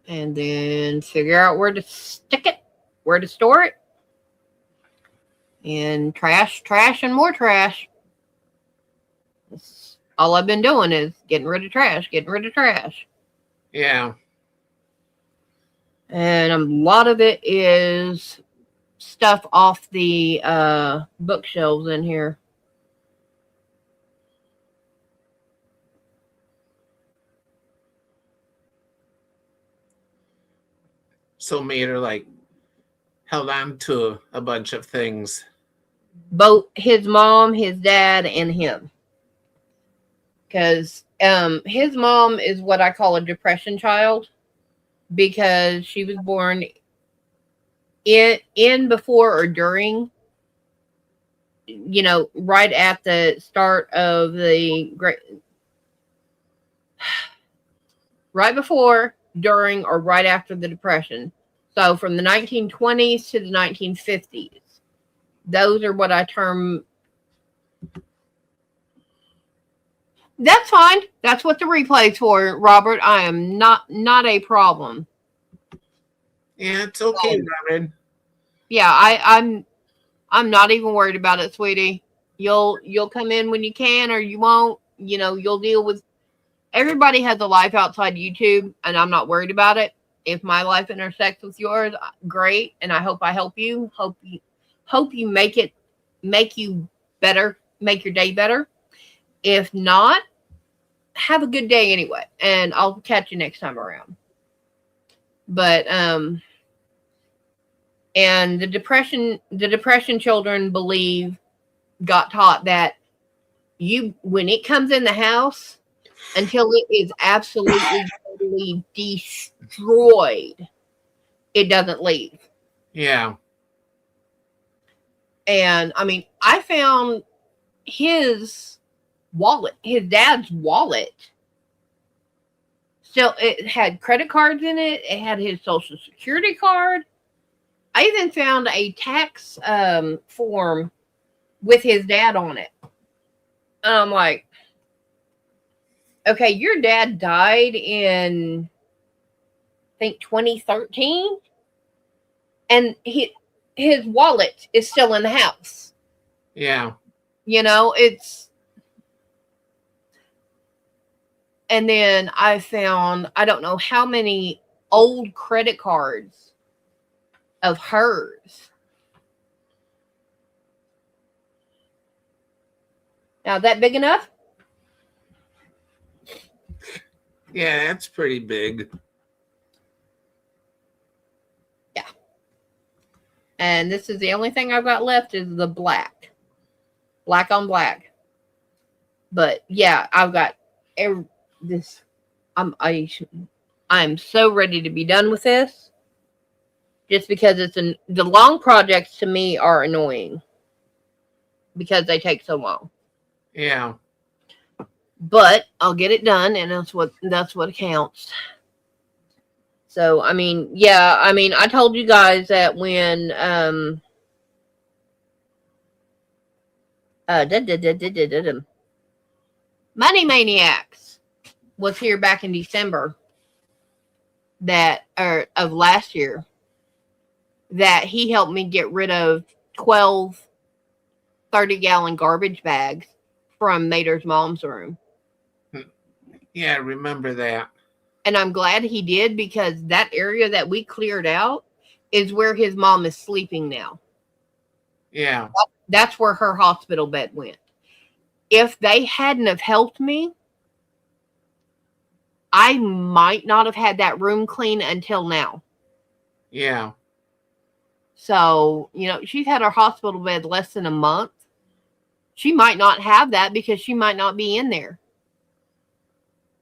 And then figure out where to stick it, where to store it. And trash, and more trash. That's all I've been doing is getting rid of trash. Yeah. And a lot of it is stuff off the bookshelves in here. So Mater like held on to a bunch of things. Both his mom, his dad, and him. Because his mom is what I call a depression child, because she was born in before or during, right at the start of the great, right before, during, or right after the Depression. So from the 1920s to the 1950s. Those are what I term. That's fine. That's what the replay's for, Robert. I am not a problem. Yeah, it's okay, Robert. Yeah, I'm not even worried about it, sweetie. You'll come in when you can, or you won't. You'll deal with. Everybody has a life outside YouTube, and I'm not worried about it. If my life intersects with yours, great, and I hope I help you. Hope you make you better, make your day better. If not, have a good day anyway, and I'll catch you next time around. But and the depression children got taught that when it comes in the house, until it is absolutely totally destroyed, it doesn't leave. Yeah. And I mean, I found his dad's wallet. So it had credit cards in it. It had his social security card. I even found a tax form with his dad on it. And I'm like, okay, your dad died in, I think, 2013. And his wallet is still in the house. Yeah. It's. And then I found, I don't know how many old credit cards of hers. Now, is that big enough? Yeah, that's pretty big. Yeah. And this is the only thing I've got left is the black. Black on black. But yeah, I've got this. I'm so ready to be done with this. Just because the long projects to me are annoying. Because they take so long. Yeah. But I'll get it done, and that's what counts. So I mean, yeah, I told you guys that when Money Maniacs was here back in December of last year, that he helped me get rid of 12 30-gallon garbage bags from Mater's mom's room. Yeah, I remember that. And I'm glad he did, because that area that we cleared out is where his mom is sleeping now. Yeah. That's where her hospital bed went. If they hadn't have helped me, I might not have had that room clean until now. Yeah. So, she's had her hospital bed less than a month. She might not have that because she might not be in there.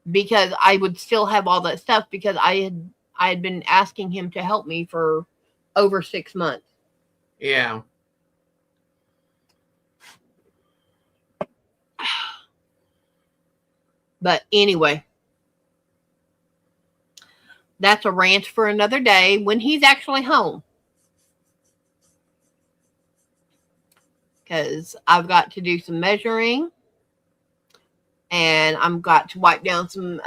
Because I would still have all that stuff because I had been asking him to help me for over 6 months. Yeah. But anyway, that's a rant for another day when he's actually home. Because I've got to do some measuring. And I've got to wipe down some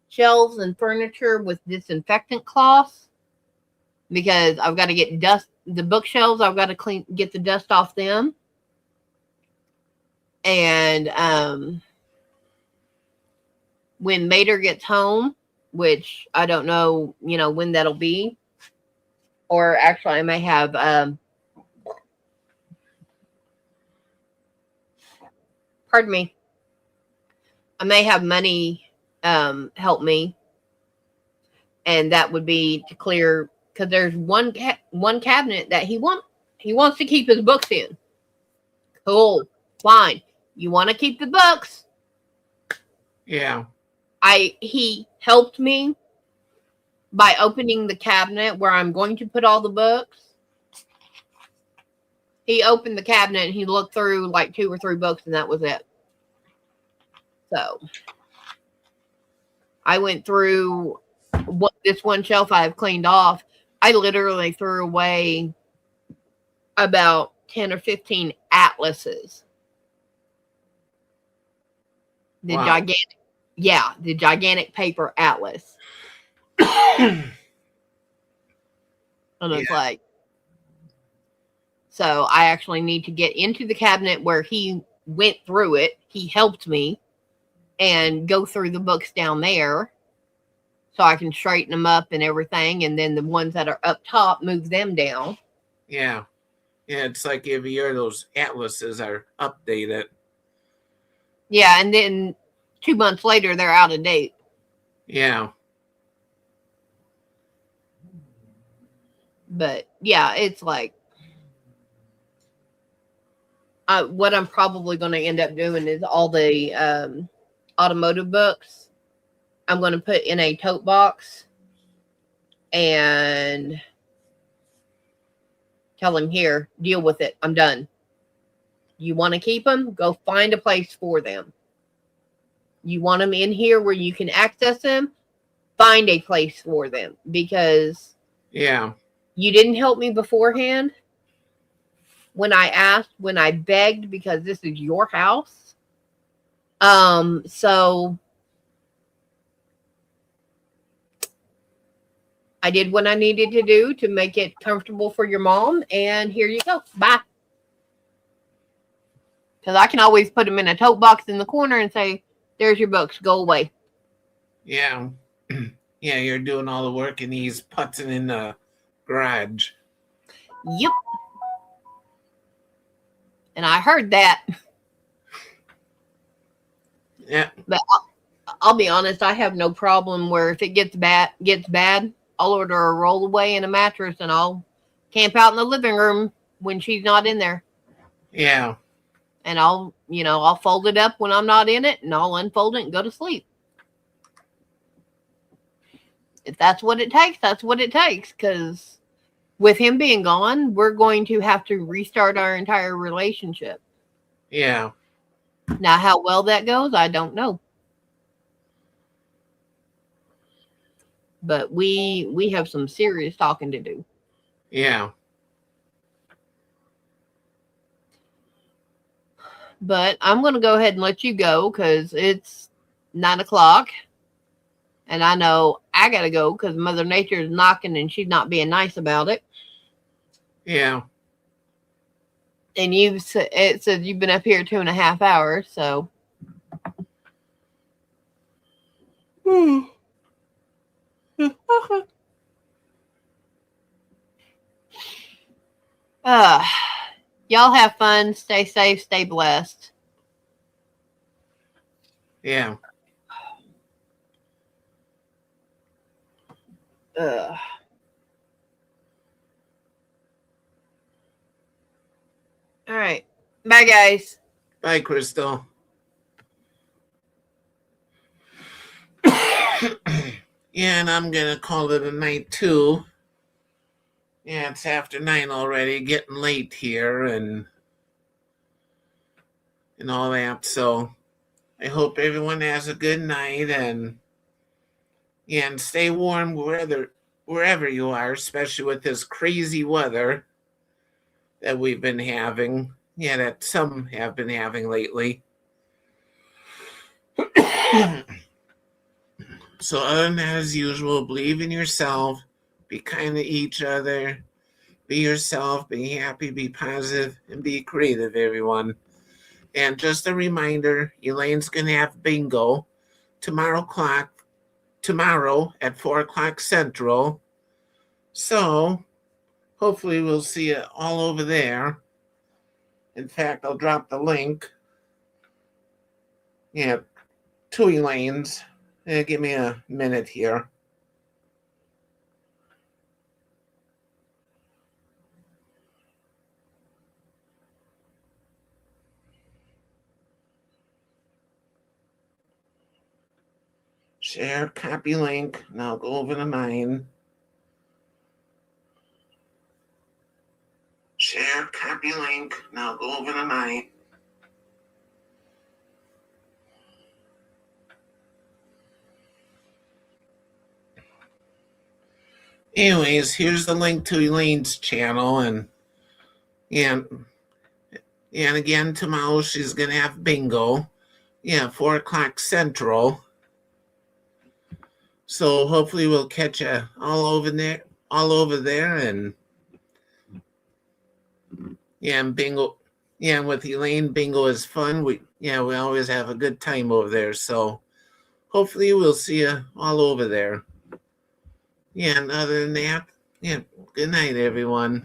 shelves and furniture with disinfectant cloths. Because I've got to get dust. The bookshelves, I've got to get the dust off them. And when Mater gets home, which I don't know, when that'll be. Or actually, I may have pardon me. I may have money help me. And that would be to clear, because there's one cabinet that he wants to keep his books in. Cool. Fine. You want to keep the books? Yeah. He helped me by opening the cabinet where I'm going to put all the books. He opened the cabinet and he looked through like 2 or 3 books and that was it. So I went through this one shelf I've cleaned off. I literally threw away about 10 or 15 atlases. The Wow. gigantic paper atlas. And it's like, so I actually need to get into the cabinet where he went through it. He helped me and go through the books down there so I can straighten them up and everything. And then the ones that are up top, move them down. Yeah. Yeah. It's like every year those atlases are updated. Yeah. And then 2 months later, they're out of date. Yeah. But yeah, it's like, what I'm probably going to end up doing is all the automotive books I'm going to put in a tote box and tell him, here, deal with it. I'm done. You want to keep them? Go find a place for them. You want them in here where you can access them? Find a place for them, because Yeah. you didn't help me beforehand when I asked, when I begged, because this is your house. So I did what I needed to do to make it comfortable for your mom, and here you go. Bye. Because I can always put them in a tote box in the corner and say, there's your books, go away. Yeah. Yeah, you're doing all the work and he's putzing in the garage. Yep. And I heard that. Yeah. But I'll be honest, I have no problem where if it gets bad, I'll order a rollaway and a mattress and I'll camp out in the living room when she's not in there. Yeah. And I'll fold it up when I'm not in it and I'll unfold it and go to sleep. If that's what it takes, that's what it takes. Because with him being gone, we're going to have to restart our entire relationship. Yeah. Now, how well that goes, I don't know. But we have some serious talking to do. Yeah. But I'm going to go ahead and let you go because it's 9:00. And I know I got to go because Mother Nature is knocking and she's not being nice about it. Yeah. And it says you've been up here 2.5 hours, so. Y'all have fun. Stay safe. Stay blessed. Yeah. Ugh. All right. Bye, guys. Bye, Crystal. Yeah, and I'm gonna call it a night too. Yeah, it's after 9 already, getting late here and all that. So I hope everyone has a good night and stay warm wherever you are, especially with this crazy weather that we've been having. Yeah, that some have been having lately. So other than that, as usual, believe in yourself, be kind to each other, be yourself, be happy, be positive, and be creative, everyone. And just a reminder, Elaine's going to have bingo tomorrow at 4 o'clock Central. So hopefully we'll see it all over there. In fact, I'll drop the link. Yeah, to Elaine's. Give me a minute here. Share, copy link. Now go over to mine. Share, copy link. Now go over to mine. Anyways, here's the link to Elaine's channel, and again tomorrow she's gonna have bingo. 4 o'clock Central. So hopefully we'll catch you all over there, and and bingo. Yeah, with Elaine, bingo is fun. We always have a good time over there. So hopefully we'll see you all over there. Yeah, and other than that, good night, everyone.